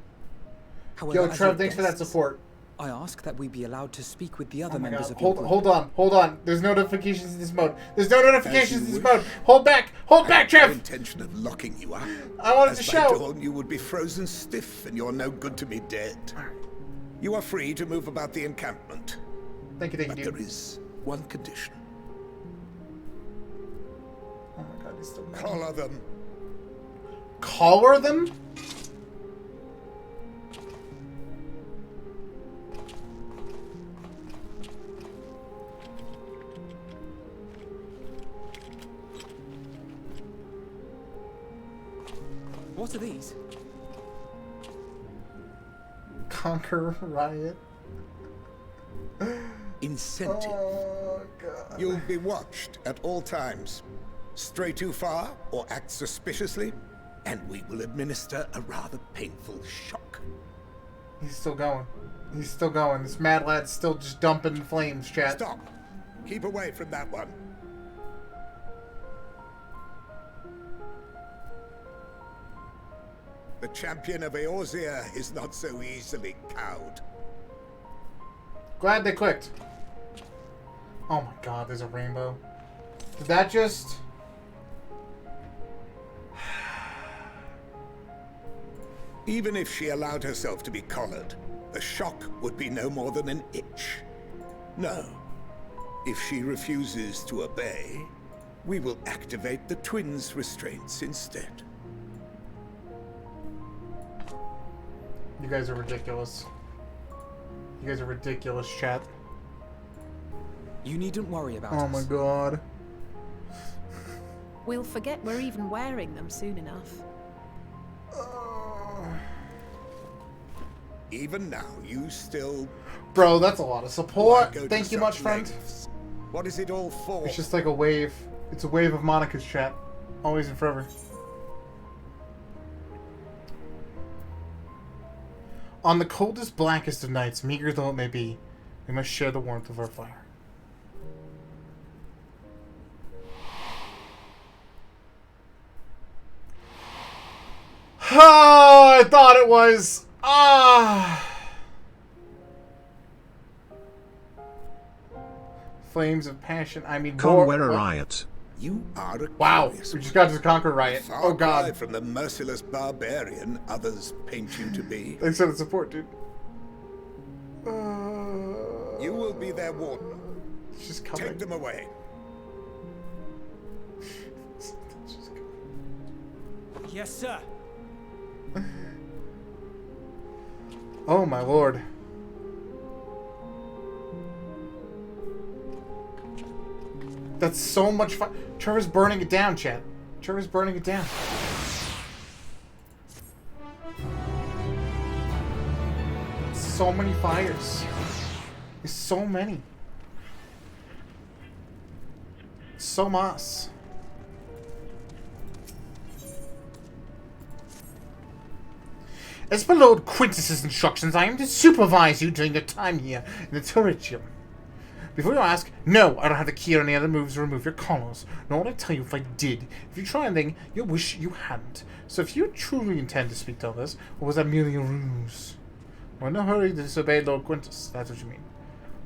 However, Yo, as Trev, your thanks for that guests, support. I ask that we be allowed to speak with the other Oh my members god. of your group. Hold on. There's no notifications in this mode. There's no notifications in this mode. Hold back, Trev! No intention of locking you up. I wanted to As show. by dawn, you would be frozen stiff, and you're no good to me dead. You are free to move about the encampment. Thank you, but dude. there is one condition. Oh my god, he's still mad. Collar them. Collar them? What are these? Conquer riot. Incentive. Oh god. You'll be watched at all times. Stray too far or act suspiciously, and we will administer a rather painful shock. He's still going. He's still going. This mad lad's still just dumping flames, chat. Stop. Keep away from that one. The champion of Eorzea is not so easily cowed. Glad they clicked. Oh my god, there's a rainbow. Did that just... Even if she allowed herself to be collared, the shock would be no more than an itch. No. If she refuses to obey, we will activate the twins' restraints instead. You guys are ridiculous. You guys are ridiculous, chat. You needn't worry about Oh us. my god. We'll forget we're even wearing them soon enough. Even now, you still... Bro, that's a lot of support. Go to Thank you much, such friend. lengths. What is it all for? It's just like a wave. It's a wave of Monica's, chat. Always and forever. On the coldest, blackest of nights, meager though it may be, we must share the warmth of our fire. Oh, I thought it was. Ah. Flames of passion. I mean, war. Conquer riot. You are a Wow, curious we just got to the Conquer Riot. Far Oh god. cry from the merciless barbarian others paint you to be. Thanks for the support, dude. You will be their warden. It's just coming. Take them away. Yes, sir. Oh my lord. That's so much fun. Trevor's burning it down, chat. Trevor's burning it down. So many fires. There's so many. So mas. As per Lord Quintus's instructions, I am to supervise you during your time here in the Turretium. Before you ask, no, I don't have the key or any other moves to remove your collars, nor would I tell you if I did. If you try anything, you'll wish you hadn't. So if you truly intend to speak to others, or was that merely a ruse? We're in no hurry to disobey Lord Quintus, that's what you mean.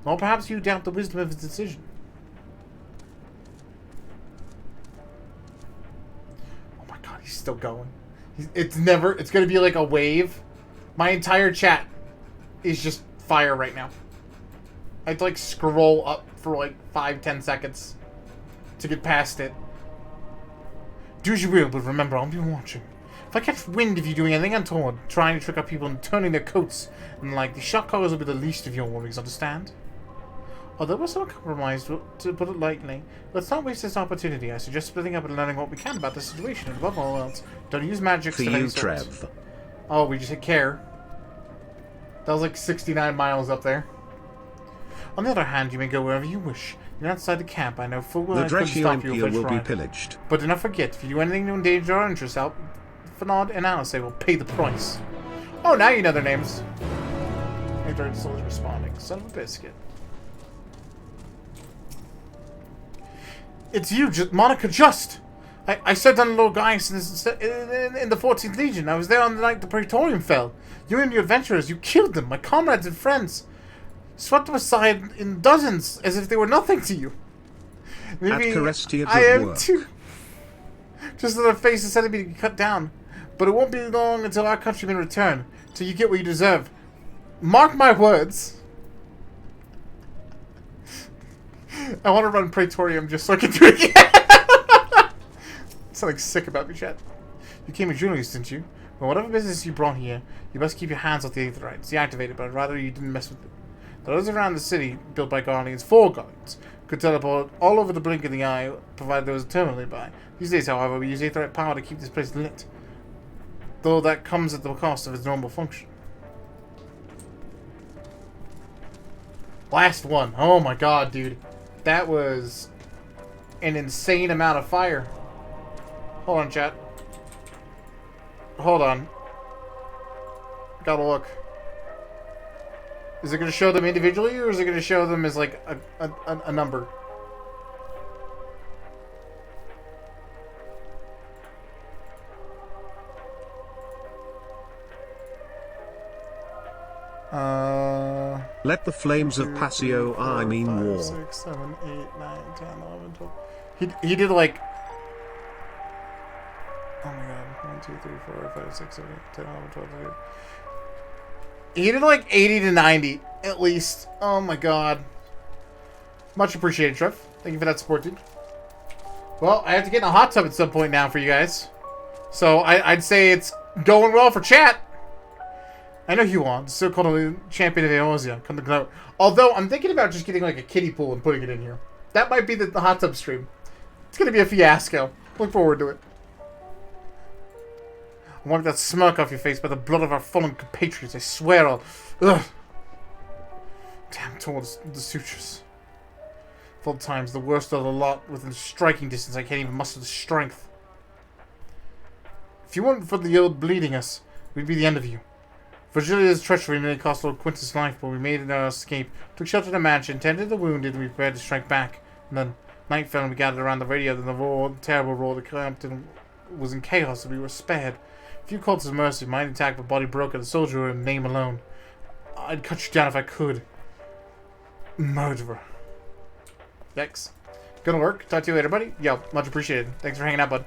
Or perhaps you doubt the wisdom of his decision. Oh my god, He's still going. It's gonna be like a wave. My entire chat is just fire right now. I have to like scroll up for like 5-10 seconds to get past it. Do as you will, but remember, I'll be watching. If I catch wind of you doing anything untoward, trying to trick out people and turning their coats, and like, the shock collars will be the least of your worries, understand? Although we're so compromised, to put it lightly, let's not waste this opportunity. I suggest splitting up and learning what we can about the situation, and above all else, don't use magic For of any you, sort. Trev. Oh, we just hit care. That was like 69 miles up there. On the other hand, you may go wherever you wish. You're outside the camp. I know full well I couldn't stop you if I will be tried. pillaged. But do not forget, if you do anything to endanger our interests, Fernand and Alice will pay the price. Oh, now you know their names. Android Soul is responding. Son of a biscuit. It's you, Monica Just! I served on a little guy in the 14th Legion. I was there on the night the Praetorium fell. You and your adventurers, you killed them, my comrades and friends. Swept them aside in dozens, as if they were nothing to you. Maybe At Carestia, I am work. too. Just let our faces set to be cut down. But it won't be long until our countrymen return, till you get what you deserve. Mark my words. I want to run Praetorium just so I can do it again. Something sick about me, chat. You came as journalist, didn't you? Well, whatever business you brought here, you must keep your hands off the Aetherites. Deactivated, but I'd rather you didn't mess with them. Those around the city, built by Guardians, 4 Guardians, could teleport all over the blink of the eye, provided there was a terminal nearby. These days, however, we use Aetherite power to keep this place lit. Though that comes at the cost of its normal function. Last one. Oh my god, dude. That was an insane amount of fire. Hold on, chat. Hold on. Gotta look. Is it going to show them individually, or is it going to show them as like a number? Let the flames of Passio, I mean 5, war. 6, 7, 8, 9, 10, 11, 12. He did like... Oh my god. 1, 2, 3, 4, 5, 6, 7, 8, 10, 11, 12, 13. He did like 80 to 90, at least. Oh my god. Much appreciated, Trev. Thank you for that support, dude. Well, I have to get in a hot tub at some point now for you guys. So I'd say it's going well for chat. I know you want, still called a champion of Eorzea. Come to gloat. Although, I'm thinking about just getting like a kiddie pool and putting it in here. That might be the hot tub stream. It's going to be a fiasco. Look forward to it. I want that smirk off your face by the blood of our fallen compatriots. I swear I'll... Ugh. Damn, towards the sutures. Full times, the worst of the lot, within striking distance. I can't even muster the strength. If you weren't for the old bleeding us, we'd be the end of you. Virgilia's treachery nearly cost Lord Quintus' life, but we made our escape, took shelter in a mansion, tended the wounded, and we prepared to strike back. And then night fell and we gathered around the radio, then the roar, the terrible roar that Clampton was in chaos, and we were spared. If you called to mercy, mind intact but body broken, a soldier in name alone, I'd cut you down if I could. Murderer. Yikes. Gonna work. Talk to you later, buddy. Yo, much appreciated. Thanks for hanging out, bud.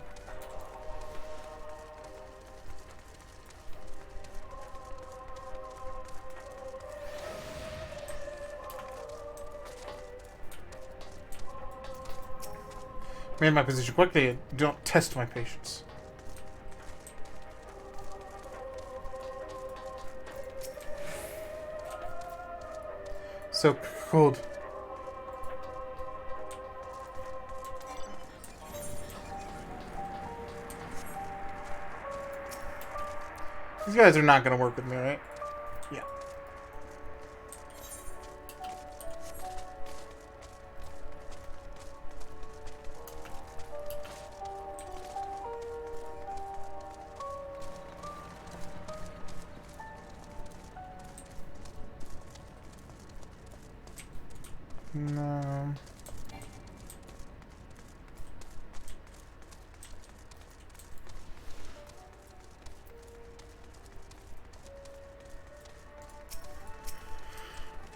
Made my position quickly. Do not test my patience. So cold. These guys are not going to work with me, right? Yeah. No.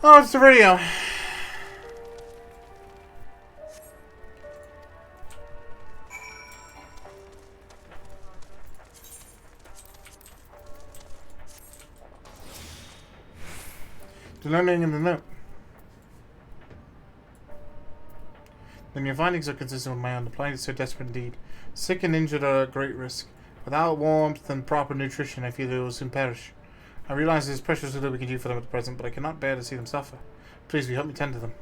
Oh, it's the radio. The learning in the note. Then your findings are consistent with my own. The plight is so desperate indeed. Sick and injured are at great risk. Without warmth and proper nutrition, I fear they will soon perish. I realize it is precious little we can do for them at present, but I cannot bear to see them suffer. Please, will you help me tend to them?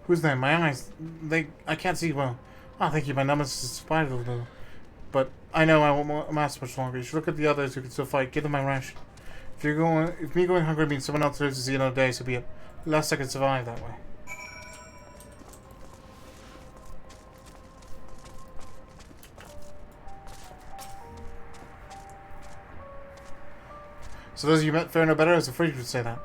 Who's there? My eyes, I can't see well. Oh, thank you, my numbness is spiral a little. But I know I won't last much longer. You should look at the others who can still fight. Give them my ration. If me going hungry means someone else lives to see another day, so be it. Less I can survive that way. So those of you met fare no better, I was afraid you would say that.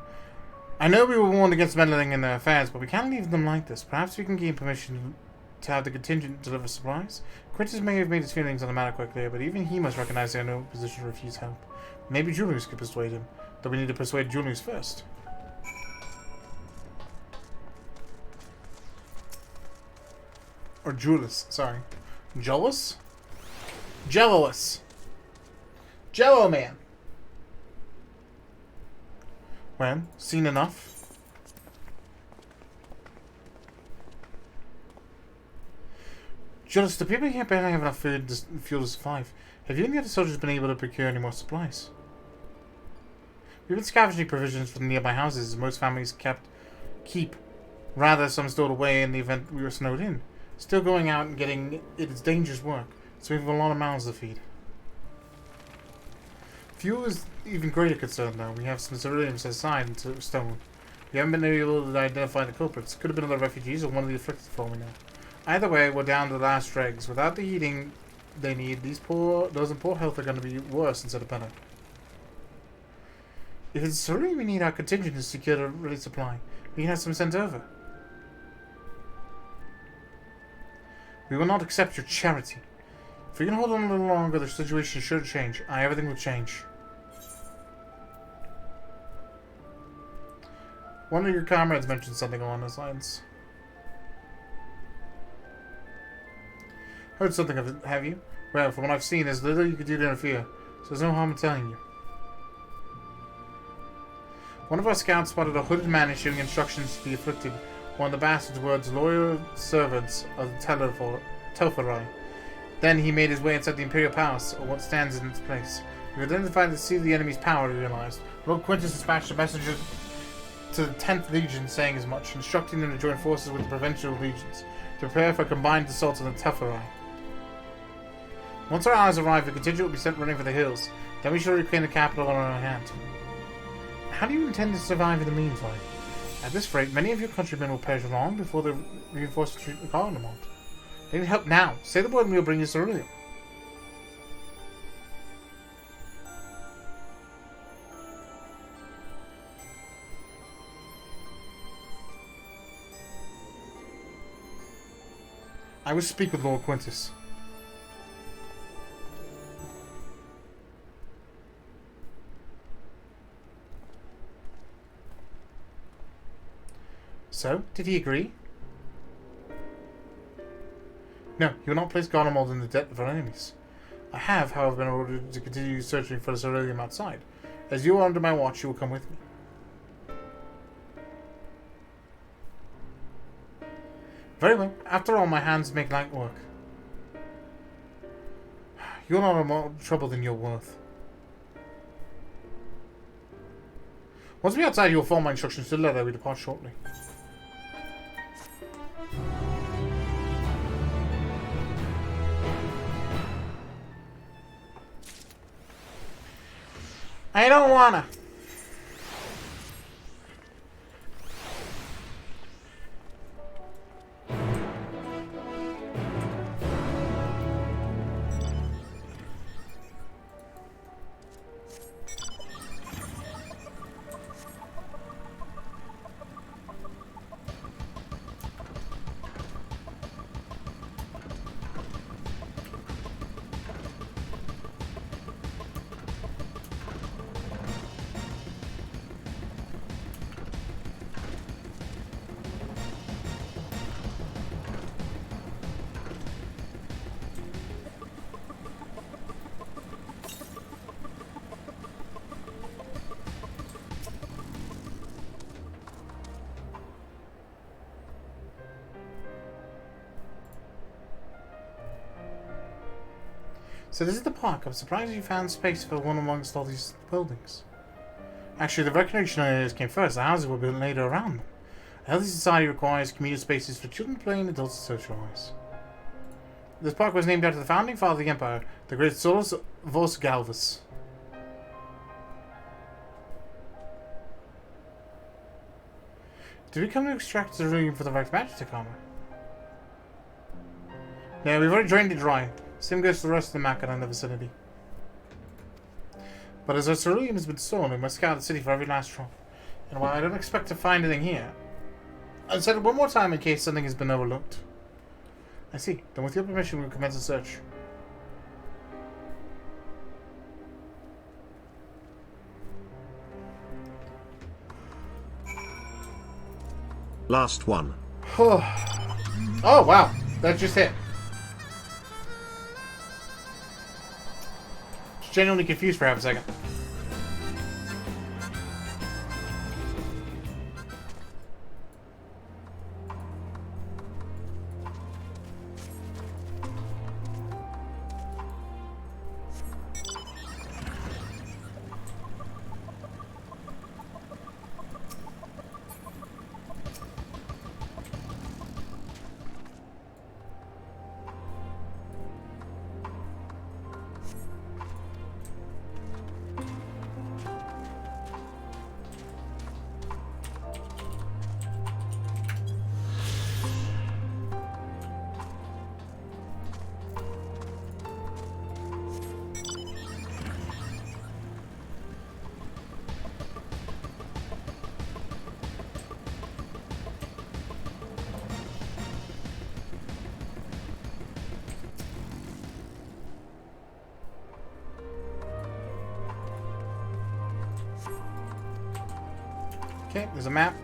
I know we were warned against meddling in their affairs, but we can't leave them like this. Perhaps we can gain permission to have the contingent deliver supplies. Quintus may have made his feelings on the matter quite clear, but even he must recognize they are in no position to refuse help. Maybe Julius could persuade him, though we need to persuade Julius first. Or Julius, sorry. Jealous? Jealous. Jello man. Well, seen enough. Julius, the people here barely have enough food and fuel to survive. Have you and the other soldiers been able to procure any more supplies? We've been scavenging provisions from nearby houses, as most families keep rather some stored away in the event we were snowed in. Still going out and getting it is dangerous work, so we have a lot of mouths to feed. Fuel is even greater concern though. We have some civilians set aside into stone. We haven't been able to identify the culprits. Could have been other refugees or one of the afflicted for all we know. Either way, we're down to the last dregs. Without the heating they need, those in poor health are going to be worse instead of better. If it's certainly we need our contingent to secure a ready supply, we can have some sent over. We will not accept your charity. If we can hold on a little longer, the situation should change. Everything will change. One of your comrades mentioned something along those lines. Heard something of it, have you? Well, from what I've seen, there's little you could do to interfere, so there's no harm in telling you. One of our scouts spotted a hooded man issuing instructions to the afflicted, one of the bastard's words, loyal servants of the Telfarai. Then he made his way inside the Imperial Palace, or what stands in its place. We identified the seat of the enemy's power, we realized. Lord Quintus dispatched a messenger to the 10th Legion saying as much, instructing them to join forces with the Provincial Legions, to prepare for a combined assault on the Telfarai. Once our allies arrive, the contingent will be sent running for the hills. Then we shall reclaim the capital on our own hand. How do you intend to survive in the meantime? At this rate, many of your countrymen will perish long before the reinforced retreat of Garlemald. They need help now. Say the word and we'll bring you cerulean. I will speak with Lord Quintus. So, did he agree? No, he will not place Garlemald in the debt of our enemies. I have, however, been ordered to continue searching for the ceruleum outside. As you are under my watch, you will come with me. Very well. After all, my hands make light work. You're not more trouble than you're worth. Once we are outside, you will follow my instructions to the letter. We depart shortly. I don't wanna. So this is the park. I'm surprised you found space for one amongst all these buildings. Actually, the recreation areas came first. The houses were built later around them. A healthy society requires communal spaces for children to play and adults to socialize. This park was named after the founding father of the Empire, the great Solus Vos Galvus. Did we come to extract ceruleum for the right magic armor? No, we've already drained it dry. Same goes to the rest of the Makan in the vicinity. But as our ceruleum has been stolen, we must scout the city for every last drop. And while I don't expect to find anything here, I'll set it one more time in case something has been overlooked. I see. Then with your permission, we'll commence a search. Last one. Oh, wow. That just hit. Just genuinely confused for half a second. Okay, there's a map.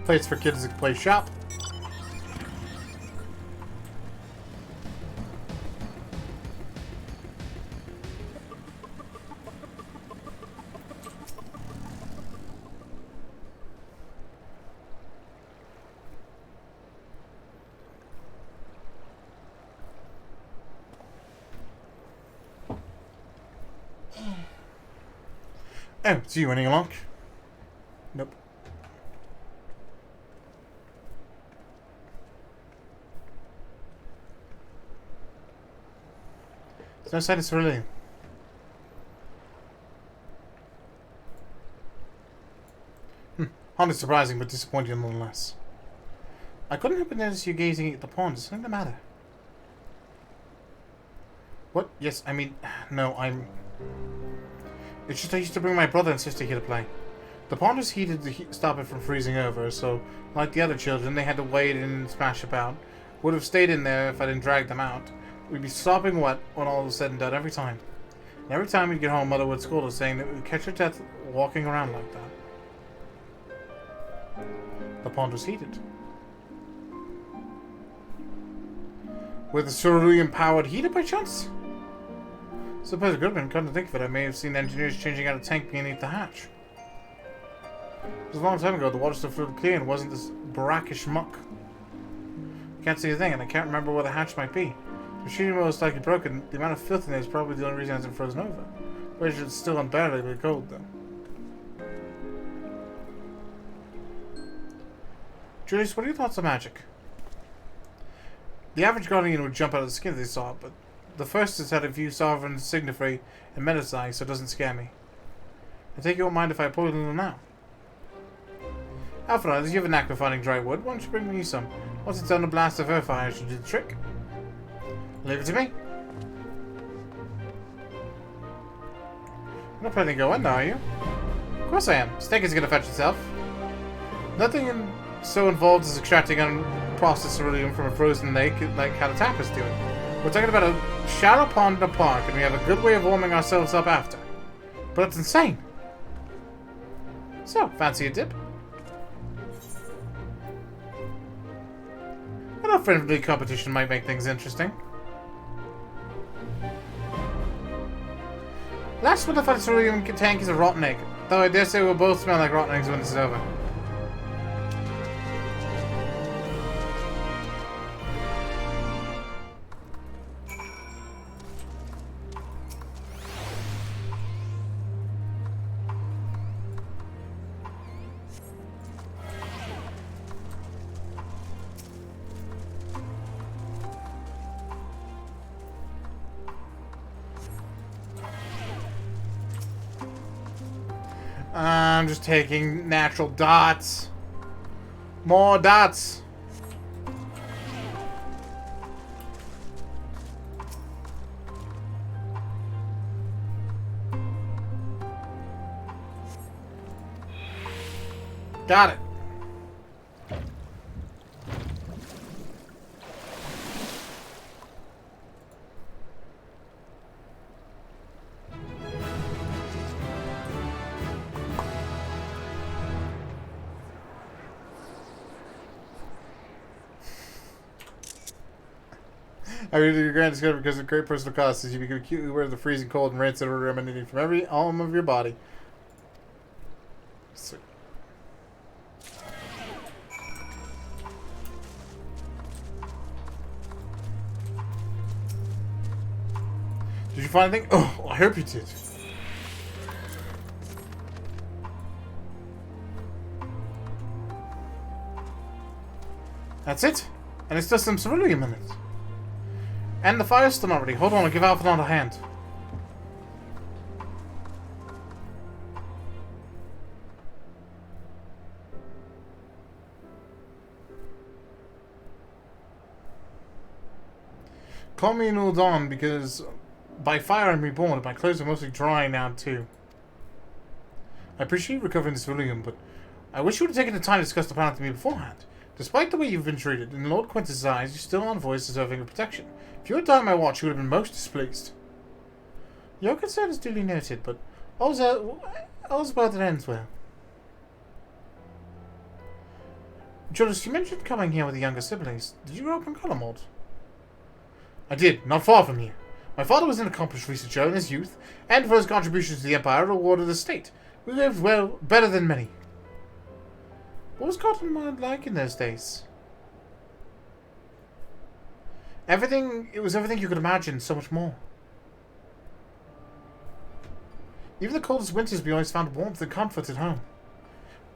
Place for kids to play shop. Oh, it's you running along? Nope. There's no sign of ceruleum. Hardly surprising, but disappointing nonetheless. I couldn't help but notice you gazing at the pond. Is something the matter? What? Yes, I mean, no, I'm... It's just I used to bring my brother and sister here to play. The pond was heated to stop it from freezing over, so, like the other children, they had to wade in and splash about. Would have stayed in there if I didn't drag them out. We'd be sopping wet when all was said and done every time. And every time we'd get home, Mother would scold us, saying that we'd catch our death walking around like that. The pond was heated. With a ceruleum-powered heater by chance? Suppose it could have been. Come to think of it, I may have seen engineers changing out a tank beneath the hatch. It was a long time ago. The water still flew clear and wasn't this brackish muck. Can't see a thing, and I can't remember where the hatch might be. The machinery was likely broken. The amount of filth in there is probably the only reason it hasn't frozen over. But it's still unbearably cold, though. Julius, what are your thoughts on magic? The average guardian would jump out of the skin if they saw it, but the first has had a few sovereign signify and medicine, so it doesn't scare me. I take you won't mind if I poison them now. Alpha, you have a knack for finding dry wood. Why don't you bring me some? Once it's done, a blast of her fire should do the trick. Leave it to me. You're not planning to go in, are you? Of course I am. Steak is going to fetch itself. Nothing so involved as extracting unprocessed ceruleum from a frozen lake like how the tap is doing. We're talking about a shallow pond in a park, and we have a good way of warming ourselves up after. But that's insane. So, fancy a dip? I know friendly competition might make things interesting. Last but the fight cerulean tank is a rotten egg. Though I dare say we'll both smell like rotten eggs when this is over. I'm just taking natural dots. More dots. Got it. I read your grand discovery because of great personal costs as you become acutely aware of the freezing cold and rancid odor emanating from every atom of your body. So, did you find anything? Oh, I hope you did. That's it. And it's just some ceruleum in it. And the fire's still not ready. Hold on, I'll give Alpha another hand. Call me Nul Dawn because by fire I'm reborn and my clothes are mostly dry now too. I appreciate recovering the ceruleum, but I wish you would have taken the time to discuss the plan with me beforehand. Despite the way you've been treated, in Lord Quintus' eyes, you're still envoys deserving of protection. If you had died on my watch, you would have been most displeased. Your concern is duly noted, but all's well that ends well. Julius, you mentioned coming here with the younger siblings. Did you grow up in Colomord? I did, not far from here. My father was an accomplished researcher in his youth, and for his contributions to the Empire, rewarded the state. We lived well, better than many. What was Colomord like in those days? It was everything you could imagine, so much more. Even the coldest winters we always found warmth and comfort at home.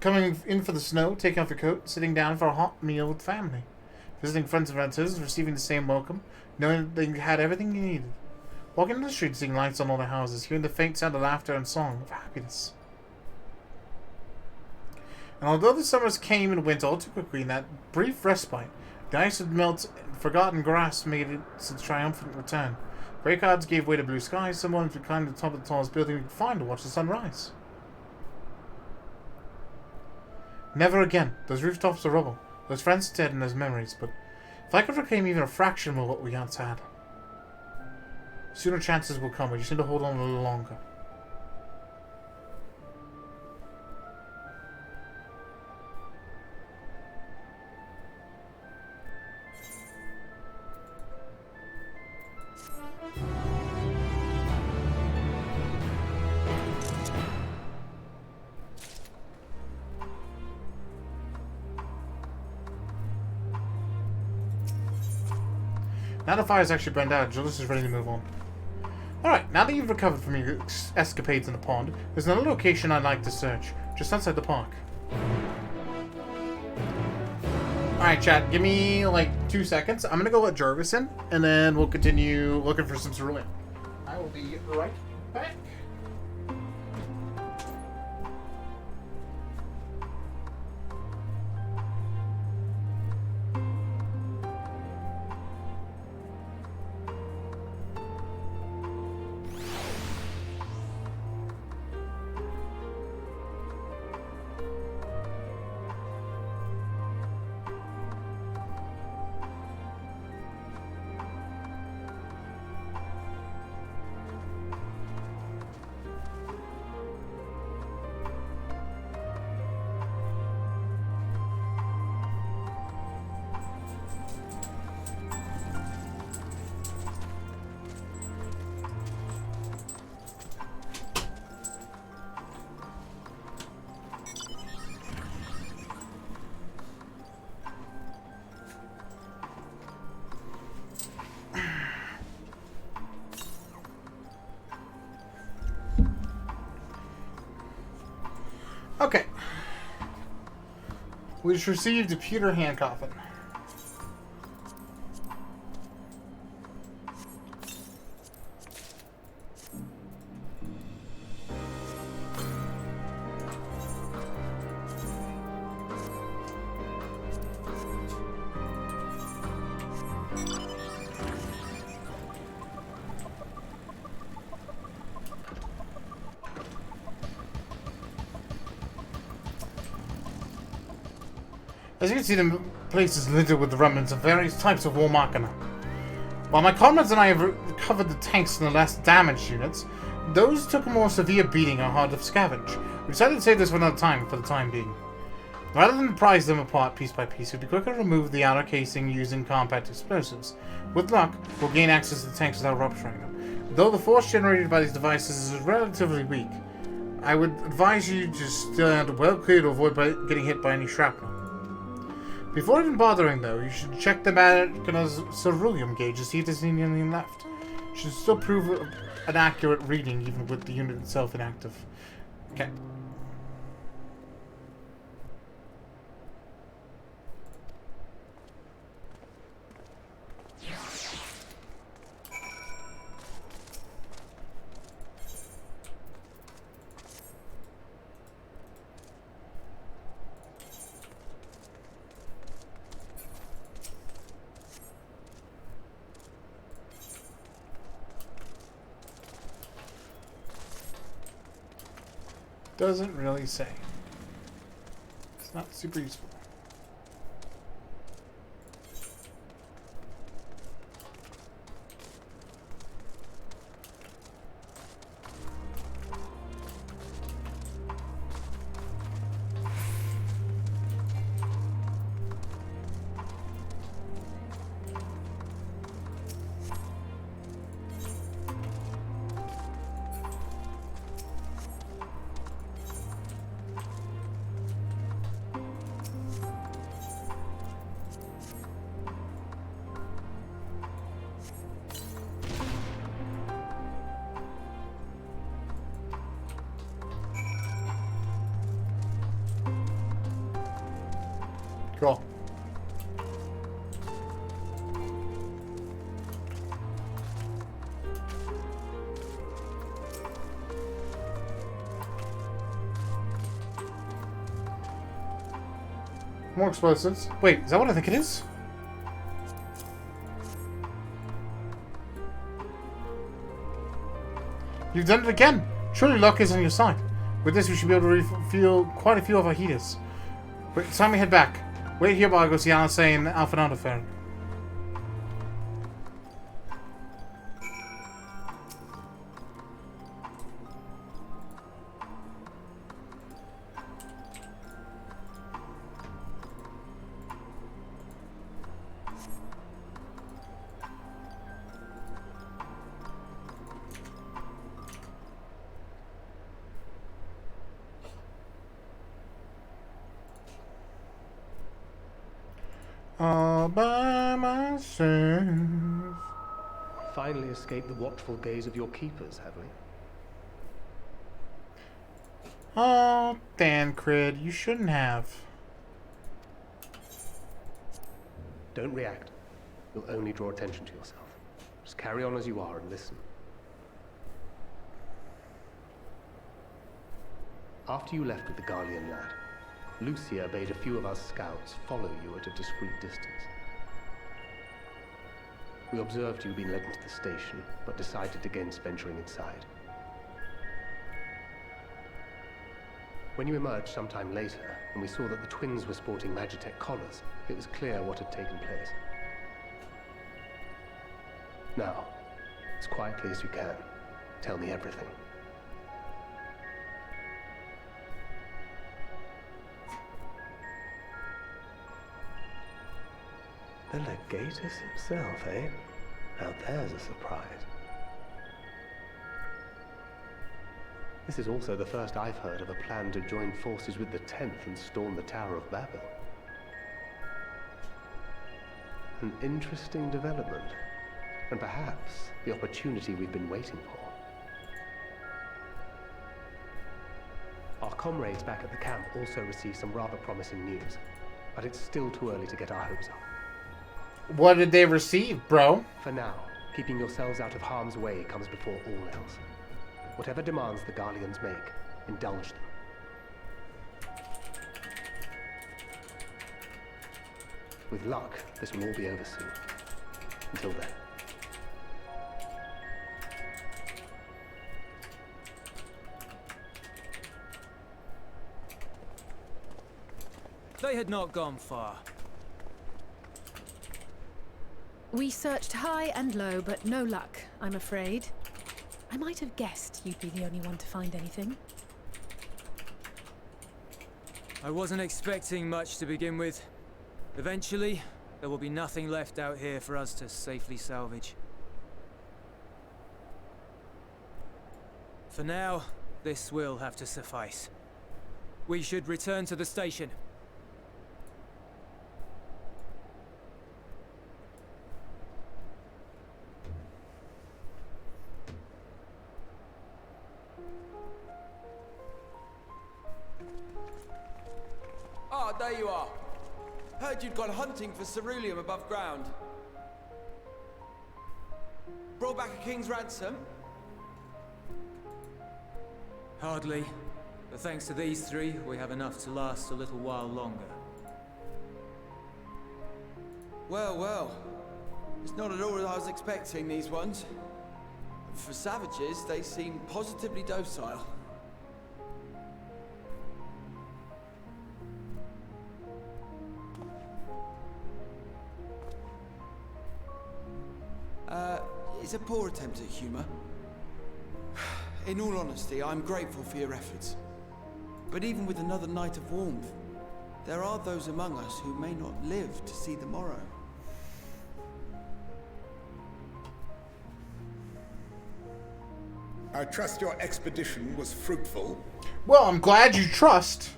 Coming in for the snow, taking off your coat, sitting down for a hot meal with family. Visiting friends and relatives, receiving the same welcome, knowing that they had everything you needed. Walking in the street, seeing lights on all the houses, hearing the faint sound of laughter and song of happiness. And although the summers came and went all too quickly in that brief respite, the ice would melt and forgotten grass made its triumphant return. Grey clouds gave way to blue skies, someone could climb to the top of the tallest building we could find to watch the sun rise. Never again. Those rooftops are rubble. Those friends are dead and those memories, but if I could reclaim even a fraction of what we once had. Sooner chances will come, we just need to hold on a little longer. Now the fire's actually burned out, Julius is ready to move on. Alright, now that you've recovered from your escapades in the pond, there's another location I'd like to search, just outside the park. Alright, chat, give me like 2 seconds. I'm gonna go let Jarvis in, and then we'll continue looking for some cerulean. I will be right back. Okay. We just received a pewter hand coffin. As you can see, the place is littered with the remnants of various types of war machina. While my comrades and I have recovered the tanks and the less damaged units, those who took a more severe beating are hard to scavenge. We decided to save this for another time, for the time being. Rather than prize them apart piece by piece, it would be quicker to remove the outer casing using compact explosives. With luck, we'll gain access to the tanks without rupturing them. Though the force generated by these devices is relatively weak, I would advise you to stand well clear to avoid getting hit by any shrapnel. Before even bothering, though, you should check the Magna's ceruleum gauge to see if there's anything left. It should still prove an accurate reading, even with the unit itself inactive. Okay. Doesn't really say. It's not super useful. Cool. More explosives. Wait, is that what I think it is? You've done it again! Surely luck is on your side. With this, we should be able to refuel quite a few of our heaters. Wait, it's time we head back. Wait here while I go see Alice and Alphanado Fair. All by myself. Finally escaped the watchful gaze of your keepers, have we? Oh, Thancred, you shouldn't have. Don't react. You'll only draw attention to yourself. Just carry on as you are and listen. After you left with the Garlean lad, Lucia bade a few of us scouts follow you at a discreet distance. We observed you being led into the station, but decided against venturing inside. When you emerged sometime later, and we saw that the twins were sporting Magitech collars, it was clear what had taken place. Now, as quietly as you can, tell me everything. The Legatus himself, eh? Now there's a surprise. This is also the first I've heard of a plan to join forces with the 10th and storm the Tower of Babel. An interesting development, and perhaps the opportunity we've been waiting for. Our comrades back at the camp also received some rather promising news, but it's still too early to get our hopes up. What did they receive, bro? For now, keeping yourselves out of harm's way comes before all else. Whatever demands the Garleans make, indulge them. With luck, this will all be over soon. Until then. They had not gone far. We searched high and low, but no luck, I'm afraid. I might have guessed you'd be the only one to find anything. I wasn't expecting much to begin with. Eventually, there will be nothing left out here for us to safely salvage. For now, this will have to suffice. We should return to the station. Ah, there you are. Heard you'd gone hunting for ceruleum above ground. Brought back a king's ransom? Hardly. But thanks to these three, we have enough to last a little while longer. Well, well. It's not at all as I was expecting, these ones. For savages, they seem positively docile. It's a poor attempt at humor. In all honesty, I'm grateful for your efforts. But even with another night of warmth, there are those among us who may not live to see the morrow. I trust your expedition was fruitful. Well, I'm glad you trust.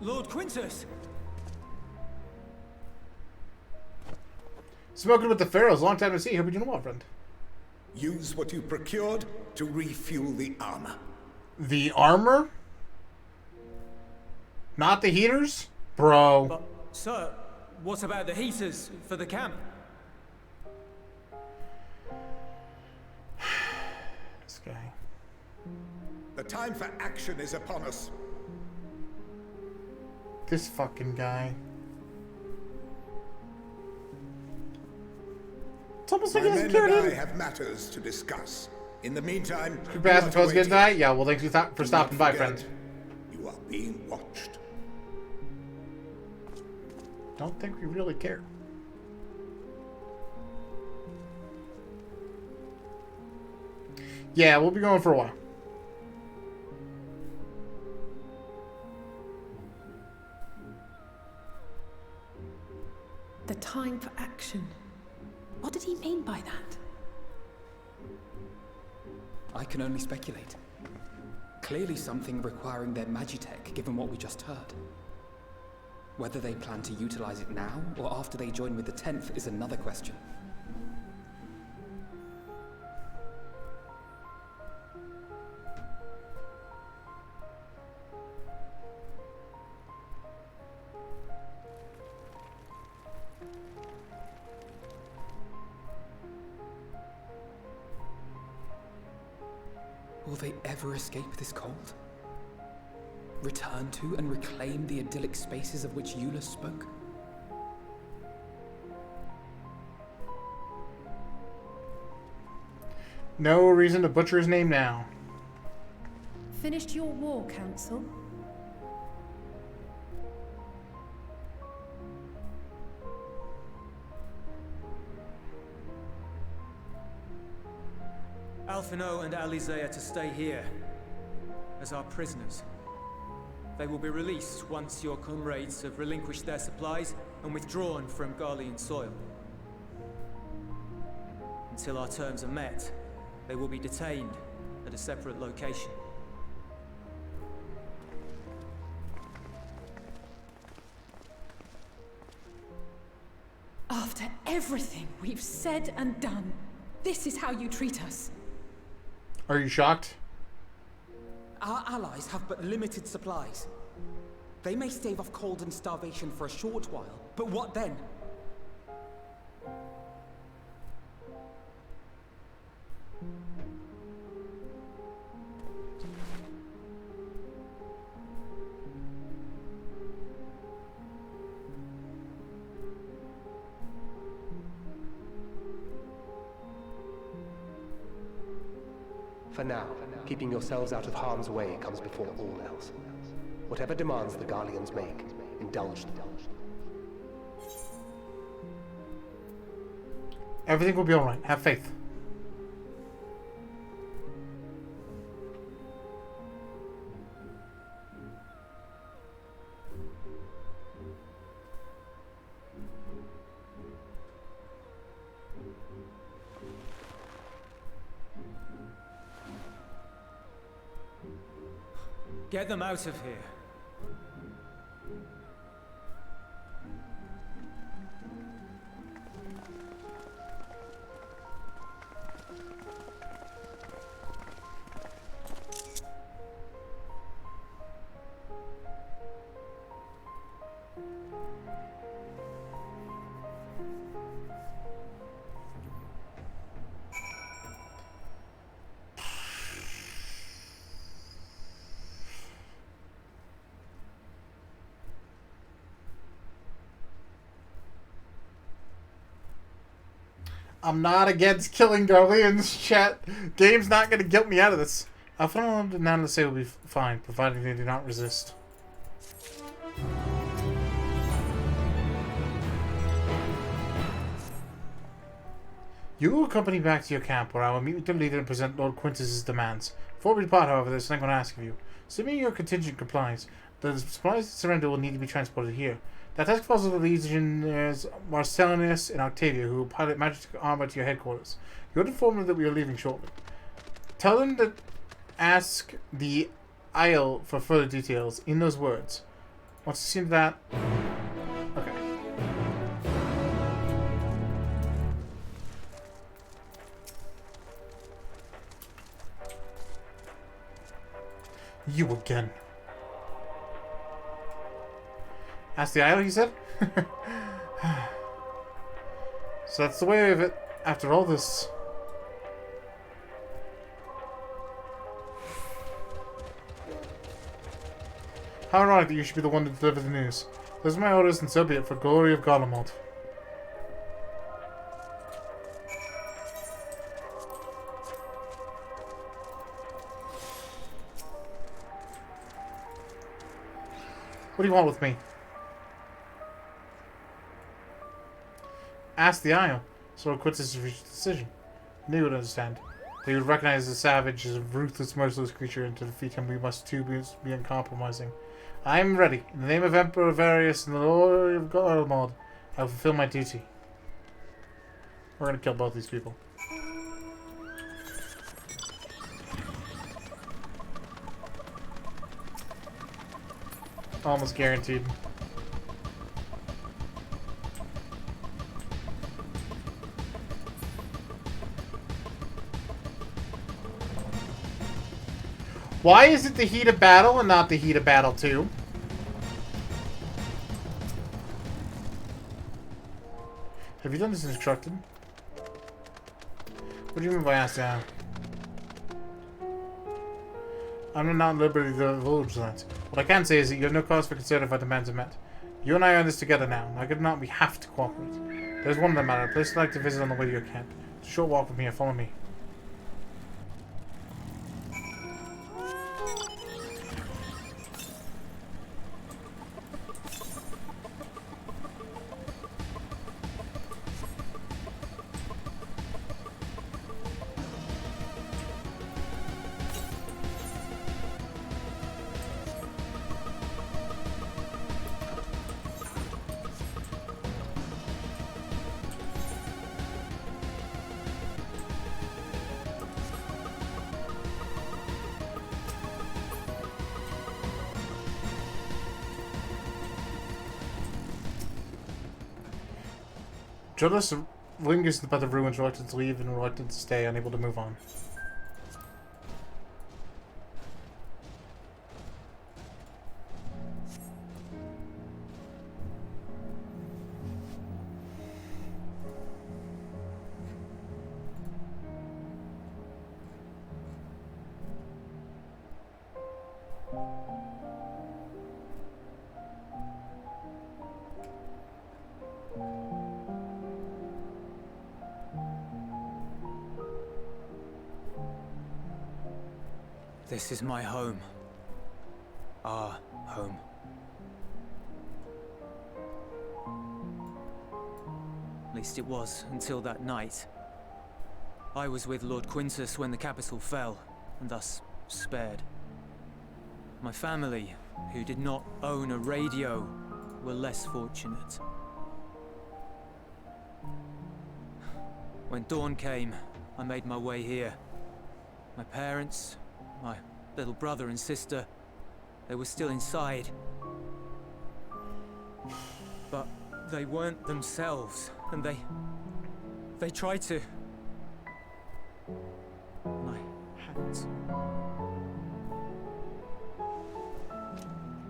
Lord Quintus! Smoking with the Pharaohs, long time to see. Hope you're doing well, friend. Use what you procured to refuel the armor. The armor? Not the heaters? Bro. But, sir, what about the heaters for the camp? This guy. The time for action is upon us. This fucking guy. It's almost like he doesn't care, I dude. have matters to discuss. In the meantime, You passed the post good night? Yeah, well, thanks for stopping by, friend. You are being watched. Don't think we really care. Yeah, we'll be going for a while. The time for action. What did he mean by that? I can only speculate. Clearly something requiring their magitech, given what we just heard. Whether they plan to utilize it now, or after they join with the 10th, is another question. Will they ever escape this cold? Return to and reclaim the idyllic spaces of which Eula spoke? No reason to butcher his name now. Finished your war, Council? Alphino and Alize are to stay here as our prisoners. They will be released once your comrades have relinquished their supplies and withdrawn from Garlean soil. Until our terms are met, they will be detained at a separate location. After everything we've said and done, this is how you treat us. Are you shocked? Our allies have but limited supplies. They may stave off cold and starvation for a short while, but what then? For now, keeping yourselves out of harm's way comes before all else. Whatever demands the Guardians make, indulge them. Everything will be alright. Have faith. Get them out of here. I'm not against killing Darleans, chat. Game's not gonna guilt me out of this. I'll follow them down to say we'll be fine, provided they do not resist. You will accompany back to your camp, where I will meet with the leader and present Lord Quintus's demands. Before we depart, however, there's something I'm going to ask of you. Assuming your contingent complies, the supplies surrender will need to be transported here. That task falls to the legionnaires Marcellinus and Octavia, who will pilot magic armor to your headquarters. You would inform them that we are leaving shortly. Tell them to ask the Isle for further details in those words. Once you see that... Okay. You again. Ask the Isle, he said? So that's the way of it after all this. How ironic that you should be the one to deliver the news. Those are my orders, and so be it, for glory of Garlemald. What do you want with me? Ask the Isle. So Quintus has reached a decision. They would understand. They would recognize the savage as a ruthless, merciless creature, and to defeat him we must too be uncompromising. I am ready. In the name of Emperor Varius and the Lord of Garlemald, I will fulfill my duty. We're gonna kill both these people. Almost guaranteed. Why is it the heat of battle and not the heat of battle 2? Have you done this instructed? What do you mean by ask that? I'm not at liberty to divulge that. What I can say is that you have no cause for concern if our demands are met. You and I are in this together now. Like it or not, we have to cooperate. There's one other matter, a place I'd like to visit on the way to your camp. It's a short walk from here. Follow me. Jonas lingers by the ruins, reluctant to leave and reluctant to stay, unable to move on. This is my home. Our home. At least it was until that night. I was with Lord Quintus when the capital fell, and thus spared. My family, who did not own a radio, were less fortunate. When dawn came, I made my way here. My parents, my little brother and sister, they were still inside. But they weren't themselves, and they tried to. And I hadn't.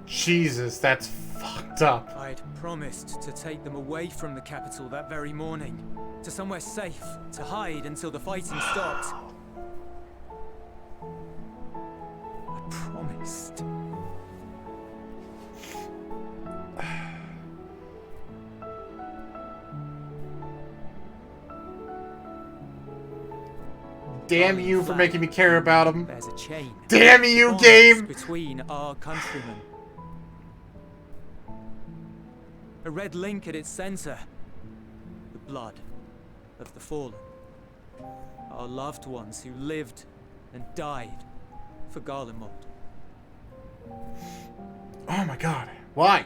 Jesus, that's fucked up. I'd promised to take them away from the capital that very morning, to somewhere safe, to hide until the fighting stopped. I promised. Damn you for making me care about him. There's a chain. Damn you, game! Between our countrymen. A red link at its center. The blood of the fallen. Our loved ones who lived and died for Garlemald. Oh my god. Why?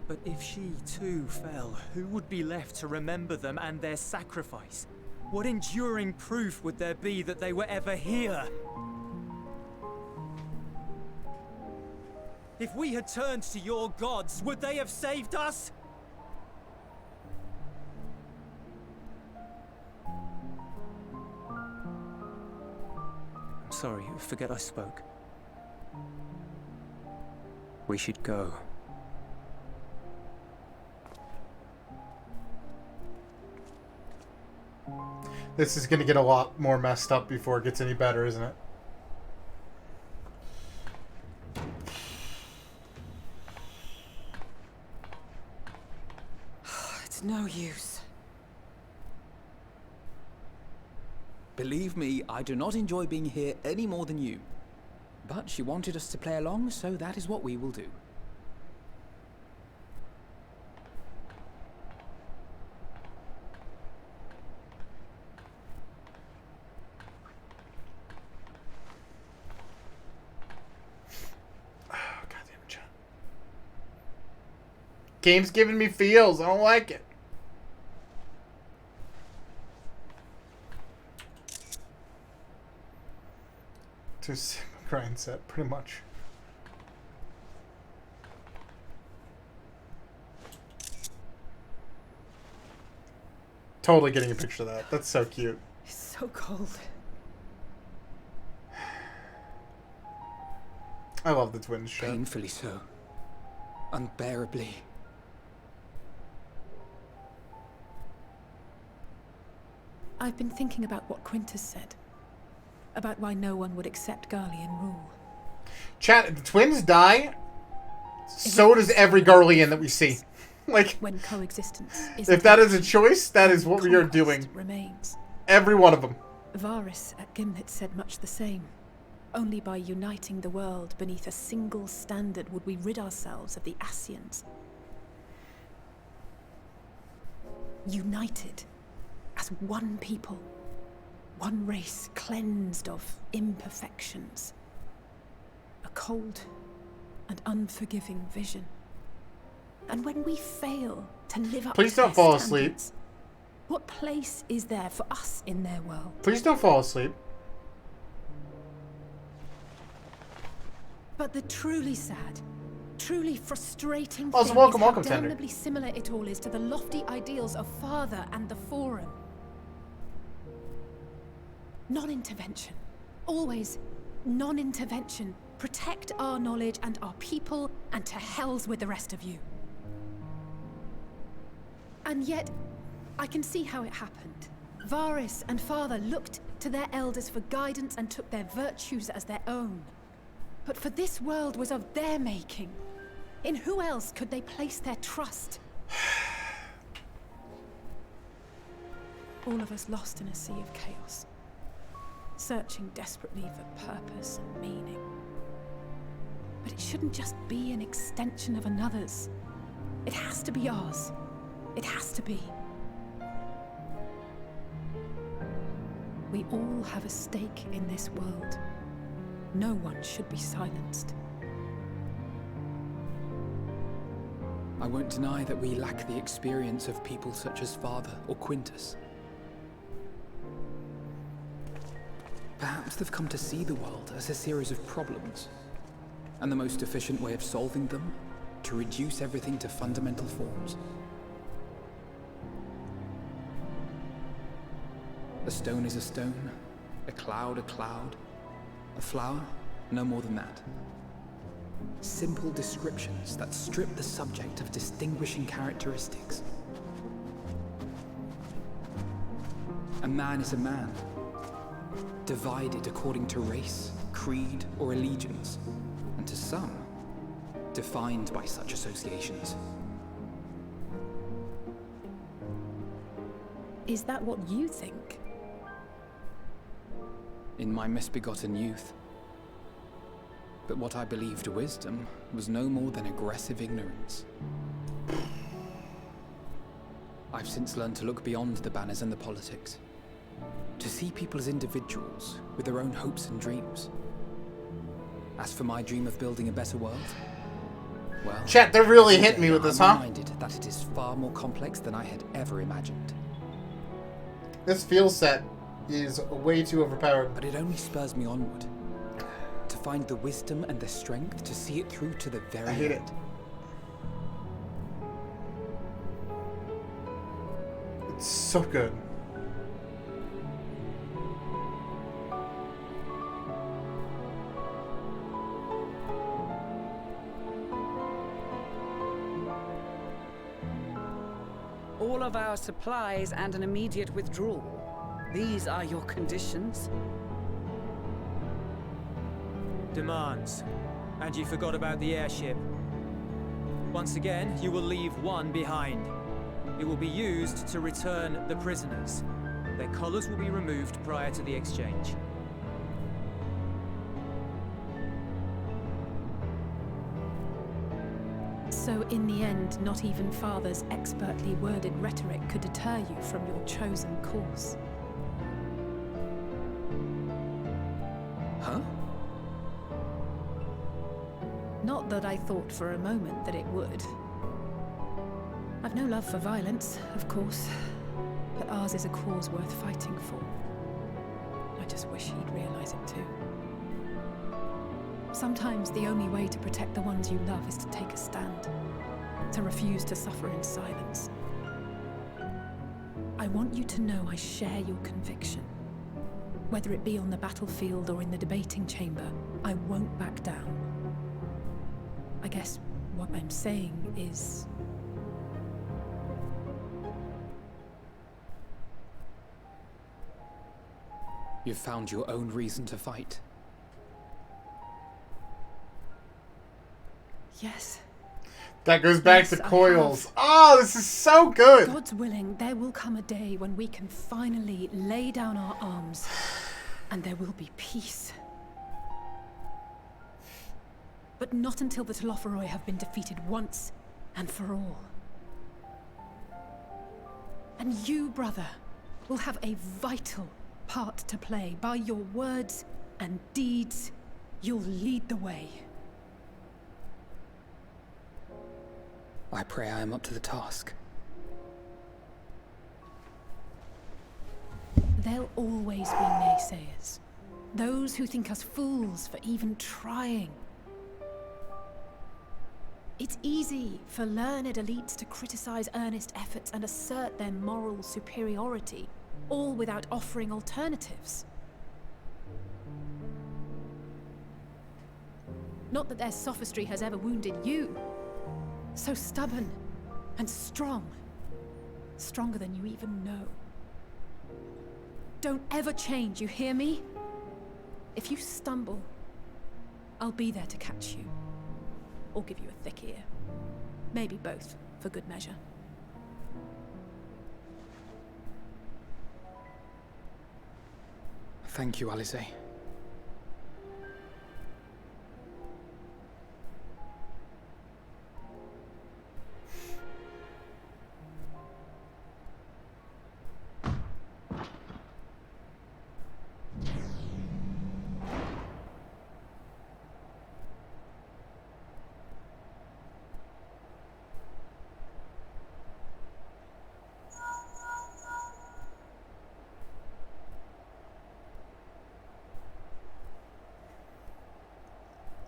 But if she too fell, who would be left to remember them and their sacrifice? What enduring proof would there be that they were ever here? If we had turned to your gods, would they have saved us? I'm sorry, I forget I spoke. We should go. This is gonna get a lot more messed up before it gets any better, isn't it? It's no use. Believe me, I do not enjoy being here any more than you. But she wanted us to play along, so that is what we will do. Game's giving me feels. I don't like it. Just grind set, pretty much. Totally getting a picture of that. That's so cute. It's so cold. I love the twins shit. Painfully so. Unbearably. I've been thinking about what Quintus said. About why no one would accept Garlean rule. Chat, if the twins die, so does every Garlean that we see. Like, when coexistence is if that is a choice, that is what we are doing. Remains. Every one of them. Varys at Gimlet said much the same. Only by uniting the world beneath a single standard would we rid ourselves of the Ascians. United as one people, one race cleansed of imperfections. A cold and unforgiving vision. And when we fail to live up Please to don't their fall asleep. standards, what place is there for us in their world? Please don't fall asleep. But the truly sad, truly frustrating Oh, thing so welcome, is how welcome, Tender. damnably similar it all is to the lofty ideals of Father and the Forum. Non-intervention. Always non-intervention. Protect our knowledge and our people, and to hells with the rest of you. And yet, I can see how it happened. Varys and Father looked to their elders for guidance and took their virtues as their own. But for this world was of their making. In who else could they place their trust? All of us lost in a sea of chaos. searching desperately for purpose and meaning. But it shouldn't just be an extension of another's. It has to be ours. It has to be. We all have a stake in this world. No one should be silenced. I won't deny that we lack the experience of people such as Father or Quintus. Perhaps they've come to see the world as a series of problems, and the most efficient way of solving them, to reduce everything to fundamental forms. A stone is a stone, a cloud, a flower, no more than that. Simple descriptions that strip the subject of distinguishing characteristics. A man is a man, divided according to race, creed, or allegiance, and to some, defined by such associations. Is that what you think? In my misbegotten youth. But what I believed wisdom was no more than aggressive ignorance. I've since learned to look beyond the banners and the politics, to see people as individuals with their own hopes and dreams. As for my dream of building a better world, well, Chat, they're really hitting me with this, I'm huh? reminded that it is far more complex than I had ever imagined. This feel set is way too overpowered. But it only spurs me onward. To find the wisdom and the strength to see it through to the very I hate end. it. It's so good. All of our supplies and an immediate withdrawal. These are your conditions? Demands. And you forgot about the airship. Once again, you will leave one behind. It will be used to return the prisoners. Their collars will be removed prior to the exchange. So in the end, not even Father's expertly worded rhetoric could deter you from your chosen course. Huh? Not that I thought for a moment that it would. I've no love for violence, of course, but ours is a cause worth fighting for. I just wish he'd realize it too. Sometimes the only way to protect the ones you love is to take a stand, to refuse to suffer in silence. I want you to know I share your conviction. Whether it be on the battlefield or in the debating chamber, I won't back down. I guess what I'm saying is... You've found your own reason to fight. Yes. That goes back Yes, to I coils. have. Oh, this is so good. God's willing, there will come a day when we can finally lay down our arms, and there will be peace. But not until the Telophoroi have been defeated once and for all. And you, brother, will have a vital part to play. By your words and deeds, you'll lead the way. I pray I am up to the task. There'll always be naysayers. Those who think us fools for even trying. It's easy for learned elites to criticize earnest efforts and assert their moral superiority, all without offering alternatives. Not that their sophistry has ever wounded you. So stubborn and strong. Stronger than you even know. Don't ever change, you hear me? If you stumble, I'll be there to catch you. Or give you a thick ear. Maybe both, for good measure. Thank you, Alice.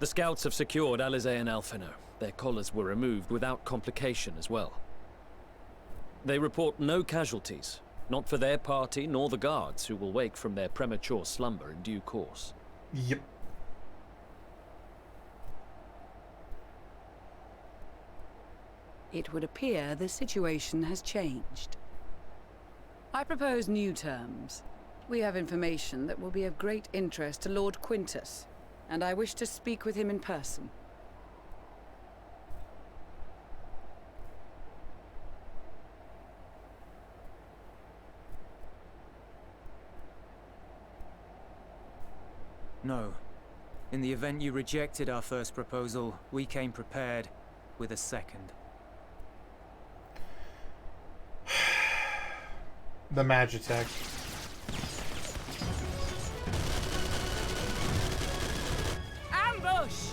The scouts have secured Alice and Alphino. Their collars were removed without complication as well. They report no casualties, not for their party nor the guards, who will wake from their premature slumber in due course. Yep. It would appear the situation has changed. I propose new terms. We have information that will be of great interest to Lord Quintus, and I wish to speak with him in person. No. In the event you rejected our first proposal, we came prepared with a second. The Magitech. Ambush!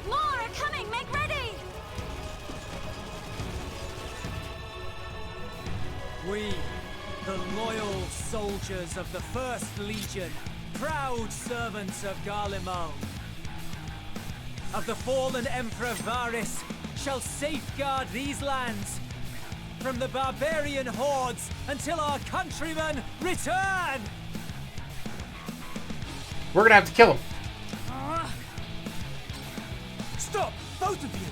More are coming! Make ready! We, the loyal soldiers of the First Legion, proud servants of Garlemald, of the fallen Emperor Varys, shall safeguard these lands from the barbarian hordes until our countrymen return! We're gonna have to kill him. Stop, both of you!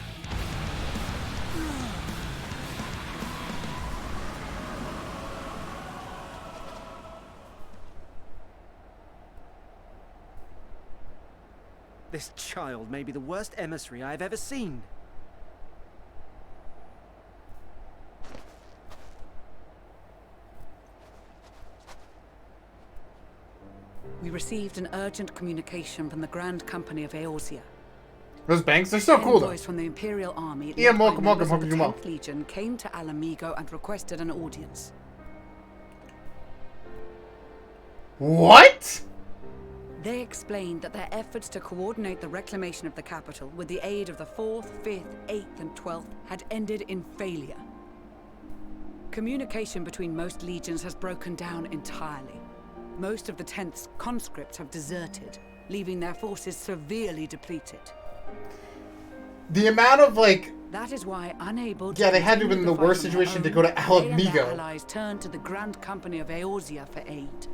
This child may be the worst emissary I have ever seen. We received an urgent communication from the Grand Company of Eorzea. Those banks, they're so cool though. Envoys from the Imperial Army Yeah, led by welcome, members welcome, of the welcome. 10th Legion came to Alamigo and requested an audience. What? They explained that their efforts to coordinate the reclamation of the capital with the aid of the 4th, 5th, 8th, and 12th had ended in failure. Communication between most legions has broken down entirely. Most of the 10th's conscripts have deserted, leaving their forces severely depleted. The amount of like... That is why, unable to... Yeah, they had to have been in the worst fight on their situation to own, go to they and their Alamigo. allies turned to the Grand Company of Eorzea for aid.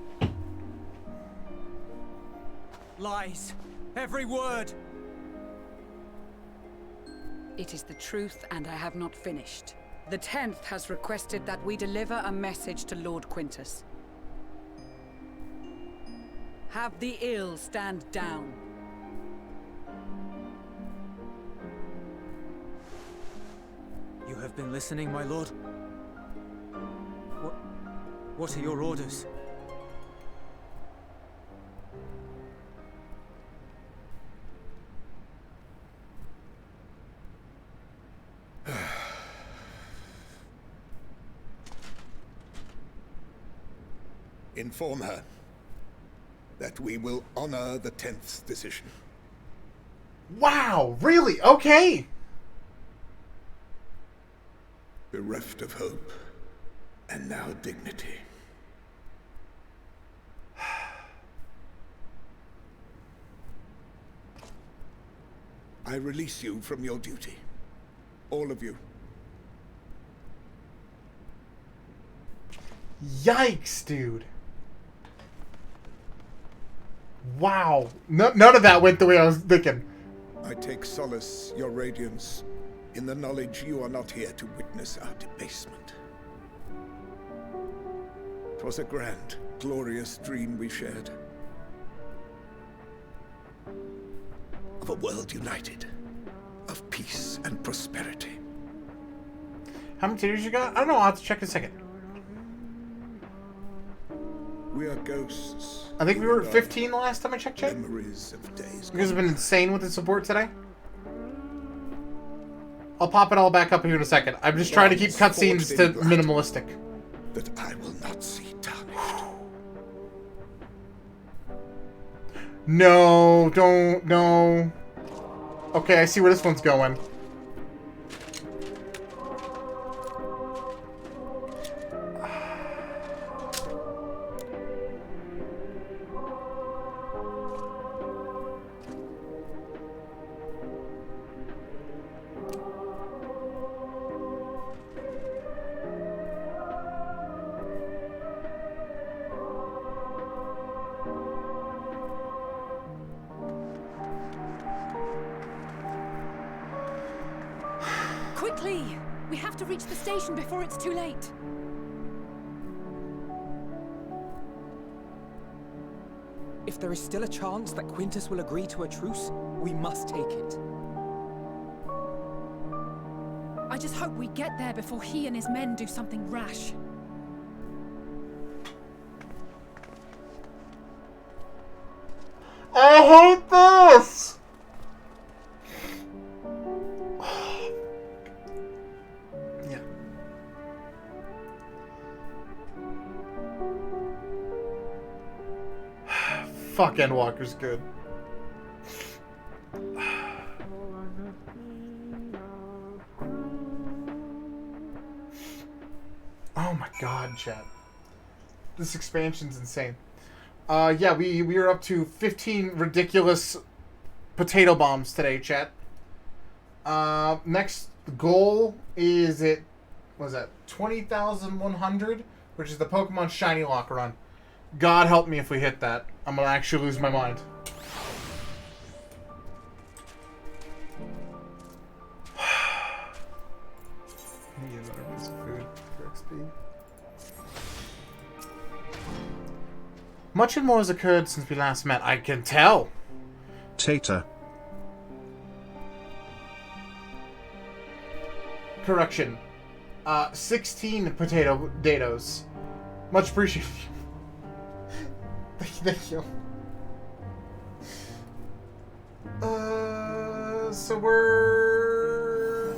Lies! Every word! It is the truth, and I have not finished. The 10th has requested that we deliver a message to Lord Quintus. Have the ill stand down. You have been listening, my lord? What are your orders? Inform her that we will honor the 10th's decision. Wow, really? Okay. Bereft of hope, and now dignity. I release you from your duty. All of you. Yikes, dude. Wow. None of that went the way I was thinking. I take solace, your radiance, in the knowledge you are not here to witness our debasement. 'Twas a grand, glorious dream we shared. Of a world united, of peace and prosperity. How many taters you got? I don't know. I'll have to check in a second. We are ghosts. I think we were at 15 the last time I checked, chat. Memories of days. You guys have been insane with the support today. I'll pop it all back up here in a second. I'm just trying to keep cutscenes to minimalistic. That I will not see tarnished. No, don't, no. Okay, I see where this one's going. Quickly! We have to reach the station before it's too late. If there is still a chance that Quintus will agree to a truce, we must take it. I just hope we get there before he and his men do something rash. I hate this! Yeah. Fuck, Endwalker's good. Oh my god, chat. This expansion's insane. Yeah, we are up to 15 ridiculous potato bombs today, chat. Next goal is at, what is that, 20,100, which is the Pokemon Shiny Lock run. God help me if we hit that. I'm gonna actually lose my mind. Much and more has occurred since we last met. I can tell. Tater. Correction. 16 potatoes. Much appreciated. Thank you. So we're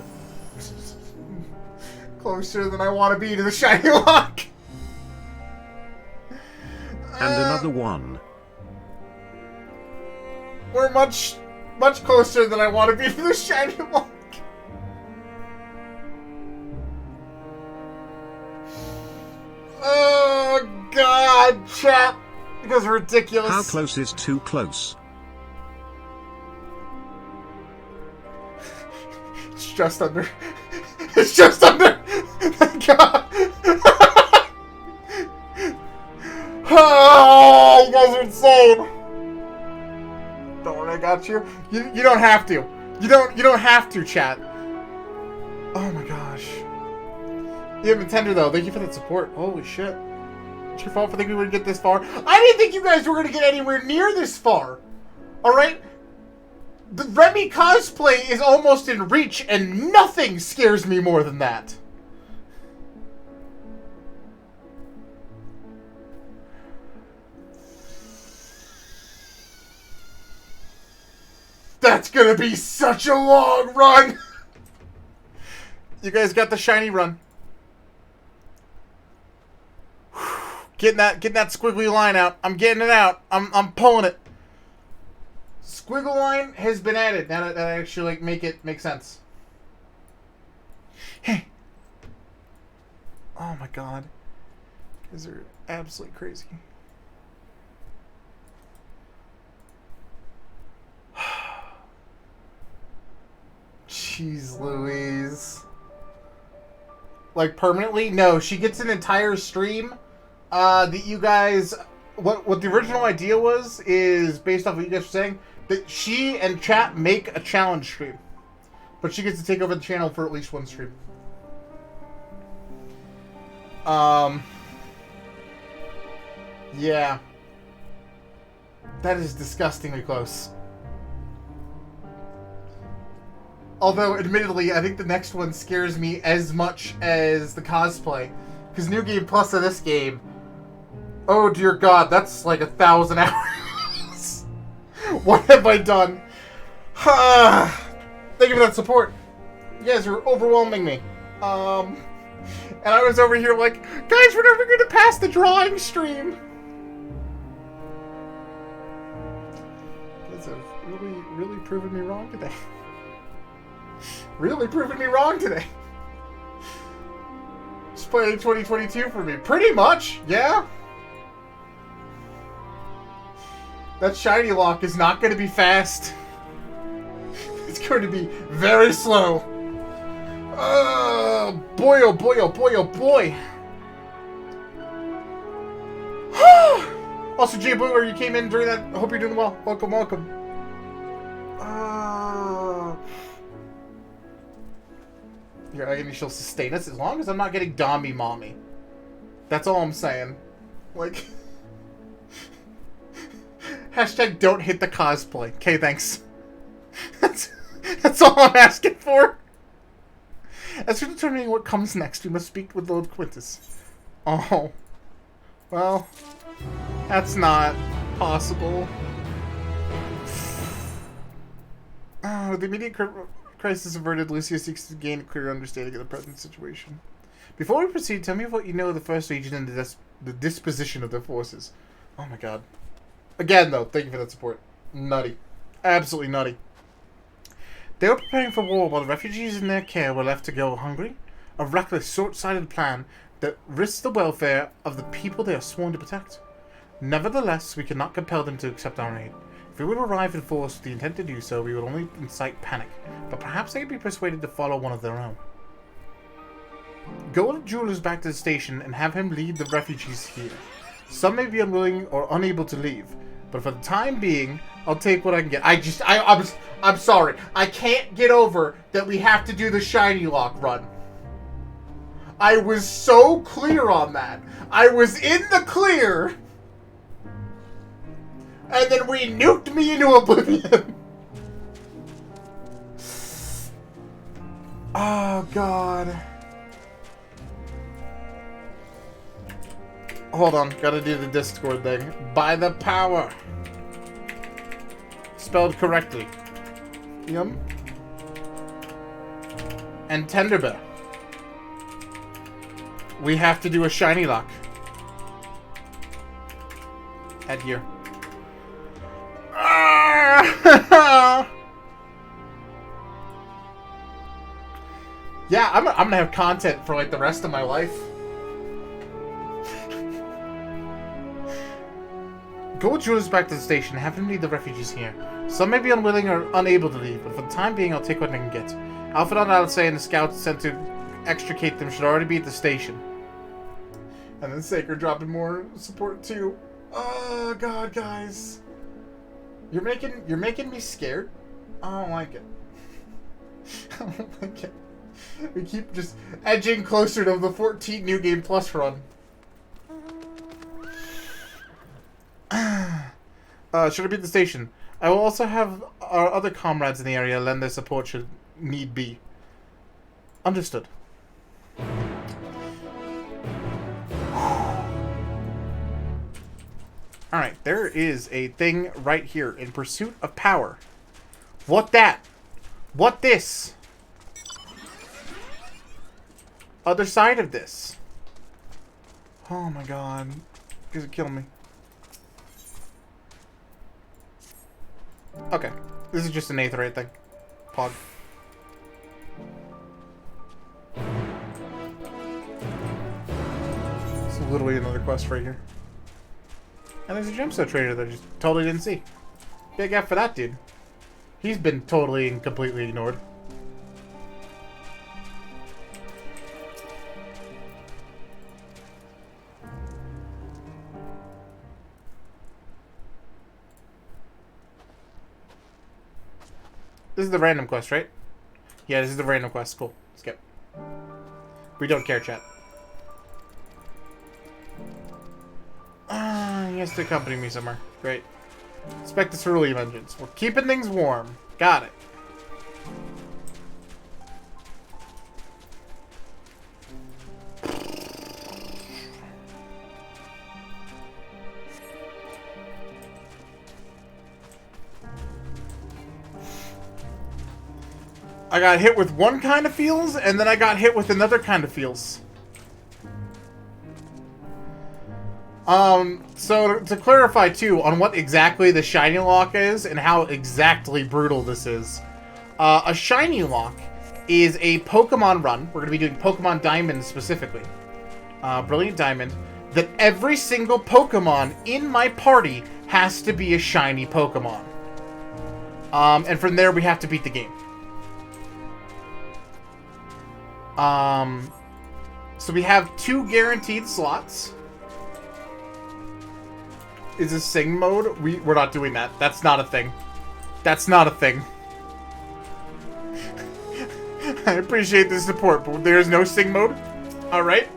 closer than I want to be to the shiny lock. And another one. We're much closer than I want to be to the shiny lock. Oh god, chat. You guys are ridiculous. How close is too close? It's just under. It's just under. Thank god. Oh, you guys are insane. Don't worry, I got you. You don't have to. You don't have to, chat. Oh my gosh. Yeah, Nintendo though, thank you for that support. Holy shit. It's your fault for thinking we would get this far. I didn't think you guys were gonna get anywhere near this far. Alright? The Remy cosplay is almost in reach, and nothing scares me more than that. That's gonna be such a long run! You guys got the shiny run. Getting that squiggly line out. I'm getting it out. I'm pulling it. Squiggle line has been added. Now that I actually make sense. Hey. Oh my god. You guys are absolutely crazy. Jeez Louise. Like permanently? No, she gets an entire stream that you guys... What the original idea was is, based off what you guys were saying, that she and chat make a challenge stream. But she gets to take over the channel for at least one stream. Yeah. That is disgustingly close. Although, admittedly, I think the next one scares me as much as the cosplay. Because New Game Plus of this game, oh dear God, that's like 1,000 hours. What have I done? Thank you for that support. You guys are overwhelming me. And I was over here like, guys, we're never going to pass the drawing stream. You guys have really proven me wrong today. Really proving me wrong today. Just playing 2022 for me. Pretty much, yeah. That shiny lock is not going to be fast. It's going to be very slow. Boy, oh boy, oh boy, oh boy. Also, Jay Booler, you came in during that. I hope you're doing well. Welcome, welcome. Your agony shall sustain us as long as I'm not getting Dommy Mommy. That's all I'm saying. Like, hashtag don't hit the cosplay. Okay, thanks. That's all I'm asking for. As for determining what comes next, we must speak with Lord Quintus. Oh. Well, that's not possible. The immediate crisis averted, Lucia seeks to gain a clearer understanding of the present situation. Before we proceed, tell me what you know of the First Legion and the disposition of their forces. Oh my god. Again, though, thank you for that support. Nutty. Absolutely nutty. They were preparing for war while the refugees in their care were left to go hungry. A reckless, short-sighted plan that risks the welfare of the people they are sworn to protect. Nevertheless, we cannot compel them to accept our aid. If we would arrive in force with the intent to do so, we would only incite panic, but perhaps they could be persuaded to follow one of their own. Go with Jules back to the station and have him lead the refugees here. Some may be unwilling or unable to leave, but for the time being, I'll take what I can get. I'm sorry. I can't get over that we have to do the shiny lock run. I was so clear on that. I was in the clear. And then we nuked me into oblivion. Oh, God. Hold on. Gotta do the Discord thing. By the power. Spelled correctly. Yum. And Tenderbear. We have to do a shiny lock. Add here. Yeah, I'm gonna have content for like the rest of my life. Go with Julius back to the station. Have him lead the refugees here. Some may be unwilling or unable to leave, but for the time being, I'll take what I can get. Alpha and Alce and the scouts sent to extricate them should already be at the station. And then Sacred dropping more support too. Oh God, guys. You're making me scared. I don't like it. I don't like it. We keep just edging closer to the 14 New Game Plus run. Should I be at the station? I will also have our other comrades in the area lend their support should need be. Understood. Alright, there is a thing right here. In pursuit of power. What that? What this? Other side of this. Oh my god. He's gonna kill me. Okay. This is just an Aetherite thing. Pog. It's literally another quest right here. And there's a gemstone trader that I just totally didn't see. Big F for that dude. He's been totally and completely ignored. This is the random quest, right? Yeah, this is the random quest. Cool. Skip. We don't care, chat. He has to accompany me somewhere. Great. Expect the cerulean engines. We're keeping things warm. Got it. I got hit with one kind of feels, and then I got hit with another kind of feels. So to clarify too, on what exactly the shiny lock is and how exactly brutal this is. A shiny lock is a Pokemon run. We're going to be doing Pokemon Diamond specifically. Brilliant Diamond. That every single Pokemon in my party has to be a shiny Pokemon. And from there we have to beat the game. So we have 2 guaranteed slots. Is this sing mode? We're not doing that. That's not a thing. That's not a thing. I appreciate the support, but there's no sing mode. Alright.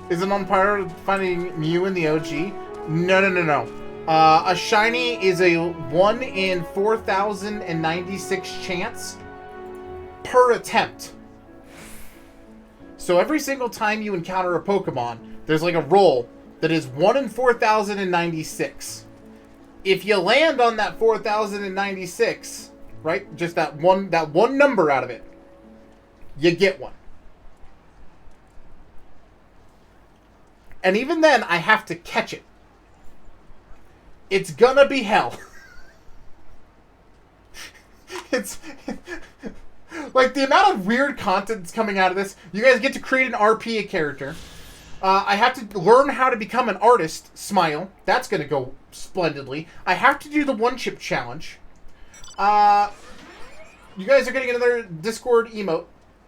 Is it on par with finding Mew in the OG? No. A shiny is a 1 in 4,096 chance per attempt. So every single time you encounter a Pokemon, there's like a roll that is 1 in 4,096. If you land on that 4,096, right, just that one number out of it, you get one. And even then, I have to catch it. It's gonna be hell. It's like the amount of weird content that's coming out of this. You guys get to create an RP character. I have to learn how to become an artist. Smile. That's going to go splendidly. I have to do the one-chip challenge. You guys are getting another Discord emote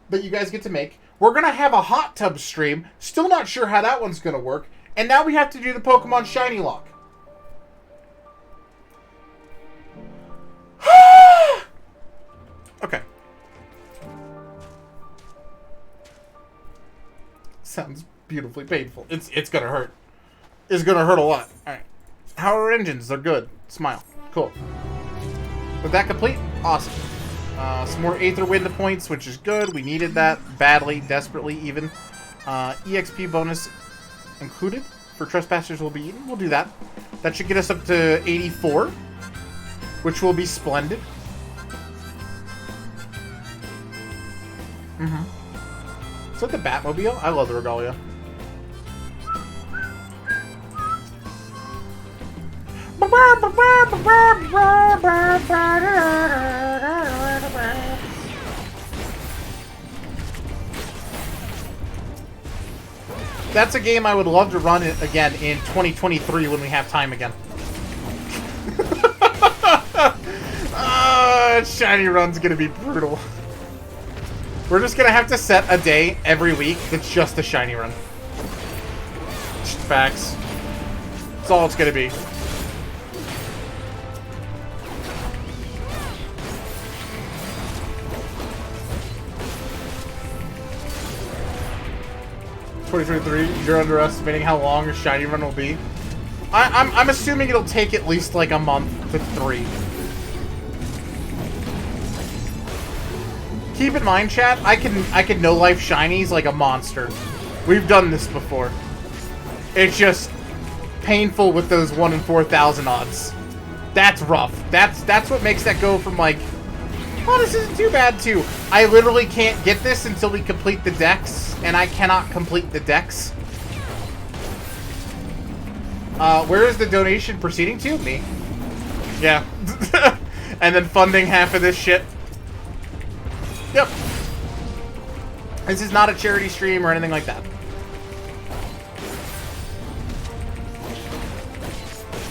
that you guys get to make. We're going to have a hot tub stream. Still not sure how that one's going to work. And now we have to do the Pokemon Shiny Lock. Okay. Sounds beautifully painful. It's gonna hurt. It's gonna hurt a lot. Alright. How are our engines? They're good. Smile. Cool. With that complete, awesome. Some more Aether Wind points, which is good. We needed that badly, desperately even. EXP bonus included for Trespassers will be eaten. We'll do that. That should get us up to 84, which will be splendid. Is that the Batmobile? I love the Regalia. That's a game I would love to run it again in 2023 when we have time again. Shiny run's gonna be brutal. We're just gonna have to set a day every week that's just a shiny run. Facts. That's all it's gonna be. You're underestimating how long a shiny run will be. I'm assuming it'll take at least like a month to 3. Keep in mind, chat, I can no-life shinies like a monster. We've done this before. It's just painful with those 1 in 4,000 odds. That's rough. That's what makes that go from like, oh, this isn't too bad too. I literally can't get this until we complete the decks, and I cannot complete the decks. Where is the donation proceeding to? Me. Yeah. And then funding half of this shit. Yep. This is not a charity stream or anything like that.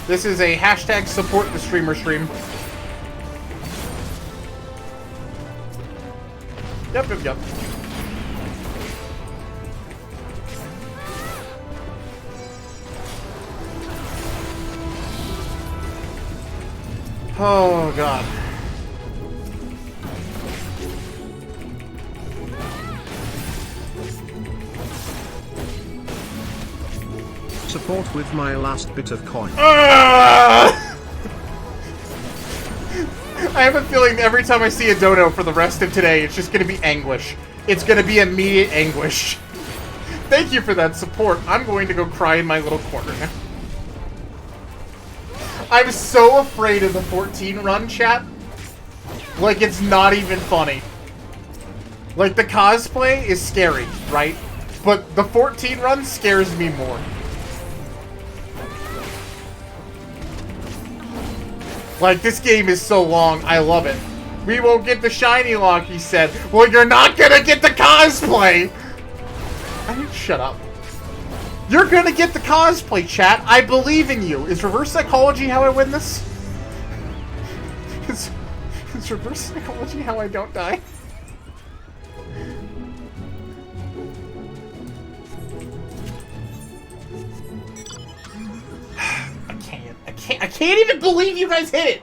This is a hashtag support the streamer stream. Yep. Oh, God. Support with my last bit of coin. I have a feeling every time I see a dono for the rest of today, it's just going to be anguish. It's going to be immediate anguish. Thank you for that support. I'm going to go cry in my little corner now. I'm so afraid of the 14 run, chat. Like, it's not even funny. Like, the cosplay is scary, right? But the 14 run scares me more. Like, this game is so long, I love it. We won't get the shiny lock, he said. Well, you're not gonna get the cosplay! I need to shut up. You're gonna get the cosplay, chat. I believe in you. Is reverse psychology how I win this? Is reverse psychology how I don't die? I can't even believe you guys hit it!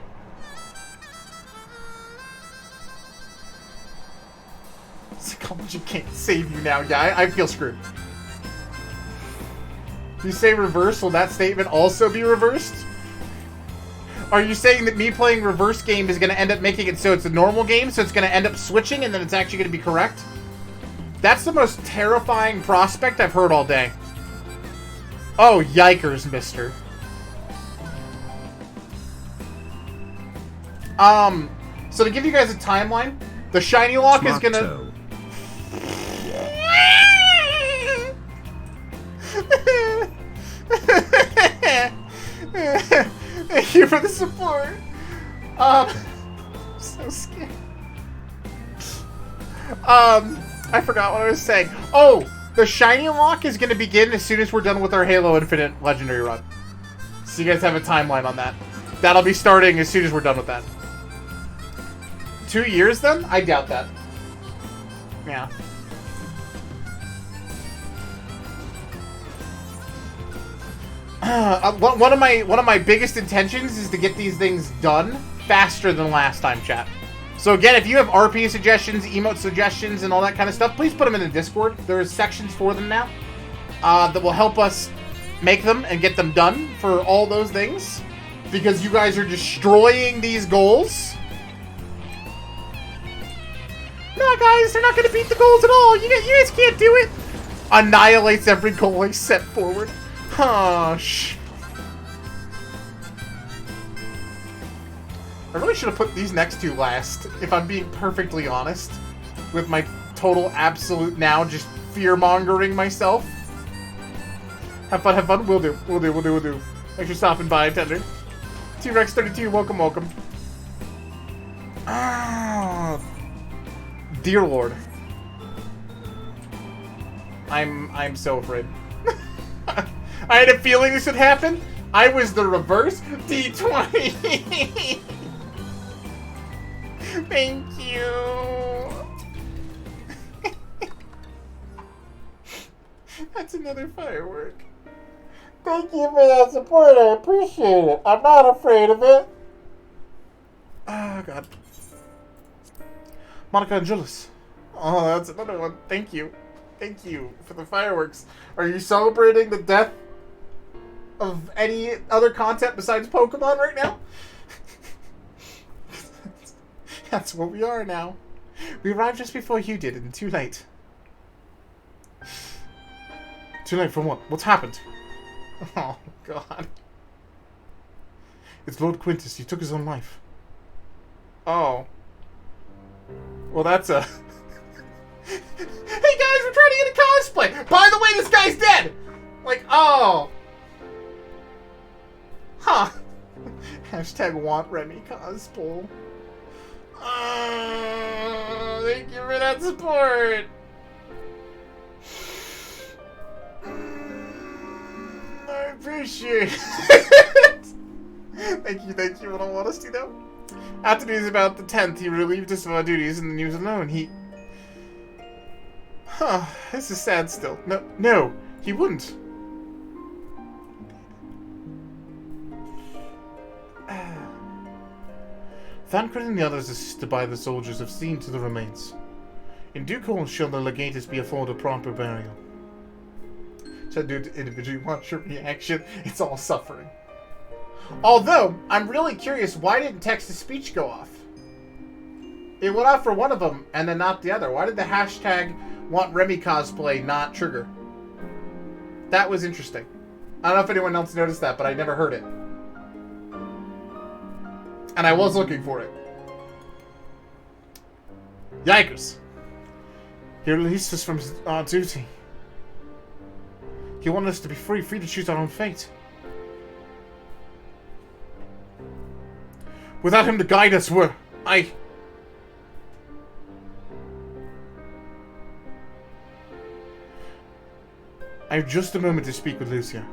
Psychology can't save you now. Yeah, I feel screwed. You say reverse, will that statement also be reversed? Are you saying that me playing reverse game is going to end up making it so it's a normal game, so it's going to end up switching and then it's actually going to be correct? That's the most terrifying prospect I've heard all day. Oh, yikers, mister. So to give you guys a timeline, the shiny lock is gonna... Thank you for the support. I'm so scared. I forgot what I was saying. Oh, the shiny lock is gonna begin as soon as we're done with our Halo Infinite Legendary run. So you guys have a timeline on that. That'll be starting as soon as we're done with that. 2 years then? I doubt that. Yeah. One of my biggest intentions is to get these things done faster than last time, chat. So again, if you have RP suggestions, emote suggestions, and all that kind of stuff, please put them in the Discord. There's sections for them now that will help us make them and get them done for all those things. Because you guys are destroying these goals. No, guys, they're not going to beat the goals at all. You guys can't do it. Annihilates every goal I set forward. Hush. I really should have put these next two last, if I'm being perfectly honest. With my total absolute now just fear-mongering myself. Have fun, have fun. Will do. Will do, will do, will do. Thanks for stopping by, Tender. T-Rex32, welcome, welcome. Ah, dear Lord. I'm so afraid. I had a feeling this would happen. I was the reverse D20. Thank you. That's another firework. Thank you for that support. I appreciate it. I'm not afraid of it. Oh, God. Monica and Julius. Oh, that's another one. Thank you. Thank you for the fireworks. Are you celebrating the death of any other content besides Pokemon right now? That's what we are now. We arrived just before you did, and too late. Too late for what? What's happened? Oh, God. It's Lord Quintus. He took his own life. Oh. Well, that's a... Hey, guys, we're trying to get a cosplay! By the way, this guy's dead! Like, oh. Huh. Hashtag want Remy cosplay. Thank you for that support. I appreciate it. Thank you, in all honesty, though. After news about the 10th, he relieved us of our duties and the news alone. Huh, this is sad still. No, he wouldn't. Thancred and the others assisted by the soldiers have seen to the remains. In due course shall the legatus be afforded proper burial. Should I do it individually? Watch your reaction. It's all suffering. Although, I'm really curious, why didn't text-to-speech go off? It went off for one of them, and then not the other. Why did the hashtag want Remy cosplay not trigger? That was interesting. I don't know if anyone else noticed that, but I never heard it. And I was looking for it. Yikers. He released us from our duty. He wanted us to be free to choose our own fate. Without him to guide us, I have just a moment to speak with Lucia.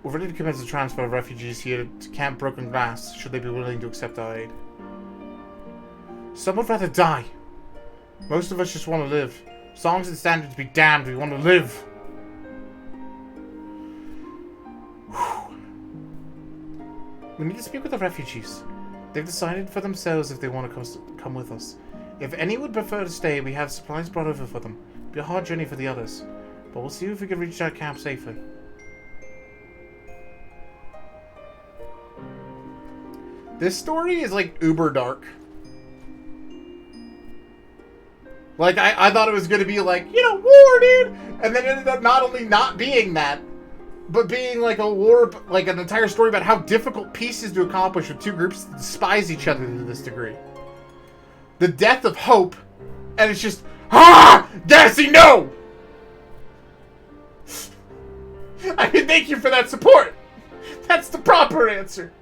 We're ready to commence the transfer of refugees here to Camp Broken Glass, should they be willing to accept our aid. Some would rather die. Most of us just want to live. Songs and standards be damned, we want to live. Whew. We need to speak with the refugees. They've decided for themselves if they want to come with us. If any would prefer to stay, we have supplies brought over for them. It'll be a hard journey for the others, but we'll see if we can reach our camp safely. This story is like uber dark. Like, I thought it was going to be like, you know, war, dude! And then it ended up not only not being that, but being like a war, like an entire story about how difficult peace is to accomplish with two groups that despise each other to this degree. The death of hope, and it's just, Gassy, no! I mean, thank you for that support! That's the proper answer.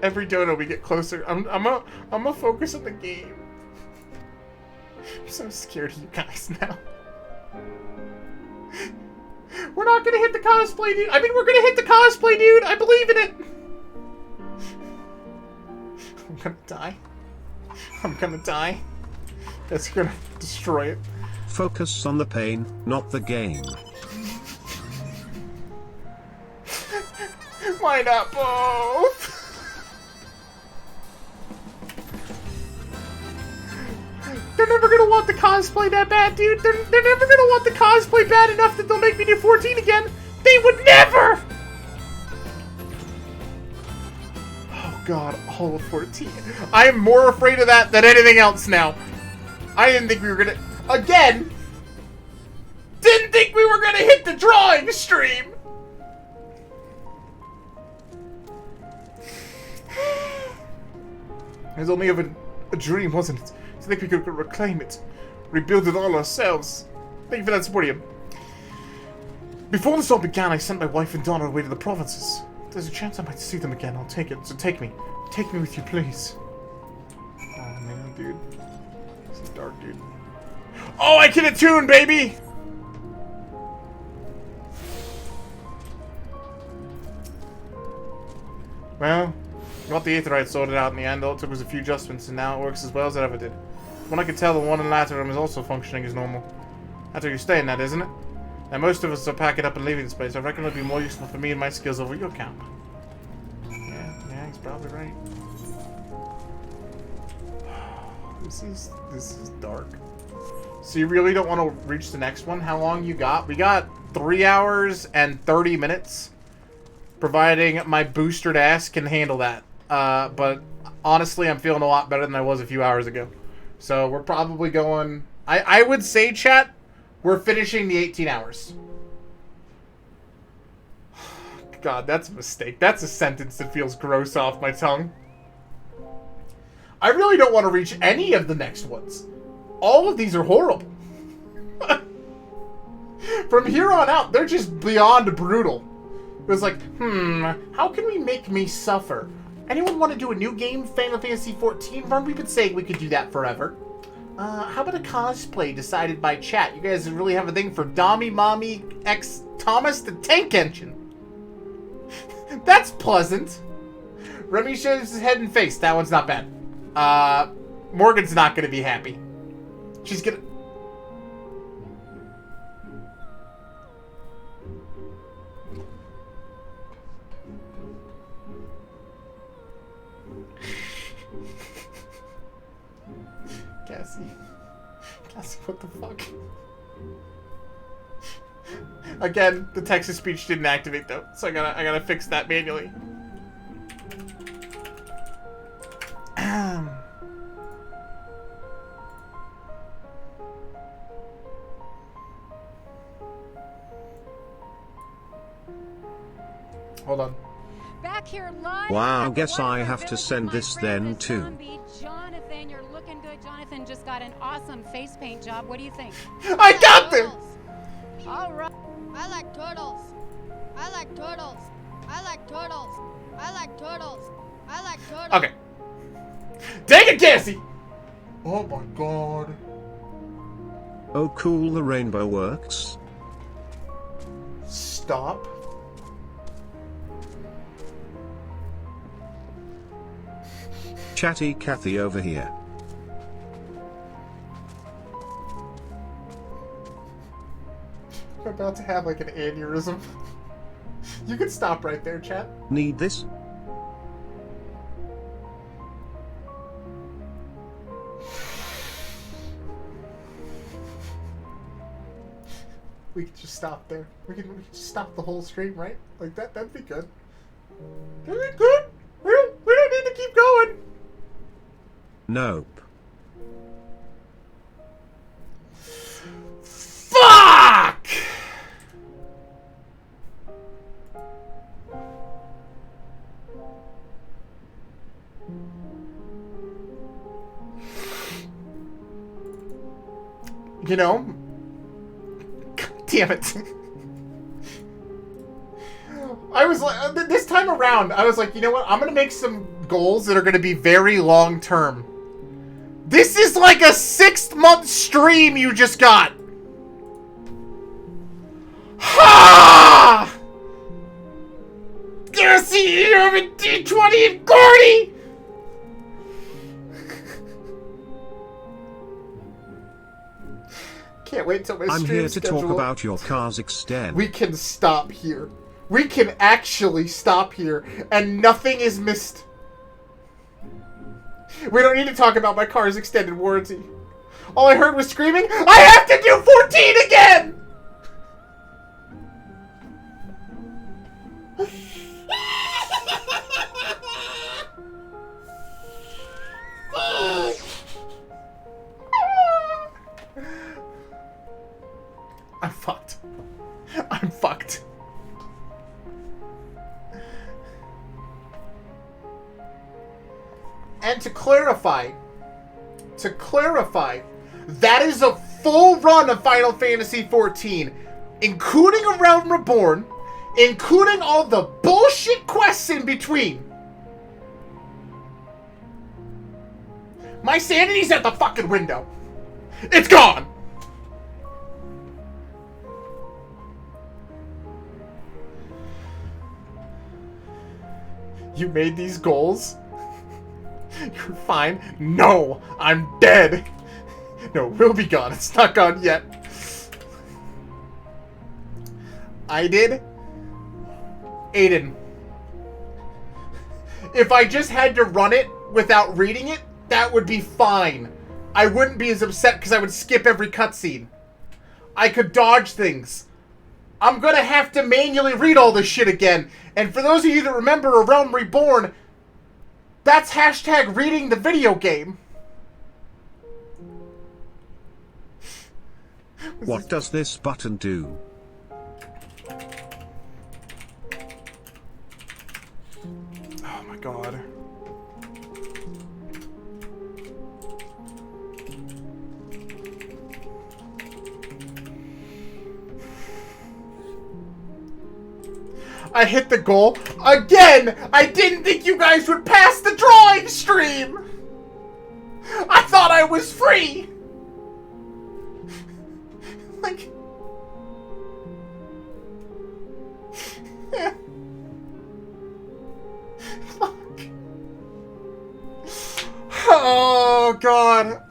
Every dono we get closer, I'm gonna focus on the game. I'm so scared of you guys now. We're not gonna hit the cosplay, dude. I mean, we're gonna hit the cosplay, dude. I believe in it. I'm gonna die. I'm gonna die. That's gonna destroy it. Focus on the pain, not the game. Why not both? They're never gonna want the cosplay that bad, dude. They're never gonna want the cosplay bad enough that they'll make me do 14 again. They would never! Oh god, all of 14. I am more afraid of that than anything else now. I didn't think we were gonna... Again! Didn't think we were gonna hit the drawing stream! It was only of a dream, wasn't it? To think we could reclaim it. Rebuild it all ourselves. Thank you for that support, Ian. Before this all began, I sent my wife and daughter away to the provinces. If there's a chance I might see them again, I'll take it. So take me. Take me with you, please. Oh, man, dude. This is dark, dude. Oh, I can attune, baby! Well, got the Aetheryte sorted out in the end. All it took was a few adjustments, and now it works as well as it ever did. When I can tell, the one in Laterum is also functioning as normal. That's where you're staying at, isn't it? Now, most of us are packing up and leaving this place. I reckon it'll be more useful for me and my skills over your camp. Yeah, he's probably right. This is dark. So you really don't want to reach the next one? How long you got? We got 3 hours and 30 minutes. Providing my boostered ass can handle that. But honestly, I'm feeling a lot better than I was a few hours ago. So we're probably going... I would say, chat, we're finishing the 18 hours. God, that's a mistake. That's a sentence that feels gross off my tongue. I really don't want to reach any of the next ones. All of these are horrible. From here on out, they're just beyond brutal. It was like, how can we make me suffer? Anyone want to do a new game, Final Fantasy XIV run? We've been saying we could do that forever. How about a cosplay decided by chat? You guys really have a thing for Dommy Mommy X Thomas the Tank Engine. That's pleasant. Remy shows his head and face. That one's not bad. Morgan's not going to be happy. She's going to... Cassie, what the fuck? Again, the text-to-speech didn't activate though, so I gotta fix that manually. Hold on. Wow, guess I have to send this then too. Jonathan, you're looking good Jonathan just got an awesome face paint job. What do you think? I got this! All right. I like turtles. I like turtles. I like turtles. I like turtles. I like turtles. Okay. Dang it, Cassie! Oh my god. Oh cool, the rainbow works. Stop. Chatty Cathy over here. I'm about to have like an aneurysm. You can stop right there, chat. Need this? We could just stop there. We could just stop the whole stream, right? Like that'd be good. That'd be good. We don't need to keep going. Nope. Fuck! You know, God damn it. I was like, this time around, I was like, you know what? I'm going to make some goals that are going to be very long term. This is like a 6-month stream you just got. Ha! Gonna see you over D20 and Gordy! Can't wait till my stream I'm here to schedule. talk about your Cars Extend. We can stop here. We can actually stop here, and nothing is missed. We don't need to talk about my car's extended warranty. All I heard was screaming, I have to do 14 again! I'm fucked. I'm fucked. And to clarify, that is a full run of Final Fantasy XIV, including A Realm Reborn, including all the bullshit quests in between. My sanity's at the fucking window. It's gone! You made these goals? You're fine. No, I'm dead. No, we'll be gone. It's not gone yet. I did. Aiden. If I just had to run it without reading it, that would be fine. I wouldn't be as upset because I would skip every cutscene. I could dodge things. I'm gonna have to manually read all this shit again. And for those of you that remember A Realm Reborn, that's hashtag reading the video game. What does this button do? Oh my god. I hit the goal. Again! I didn't think you guys would pass the drawing stream! I thought I was free! Like... Yeah. Fuck. Oh, God.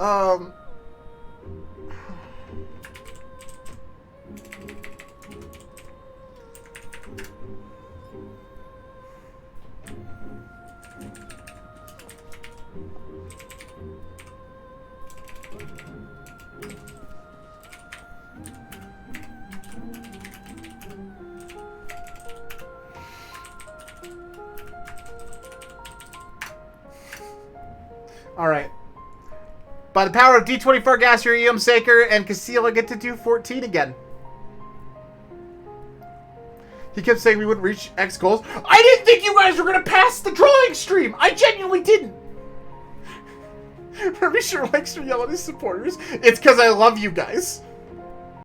Alright. By the power of D24 Gaster, Eom Saker, and Casilla get to do 14 again. He kept saying we wouldn't reach X goals. I didn't think you guys were going to pass the drawing stream! I genuinely didn't! Remy Remy sure likes to yell at his supporters. It's because I love you guys.